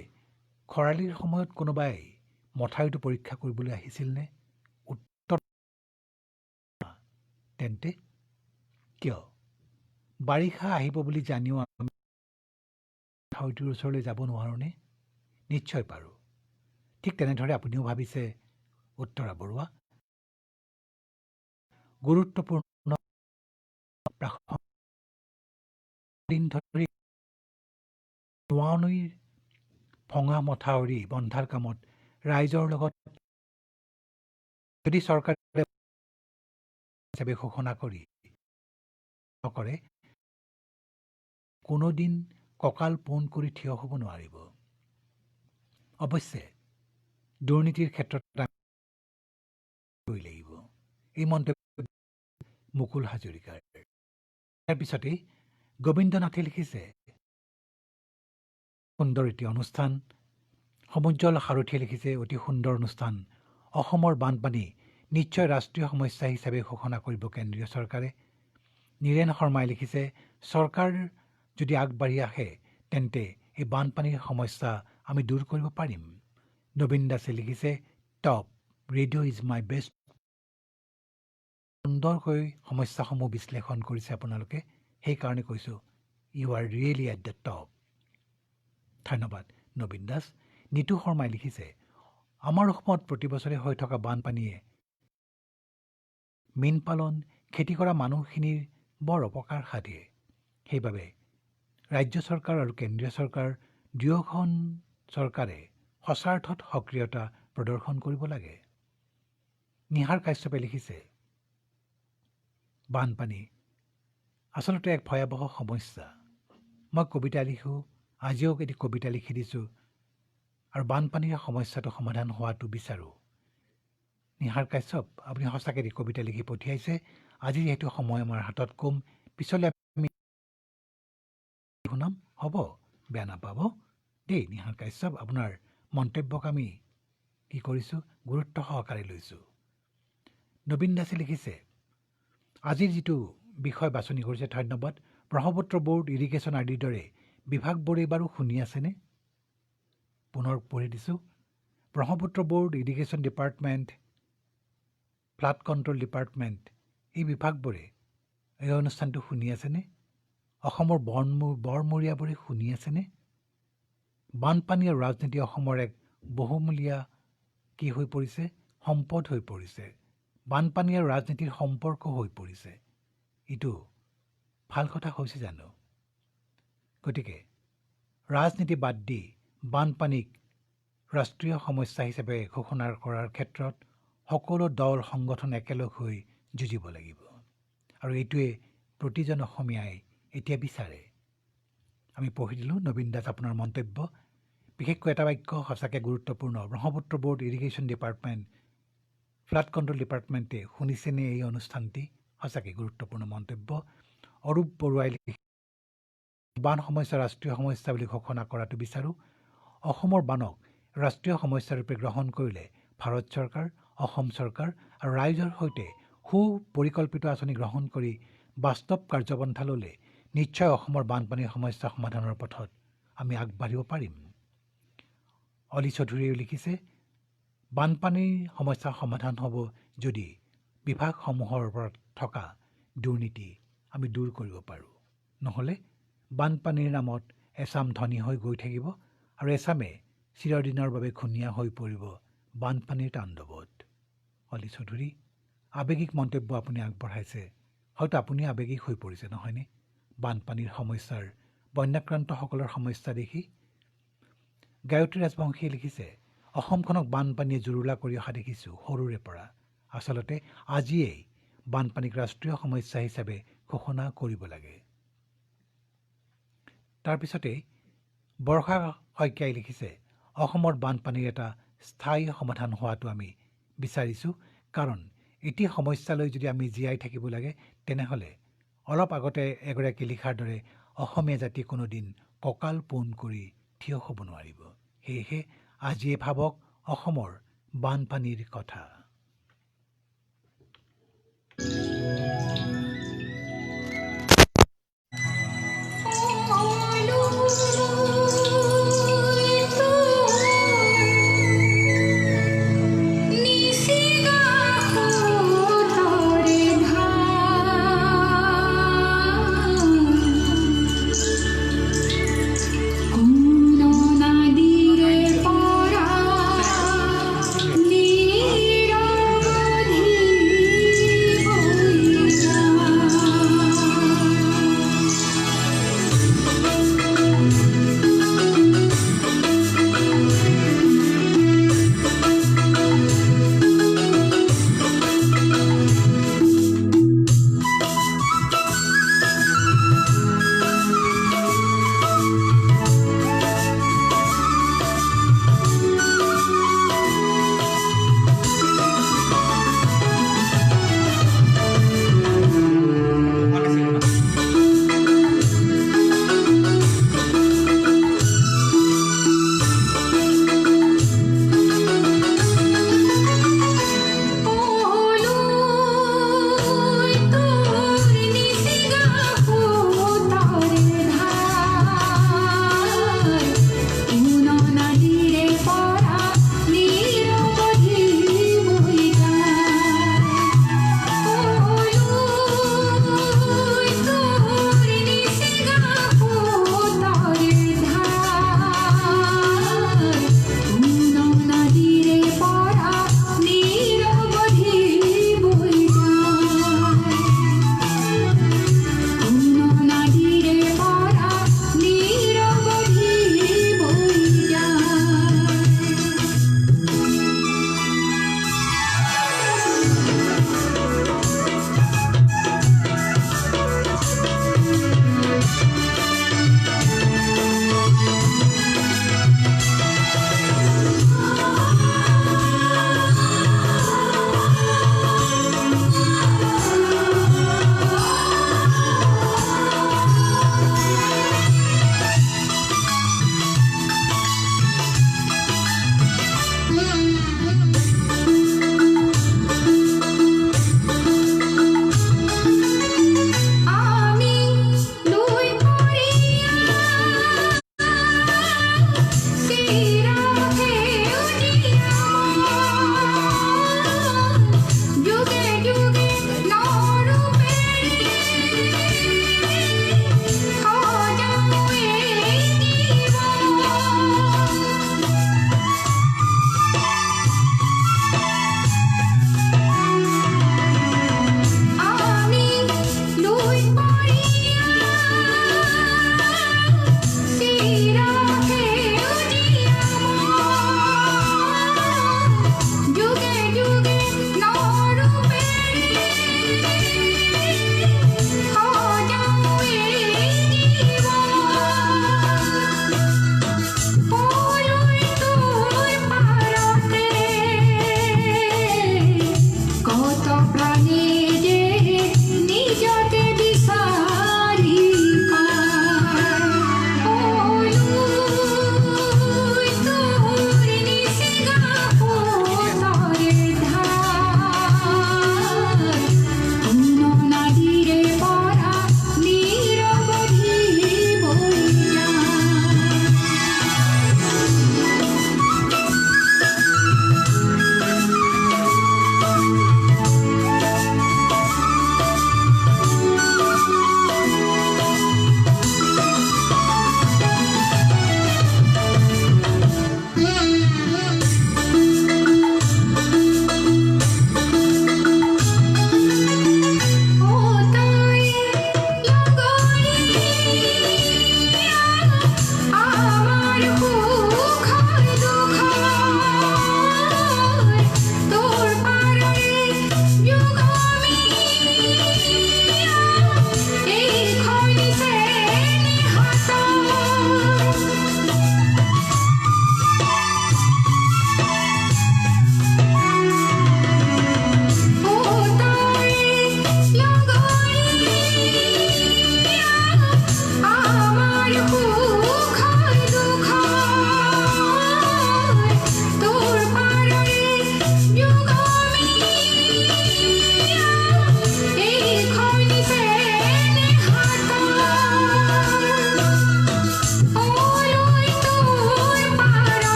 খৰালিৰ সময়ত কোনোবাই মথাউৰিটো পৰীক্ষা কৰিবলৈ আহিছিলনে? উত্তৰ, তেন্তে কিয়? বাৰিষা আহিব বুলি জানিও আমি মথাউৰিটোৰ ওচৰলৈ যাব নোৱাৰোঁনে? নিশ্চয় পাৰোঁ। ঠিক তেনেদৰে আপুনিও ভাবিছে উত্তৰা বৰুৱা। গুৰুত্বপূৰ্ণ দিন ধৰি নোৱা-নৈৰ ভঙা মথাউৰি বন্ধাৰ কামত ৰাইজৰ লগত যদি চৰকাৰে হিচাপে ঘোষণা নকৰে, কোনোদিন কঁকাল পোন কৰি থিয় হ'ব নোৱাৰিব। অৱশ্যে দুৰ্নীতিৰ ক্ষেত্ৰত লাগিব। এই মন্তব্য মুকুল হাজৰিকাৰ। ইয়াৰ পিছতেই গোবিন্দনাথে লিখিছে, সুন্দৰ এটি অনুষ্ঠান। সমুজ্জ্বল সাৰথীয়ে লিখিছে, অতি সুন্দৰ অনুষ্ঠান। অসমৰ বানপানী নিশ্চয় ৰাষ্ট্ৰীয় সমস্যা হিচাপে ঘোষণা কৰিব কেন্দ্ৰীয় চৰকাৰে। নীৰেণ শৰ্মাই লিখিছে, চৰকাৰ যদি আগবাঢ়ি আহে তেন্তে এই বানপানীৰ সমস্যা আমি দূৰ কৰিব পাৰিম। নবীন দাসে লিখিছে, top radio' is my best. সুন্দৰকৈ সমস্যাসমূহ বিশ্লেষণ কৰিছে আপোনালোকে, সেইকাৰণে কৈছোঁ you are really at the top. ধন্যবাদ নবীন দাস। নীতু শৰ্মাই লিখিছে, আমাৰ অসমত প্ৰতিবছৰে হৈ থকা বানপানীয়ে মীন পালন, খেতি কৰা মানুহখিনিৰ বৰ অপকাৰ সাধে। সেইবাবে ৰাজ্য চৰকাৰ আৰু কেন্দ্ৰীয় চৰকাৰ দুয়োখন চৰকাৰে সচাৰ্থত সক্ৰিয়তা প্ৰদৰ্শন কৰিব লাগে। নিহাৰ কাশ্যপে লিখিছে, বানপানী আচলতে এক ভয়াৱহ সমস্যা। মই কবিতা লিখোঁ, আজিও এটি কবিতা লিখি দিছোঁ, আৰু বানপানীৰ সমস্যাটো সমাধান হোৱাটো বিচাৰোঁ। নিহাৰ কাশ্যপ, আপুনি সঁচাকৈ এটি কবিতা লিখি পঠিয়াইছে। আজি যিহেতু সময় আমাৰ হাতত কম, পিছলৈ আমি শুনাম, হ'ব? বেয়া নাপাব দেই নিহাৰ কাশ্যপ। আপোনাৰ মন্তব্যক আমি কি কৰিছোঁ, গুৰুত্ব সহকাৰে লৈছোঁ। নবীন দাসে লিখিছে, আজিৰ যিটো বিষয় বাছনি কৰিছে, ধন্যবাদ। ব্ৰহ্মপুত্ৰ বোৰ্ড, ইৰিগেশ্যন আদিৰ দৰে বিভাগবোৰে বাৰু শুনি আছেনে? পুনৰ পঢ়ি দিছোঁ, Brahmaputra board, irrigation department, flood control department, এই বিভাগবোৰে এই অনুষ্ঠানটো শুনি আছেনে? অসমৰ বৰমূৰীয়াবোৰে শুনি আছেনে? বানপানী আৰু ৰাজনীতি অসমৰ এক বহুমূলীয়া কি হৈ পৰিছে, সম্পদ হৈ পৰিছে। বানপানী আৰু ৰাজনীতিৰ সম্পৰ্ক হৈ পৰিছে। এইটো ভাল কথা হৈছে জানো? গতিকে ৰাজনীতি বাদ দি বানপানীক ৰাষ্ট্ৰীয় সমস্যা হিচাপে ঘোষণা কৰাৰ ক্ষেত্ৰত সকলো দল সংগঠন একেলগ হৈ যুঁজিব লাগিব। আৰু এইটোৱে প্ৰতিজন অসমীয়াই এতিয়া বিচাৰে। আমি পঢ়ি দিলোঁ নবীন দাস আপোনাৰ মন্তব্য। বিশেষকৈ এটা বাক্য সঁচাকৈ গুৰুত্বপূৰ্ণ, Brahmaputra board, irrigation department, flood control ডিপাৰ্টমেণ্টে শুনিছেনে এই অনুষ্ঠানটি? সঁচাকৈ গুৰুত্বপূৰ্ণ মন্তব্য। অৰূপ বৰুৱাই বান সমস্যা ৰাষ্ট্ৰীয় সমস্যা বুলি ঘোষণা কৰাটো বিচাৰোঁ। অসমৰ বানক ৰাষ্ট্ৰীয় সমস্যা ৰূপে গ্ৰহণ কৰিলে ভাৰত চৰকাৰ, অসম চৰকাৰ আৰু ৰাইজৰ সৈতে সুপৰিকল্পিত আঁচনি গ্ৰহণ কৰি বাস্তৱ কাৰ্যপন্থা ল'লে নিশ্চয় অসমৰ বানপানীৰ সমস্যা সমাধানৰ পথত আমি আগবাঢ়িব পাৰিম। অলি চৌধুৰীয়ে লিখিছে, বানপানীৰ সমস্যা সমাধান হ'ব যদি বিভাগসমূহৰ ওপৰত থকা দুৰ্নীতি আমি দূৰ কৰিব পাৰোঁ। নহ'লে বানপানীৰ নামত এচাম ধনী হৈ গৈ থাকিব আৰু এচামে চিৰদিনৰ বাবে ঘূণীয়া হৈ পৰিব বানপানীৰ তাণ্ডৱত। অলি চৌধুৰী, আৱেগিক মন্তব্য আপুনি আগবঢ়াইছে। হয়তো আপুনি আৱেগিক হৈ পৰিছে, নহয়নে? বানপানীৰ সমস্যাৰ বন্যাক্ৰান্তসকলৰ সমস্যা দেখি গায়ত্ৰী ৰাজবংশীয়ে লিখিছে, অসমখনক বানপানীয়ে জুৰুলা কৰি অহা দেখিছোঁ সৰুৰে পৰা। আচলতে আজিয়েই বানপানীক ৰাষ্ট্ৰীয় সমস্যা হিচাপে ঘোষণা কৰিব লাগে। তাৰপিছতে বৰ্ষা শইকীয়াই লিখিছে, অসমৰ বানপানীৰ এটা স্থায়ী সমাধান হোৱাটো আমি বিচাৰিছোঁ, কাৰণ এটি সমস্যালৈ যদি আমি জীয়াই থাকিব লাগে তেনেহ'লে অলপ আগতে এগৰাকী লিখাৰ দৰে অসমীয়া জাতি কোনোদিন কঁকাল পোন কৰি থিয় হ'ব নোৱাৰিব। সেয়েহে আজিয়ে ভাবক অসমৰ বানপানীৰ কথা। নীৰ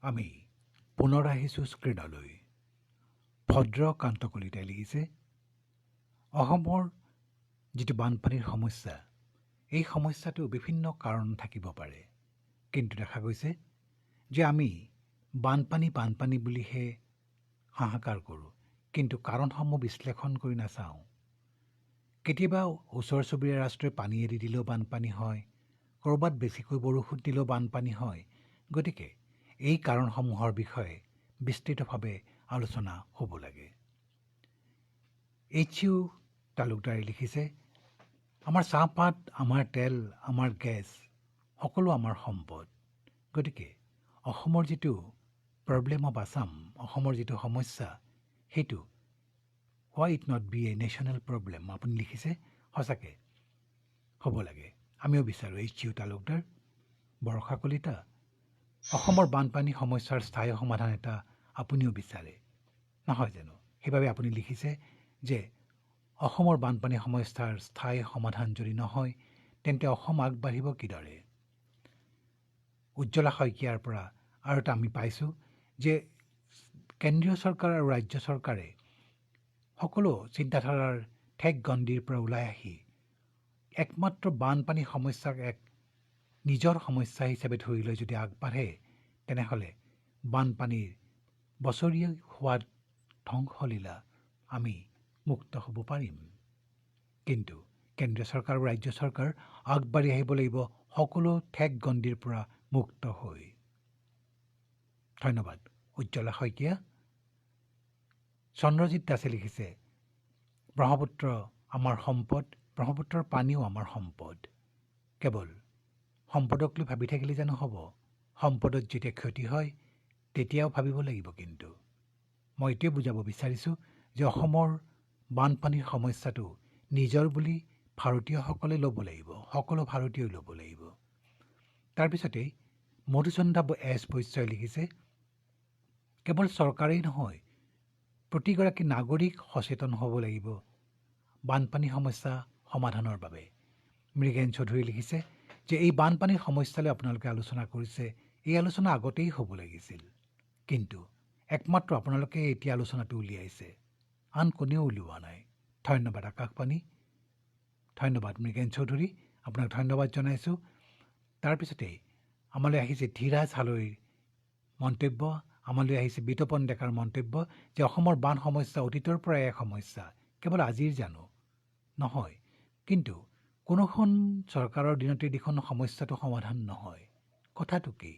আমি পুনৰ আহিছোঁ স্ক্ৰীণলৈ। ভদ্ৰকান্ত কলিতাই লিখিছে, অসমৰ যিটো বানপানীৰ সমস্যা, এই সমস্যাটো বিভিন্ন কাৰণ থাকিব পাৰে, কিন্তু দেখা গৈছে যে আমি বানপানী বুলিহে হাহাকাৰ কৰোঁ, কিন্তু কাৰণসমূহ বিশ্লেষণ কৰি নাচাওঁ। কেতিয়াবা ওচৰ চুবুৰীয়া ৰাষ্ট্ৰই পানী এৰি দিলেও বানপানী হয়, ক'ৰবাত বেছিকৈ বৰষুণ দিলেও বানপানী হয়। গতিকে এই কাৰণসমূহৰ বিষয়ে বিস্তৃতভাৱে আলোচনা হ'ব লাগে। HU তালুকদাৰে লিখিছে, আমাৰ চাহপাত, আমাৰ তেল, আমাৰ গেছ সকলো আমাৰ সম্পদ। গতিকে অসমৰ যিটো প্ৰব্লেম অফ আছাম, অসমৰ যিটো সমস্যা, সেইটো why it not be a national problem. আপুনি লিখিছে, সঁচাকৈ হ'ব লাগে, আমিও বিচাৰোঁ। HU তালুকদাৰ, বৰষা কলিতা, অসমৰ বানপানী সমস্যাৰ স্থায়ী সমাধান এটা আপুনিও বিচাৰে, নহয় জানো? সেইবাবে আপুনি লিখিছে যে অসমৰ বানপানী সমস্যাৰ স্থায়ী সমাধান যদি নহয়, তেন্তে অসম আগবাঢ়িব কিদৰে? উজ্জ্বলা শইকীয়াৰ পৰা আৰু এটা আমি পাইছোঁ যে কেন্দ্ৰীয় চৰকাৰ আৰু ৰাজ্য চৰকাৰে সকলো চিন্তাধাৰাৰ ঠেক গণ্ডিৰ পৰা ওলাই আহি একমাত্ৰ বানপানী সমস্যাক এক নিজৰ সমস্যা হিচাপে ধৰি লৈ যদি আগবাঢ়ে, তেনেহ'লে বানপানীৰ বছৰীয়া হোৱা ধ্বংসলীলা আমি মুক্ত হ'ব পাৰিম। কিন্তু কেন্দ্ৰীয় চৰকাৰ আৰু ৰাজ্য চৰকাৰ আগবাঢ়ি আহিব লাগিব সকলো ঠেক গণ্ডিৰ পৰা মুক্ত হৈ। ধন্যবাদ উজ্জ্বলা শইকীয়া। চন্দ্ৰজিৎ দাসে লিখিছে, ব্ৰহ্মপুত্ৰ আমাৰ সম্পদ, ব্ৰহ্মপুত্ৰৰ পানীও আমাৰ সম্পদ। কেৱল সম্পদক লৈ ভাবি থাকিলে জানো হ'ব? সম্পদত যেতিয়া ক্ষতি হয় তেতিয়াও ভাবিব লাগিব। কিন্তু মই এইটোৱে বুজাব বিচাৰিছোঁ যে অসমৰ বানপানীৰ সমস্যাটো নিজৰ বুলি ভাৰতীয়সকলে ল'ব লাগিব, সকলো ভাৰতীয়ই ল'ব লাগিব। তাৰপিছতেই মধুচন্দ্ৰা S বৈশ্যই লিখিছে, কেৱল চৰকাৰেই নহয়, প্ৰতিগৰাকী নাগৰিক সচেতন হ'ব লাগিব বানপানী সমস্যা সমাধানৰ বাবে। মৃগেন চৌধুৰী লিখিছে যে এই বানপানীৰ সমস্যালৈ আপোনালোকে আলোচনা কৰিছে, এই আলোচনা আগতেই হ'ব লাগিছিল, কিন্তু একমাত্ৰ আপোনালোকে এতিয়া আলোচনাটো উলিয়াইছে, আন কোনেও উলিওৱা নাই। ধন্যবাদ আকাশবাণী, ধন্যবাদ মৃগেন চৌধুৰী, আপোনাক ধন্যবাদ জনাইছোঁ। তাৰপিছতেই আমালৈ আহিছে ধীৰাজ হালৈৰ মন্তব্য, আমালৈ আহিছে বিতপন ডেকাৰ মন্তব্য যে অসমৰ বান সমস্যা অতীতৰ পৰাই এক সমস্যা, কেৱল আজিৰ জানো? নহয়, কিন্তু কোনোখন চৰকাৰৰ দিনতে দেখোন সমস্যাটো সমাধান নহয়। কথাটো কি?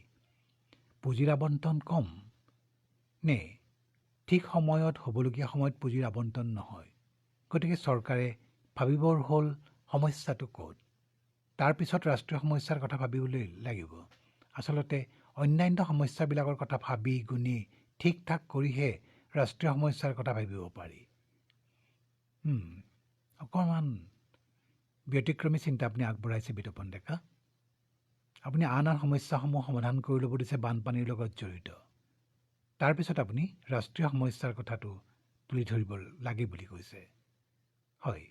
পুঁজিৰ আবণ্টন কম নে ঠিক সময়ত হ'বলগীয়া সময়ত পুঁজিৰ আবণ্টন নহয়? গতিকে চৰকাৰে ভাবিবৰ হ'ল সমস্যাটো ক'ত, তাৰপিছত ৰাষ্ট্ৰীয় সমস্যাৰ কথা ভাবিবলৈ লাগিব। আচলতে অন্যান্য সমস্যাবিলাকৰ কথা ভাবি গুণি ঠিক ঠাক কৰিহে ৰাষ্ট্ৰীয় সমস্যাৰ কথা ভাবিব পাৰি। অকণমান ব্যতিক্ৰমী চিন্তা আপুনি আগবঢ়াইছে বিতপন ডেকা। আপুনি আন সমস্যাসমূহ সমাধান কৰি ল'ব দিছে বানপানীৰ লগত জড়িত, তাৰপিছত আপুনি ৰাষ্ট্ৰীয় সমস্যাৰ কথাটো তুলি ধৰিব লাগে বুলি কৈছে। হয়,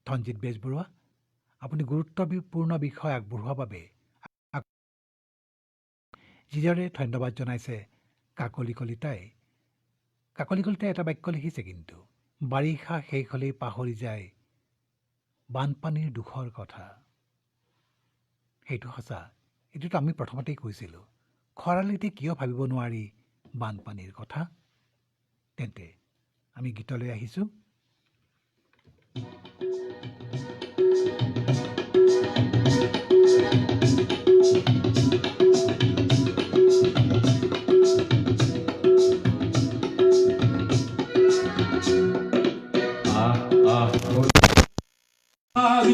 ধনজিৎ বেজবৰুৱা, আপুনি গুৰুত্বপূৰ্ণ বিষয় আগবঢ়োৱাৰ বাবে যিদৰে ধন্যবাদ জনাইছে কাকলি কলিতাই। কাকলি কলিতাই এটা বাক্য লিখিছে, কিন্তু বাৰিষা শেষ হ'লেই পাহৰি যায় বানপানীৰ দুখৰ কথা। সেইটো সঁচা, এইটোতো আমি প্ৰথমতেই কৈছিলোঁ। খৰালিতে কিয় ভাবিব নোৱাৰি বানপানীৰ কথা? তেন্তে আমি গীতলৈ আহিছোঁ।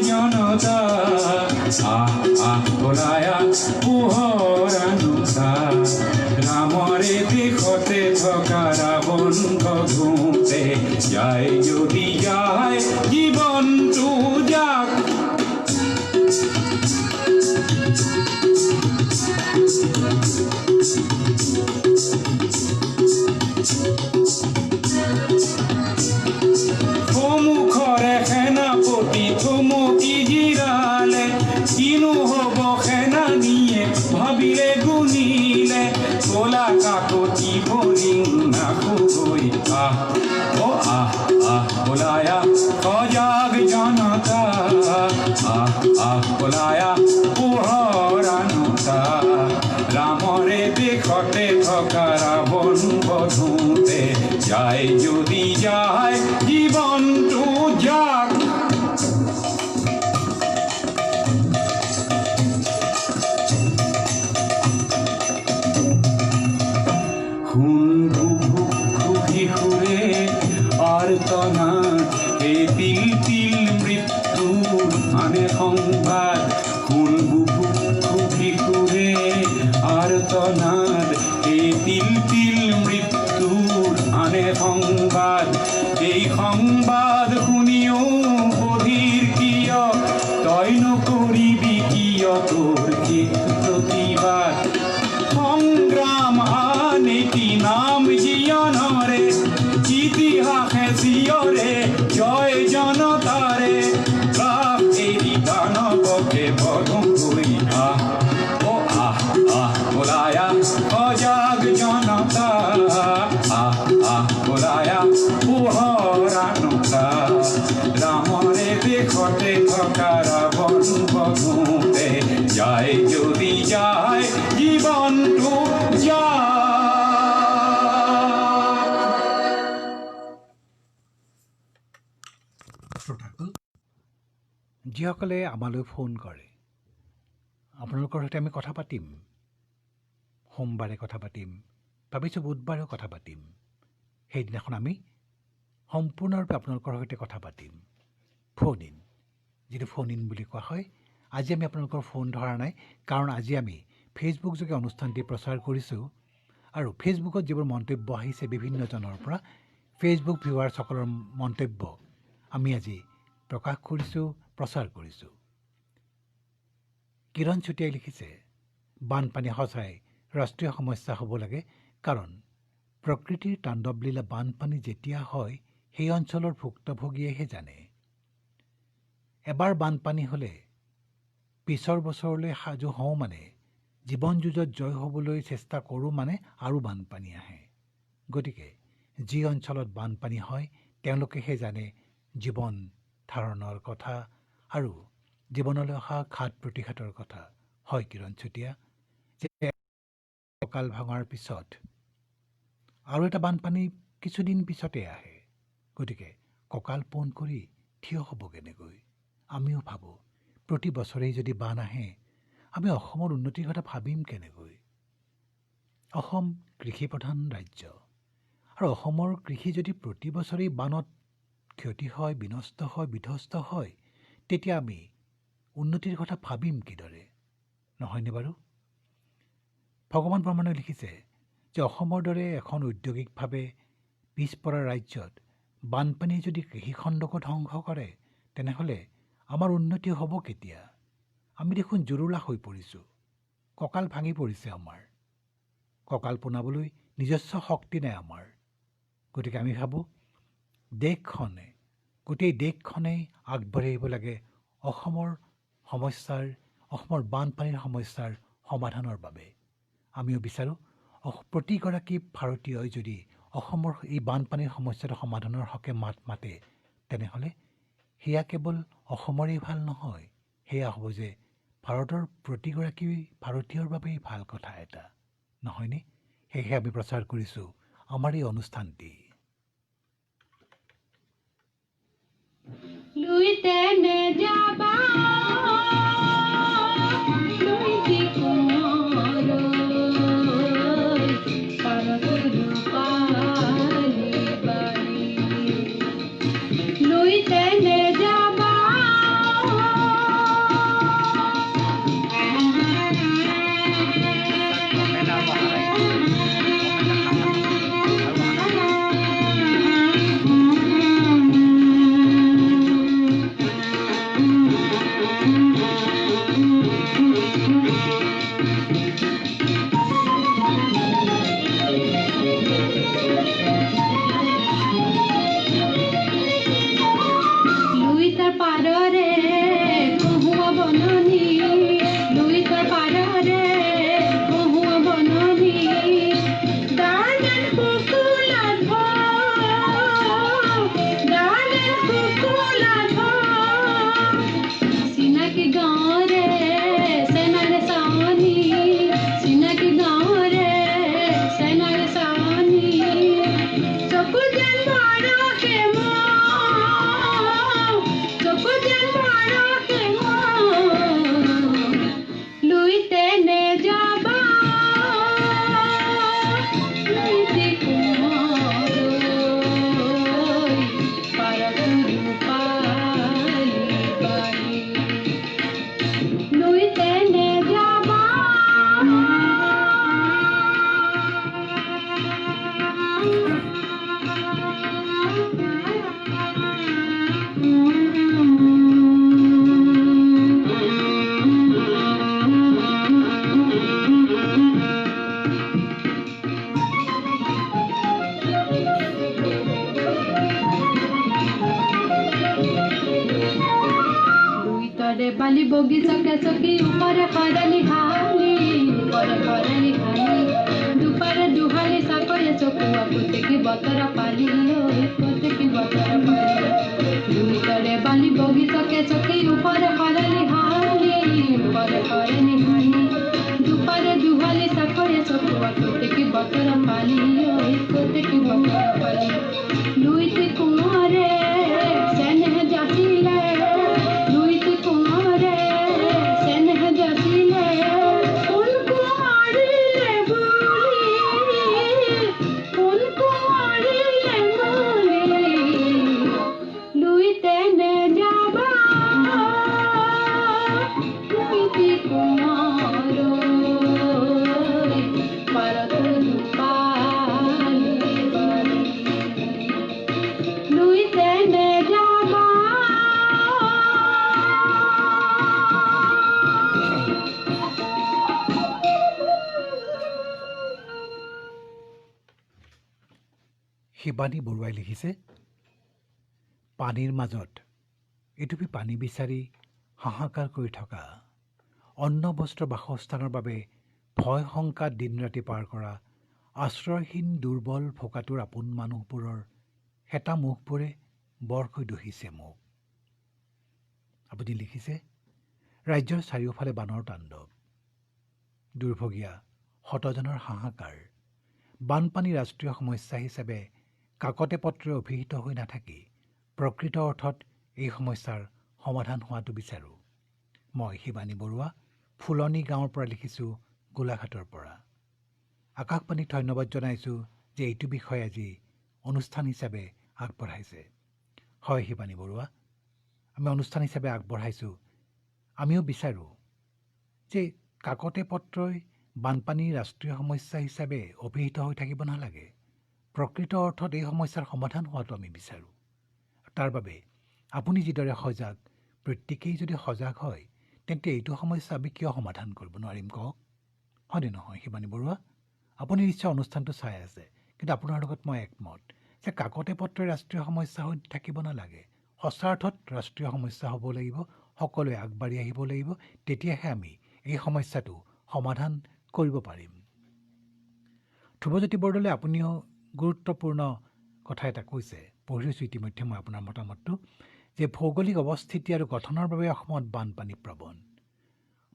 জনতা ওলায়া পোহৰানুতা ৰামৰে দেশতে থকা ৰাৱণ ঘূতে যায় যদি যায় জীৱনটো যাক সন্মুখৰে সেনাপতি থমকি জিৰালে, কিনো হ'ব সেনানীয়ে ভাবিলে গুণিলে, জীৱনটো যাক ঘুঘুঘুঘুঘুঘুৰে আৰ্তনাদ এই তিল তিল মৃত্যুৰ আনে সংবাদ ঘুঘুঘুঘুঘুৰে আৰ্তনাদ এই তিল তিল মৃত্যুৰ আনে সংবাদ এই সংবাদ শুনিও বধিৰ কিয় তই নকৰিবি কিয় তোৰ হিত প্ৰতিবাদ সংগ্ৰাম আনেটি নাম জীয়নৰে ইতিহাসে চিয়ৰে জয় জনতাৰে ৰাগ এৰি দানৱকে বধ কৰি আহ বোলায়া সজাগ জনতা বোলায়া পোহৰানতা ৰামৰে দেশতে থকা ৰাৱণ বধূতে যায় যদি যায় জীৱনটো যায় শ্ৰোতাসকল যিসকলে আমালৈ ফোন কৰে আপোনালোকৰ সৈতে আমি কথা পাতিম সোমবাৰে কথা পাতিম ভাবিছোঁ বুধবাৰেও কথা পাতিম সেইদিনাখন আমি সম্পূৰ্ণৰূপে আপোনালোকৰ সৈতে কথা পাতিম ফোন ইন যিটো ফোন ইন বুলি কোৱা হয় আজি আমি আপোনালোকৰ ফোন ধৰা নাই কাৰণ আজি আমি ফেচবুক যোগে অনুষ্ঠানটি প্ৰচাৰ কৰিছোঁ আৰু ফেচবুকত যিবোৰ মন্তব্য আহিছে বিভিন্নজনৰ পৰা ফেচবুক ভিউৱাৰ্ছসকলৰ মন্তব্য আমি আজি প্ৰকাশ কৰিছোঁ প্ৰচাৰ কৰিছোঁ কিৰণ চুতীয়াই লিখিছে বানপানী সঁচাই ৰাষ্ট্ৰীয় সমস্যা হ'ব লাগে কাৰণ প্ৰকৃতিৰ তাণ্ডৱলীলা বানপানী যেতিয়া হয় সেই অঞ্চলৰ ভুক্তভোগীয়েহে জানে এবাৰ বানপানী হ'লে পিছৰ বছৰলৈ সাজু হওঁ মানে জীৱন যুঁজত জয় হ'বলৈ চেষ্টা কৰোঁ মানে আৰু বানপানী আহে গতিকে যি অঞ্চলত বানপানী হয় তেওঁলোকেহে জানে জীৱন ধাৰণৰ কথা আৰু জীৱনলৈ অহা ঘাত প্ৰতিঘাতৰ কথা হয় কিৰণ চুতীয়া যে কঁকাল ভঙাৰ পিছত আৰু এটা বানপানী কিছুদিন পিছতে আহে গতিকে কঁকাল পোন কৰি থিয় হ'ব কেনেকৈ আমিও ভাবোঁ প্ৰতি বছৰেই যদি বান আহে আমি অসমৰ উন্নতিৰ কথা ভাবিম কেনেকৈ অসম কৃষিপ্ৰধান ৰাজ্য আৰু অসমৰ কৃষি যদি প্ৰতি বছৰেই বানত ক্ষতি হয় বিনষ্ট হয় বিধ্বস্ত হয় তেতিয়া আমি উন্নতিৰ কথা ভাবিম কিদৰে নহয়নে বাৰু ভগৱান ব্ৰহ্মণে লিখিছে যে অসমৰ দৰে এখন ঔদ্যোগিকভাৱে পিছপৰা ৰাজ্যত বানপানীয়ে যদি কৃষিখণ্ডকো ধ্বংস কৰে তেনেহ'লে আমাৰ উন্নতি হ'ব কেতিয়া আমি দেখোন জুৰুলা হৈ পৰিছোঁ কঁকাল ভাঙি পৰিছে আমাৰ কঁকাল পোনাবলৈ নিজস্ব শক্তি নাই আমাৰ গতিকে আমি ভাবোঁ দেশখনে গোটেই দেশখনেই আগবাঢ়ি আহিব লাগে অসমৰ সমস্যাৰ অসমৰ বানপানীৰ সমস্যাৰ সমাধানৰ বাবে আমিও বিচাৰোঁ প্ৰতিগৰাকী ভাৰতীয়ই যদি অসমৰ এই বানপানীৰ সমস্যাটো সমাধানৰ হকে মাত মাতে তেনেহ'লে সেয়া কেৱল অসমৰেই ভাল নহয় সেয়া হ'ব যে ভাৰতৰ প্ৰতিগৰাকী ভাৰতীয়ৰ বাবেই ভাল কথা এটা নহয়নে সেয়েহে আমি প্ৰচাৰ কৰিছোঁ আমাৰ এই অনুষ্ঠানটি লুইতে নে যাবা লুইতে কুমাৰ পাৰগুৰু পালি বাড়ি লুইতে নে যাবা বালি বগি চকে চকি ওপৰে খৰালি হালি ওপৰে খৰালি হালি দুপাৰে দুহালি চাকৰি চকুৱা পুতেকি বতৰ পালি পুতেকি বতৰ পালি দুইতৰে বালি বগি চকে চকি ওপৰে খৰালি হালি ওপৰে খৰালি হালি দুপাৰে দুহালি চাকৰি চকুৱা পুতেকি বতৰ পালি পুতেকি বতৰ পালি লুইতি কুঁৱৰে চেনেহ জাতিলে লুইতি কুঁৱৰে চেনেহ জাতিলে ফুল কুঁৱৰিলে বুলি লুইতে নেযাবা লুইতি কুঁৱৰৈ পাৰত লুকালি লুইতে নেযাবা শিৱানী বৰুৱাই লিখিছে, পানীৰ মাজত এটুপি পানী বিচাৰি হাহাকাৰ কৰি থকা, অন্ন বস্ত্ৰ বাসস্থানৰ বাবে ভয় শংকাত দিন ৰাতি পাৰ কৰা, আশ্ৰয়হীন দুৰ্বল ভোকাটোৰ আপোন মানুহবোৰৰ হেতা মুখবোৰে বৰকৈ দহিছে মোক। আপুনি লিখিছে, ৰাজ্যৰ চাৰিওফালে বানৰ তাণ্ডৱ, দুৰ্ভগীয়া শতজনৰ হাহাকাৰ, বানপানী ৰাষ্ট্ৰীয় সমস্যা হিচাপে কাকতে পত্ৰে অভিহিত হৈ নাথাকি প্ৰকৃত অৰ্থত এই সমস্যাৰ সমাধান হোৱাটো বিচাৰোঁ। মই শিৱানী বৰুৱা, ফুলনি গাঁৱৰ পৰা লিখিছোঁ, গোলাঘাটৰ পৰা। আকাশবাণীক ধন্যবাদ জনাইছোঁ যে এইটো বিষয় আজি অনুষ্ঠান হিচাপে আগবঢ়াইছে। হয় শিৱানী বৰুৱা, আমি অনুষ্ঠান হিচাপে আগবঢ়াইছোঁ। আমিও বিচাৰোঁ যে কাকতে পত্ৰই বানপানীৰ ৰাষ্ট্ৰীয় সমস্যা হিচাপে অভিহিত হৈ থাকিব নালাগে। প্ৰকৃত অৰ্থত এই সমস্যাৰ সমাধান হোৱাটো আমি বিচাৰোঁ। তাৰ বাবে আপুনি যিদৰে সজাগ, প্ৰত্যেকেই যদি সজাগ হয় তেন্তে এইটো সমস্যা আমি কিয় সমাধান কৰিব নোৱাৰিম কওক? হয়নে নহয় শিৱানী বৰুৱা? আপুনি নিশ্চয় অনুষ্ঠানটো চাই আছে, কিন্তু আপোনাৰ লগত মই একমত যে কাকতে পত্ৰই ৰাষ্ট্ৰীয় সমস্যা হৈ থাকিব নালাগে। সঁচা অৰ্থত ৰাষ্ট্ৰীয় সমস্যা হ'ব লাগিব, সকলোৱে আগবাঢ়ি আহিব লাগিব, তেতিয়াহে আমি এই সমস্যাটো সমাধান কৰিব পাৰিম। ধ্ৰুৱজ্যোতি বৰদলৈ, আপুনিও গুৰুত্বপূৰ্ণ কথা এটা কৈছে, পঢ়িছোঁ ইতিমধ্যে মই আপোনাৰ মতামতটো, যে ভৌগোলিক অৱস্থিতি আৰু গঠনৰ বাবে অসমত বানপানী প্ৰৱণ।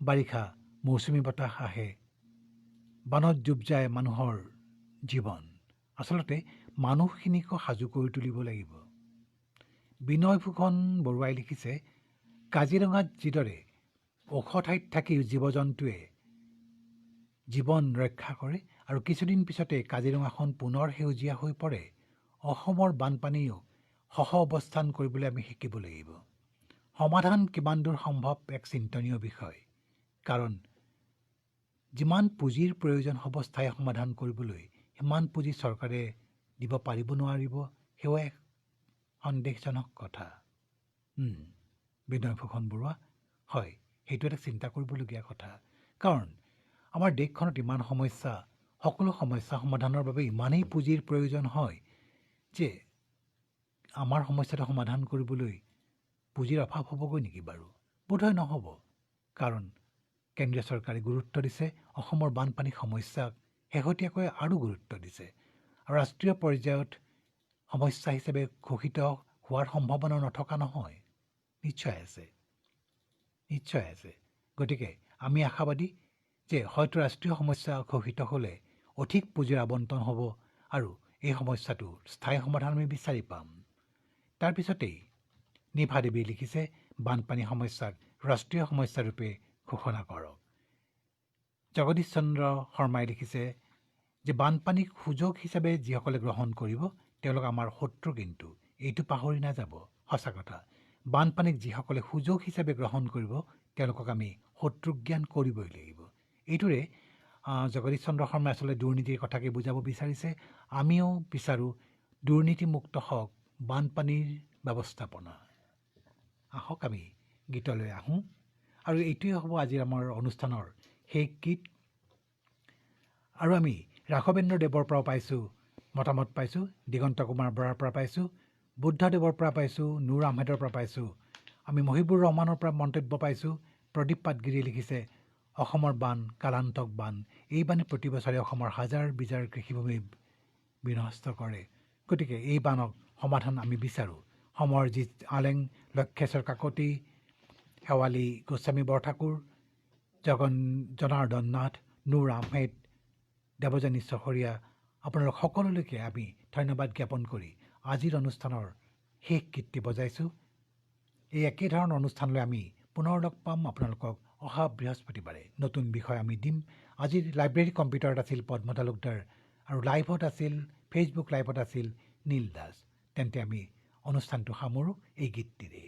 বাৰিষা মৌচুমী বতাহ আহে, বানত ডুব যায় মানুহৰ জীৱন। আচলতে মানুহখিনিকো সাজু কৰি তুলিব লাগিব। বিনয় ভূষণ বৰুৱাই লিখিছে, কাজিৰঙাত যিদৰে ওখ ঠাইত থাকি জীৱ জন্তুৱে জীৱন ৰক্ষা কৰে আৰু কিছুদিন পিছতে কাজিৰঙাখন পুনৰ সেউজীয়া হৈ পৰে, অসমৰ বানপানীও সহ অৱস্থান কৰিবলৈ আমি শিকিব লাগিব। সমাধান কিমান দূৰ সম্ভৱ এক চিন্তনীয় বিষয়, কাৰণ যিমান পুঁজিৰ প্ৰয়োজন হ'ব স্থায়ী সমাধান কৰিবলৈ, সিমান পুঁজি চৰকাৰে দিব পাৰিব নোৱাৰিব, সেয়াও এক সন্দেহজনক কথা। বিনয় ভূষণ বৰুৱা, হয়, সেইটো এটা চিন্তা কৰিবলগীয়া কথা। কাৰণ আমাৰ দেশখনত ইমান সমস্যা, সকলো সমস্যা সমাধানৰ বাবে ইমানেই পুঁজিৰ প্ৰয়োজন হয় যে আমাৰ সমস্যাটো সমাধান কৰিবলৈ পুঁজিৰ অভাৱ হ'বগৈ নেকি বাৰু? বোধহয় নহ'ব। কাৰণ কেন্দ্ৰীয় চৰকাৰে গুৰুত্ব দিছে, অসমৰ বানপানী সমস্যাক শেহতীয়াকৈ আৰু গুৰুত্ব দিছে, আৰু ৰাষ্ট্ৰীয় পৰ্যায়ত সমস্যা হিচাপে ঘোষিত হোৱাৰ সম্ভাৱনা নথকা নহয়। নিশ্চয় আছে, নিশ্চয় আছে। গতিকে আমি আশাবাদী যে হয়তো ৰাষ্ট্ৰীয় সমস্যা ঘোষিত হ'লে অধিক পুঁজিৰ আবণ্টন হ'ব আৰু এই সমস্যাটোৰ স্থায়ী সমাধান আমি বিচাৰি পাম। তাৰপিছতেই নিভা দেৱীয়ে লিখিছে, বানপানী সমস্যাক ৰাষ্ট্ৰীয় সমস্যাৰূপে ঘোষণা কৰক। জগদীশ চন্দ্ৰ শৰ্মাই লিখিছে যে বানপানীক সুযোগ হিচাপে যিসকলে গ্ৰহণ কৰিব তেওঁলোক আমাৰ শত্ৰু, কিন্তু এইটো পাহৰি নাযাব। সঁচা কথা, বানপানীক যিসকলে সুযোগ হিচাপে গ্ৰহণ কৰিব তেওঁলোকক আমি শত্ৰুজ্ঞান কৰিবই লাগিব। এইটোৰে জগদীশ চন্দ্ৰ শৰ্মাই আচলতে দুৰ্নীতিৰ কথাকে বুজাব বিচাৰিছে। আমিও বিচাৰোঁ দুৰ্নীতিমুক্ত হওক বানপানীৰ ব্যৱস্থাপনা। আহক আমি গীতলৈ আহোঁ, আৰু এইটোৱে হ'ব আজিৰ আমাৰ অনুষ্ঠানৰ শেষ গীত। আৰু আমি ৰাঘৱেন্দ্ৰ দেৱৰ পৰা পাইছোঁ মতামত, পাইছোঁ দিগন্ত কুমাৰ বৰাৰ পৰা পাইছোঁ, বুদ্ধদেৱৰ পৰা পাইছোঁ, নুৰ আহমেদৰ পৰা পাইছোঁ, আমি মহিবুৰ ৰহমানৰ পৰা মন্তব্য পাইছোঁ। প্ৰদীপ পাটগিৰিয়ে লিখিছে, অসমৰ বান কালান্তক বান, এই বানে প্ৰতি বছৰে অসমৰ হাজাৰ বিজাৰ কৃষিভূমি বিনষ্ট কৰে। গতিকে এই বানক সমাধান আমি বিচাৰোঁ। সমৰজিৎ আলেং, লক্ষেশ্বৰ কাকতি, শেৱালী গোস্বামী বৰঠাকুৰ, জনাৰ্দন নাথ, নুৰ আহমেদ, দেৱযানী চহৰীয়া, আপোনালোক সকলোলৈকে আমি ধন্যবাদ জ্ঞাপন কৰি আজিৰ অনুষ্ঠানৰ শেষ কীৰ্তি বজাইছোঁ। এই একে ধৰণৰ অনুষ্ঠানলৈ আমি পুনৰ লগ পাম আপোনালোকক অহা বৃহস্পতিবাৰে। নতুন বিষয় আমি দিম। আজিৰ লাইব্ৰেৰী কম্পিউটাৰত আছিল পদ্ম তালুকদাৰ আৰু লাইভত আছিল, ফেচবুক লাইভত আছিল নীল দাস। তেন্তে আমি অনুষ্ঠানটো সামৰোঁ এই গীতটিৰে।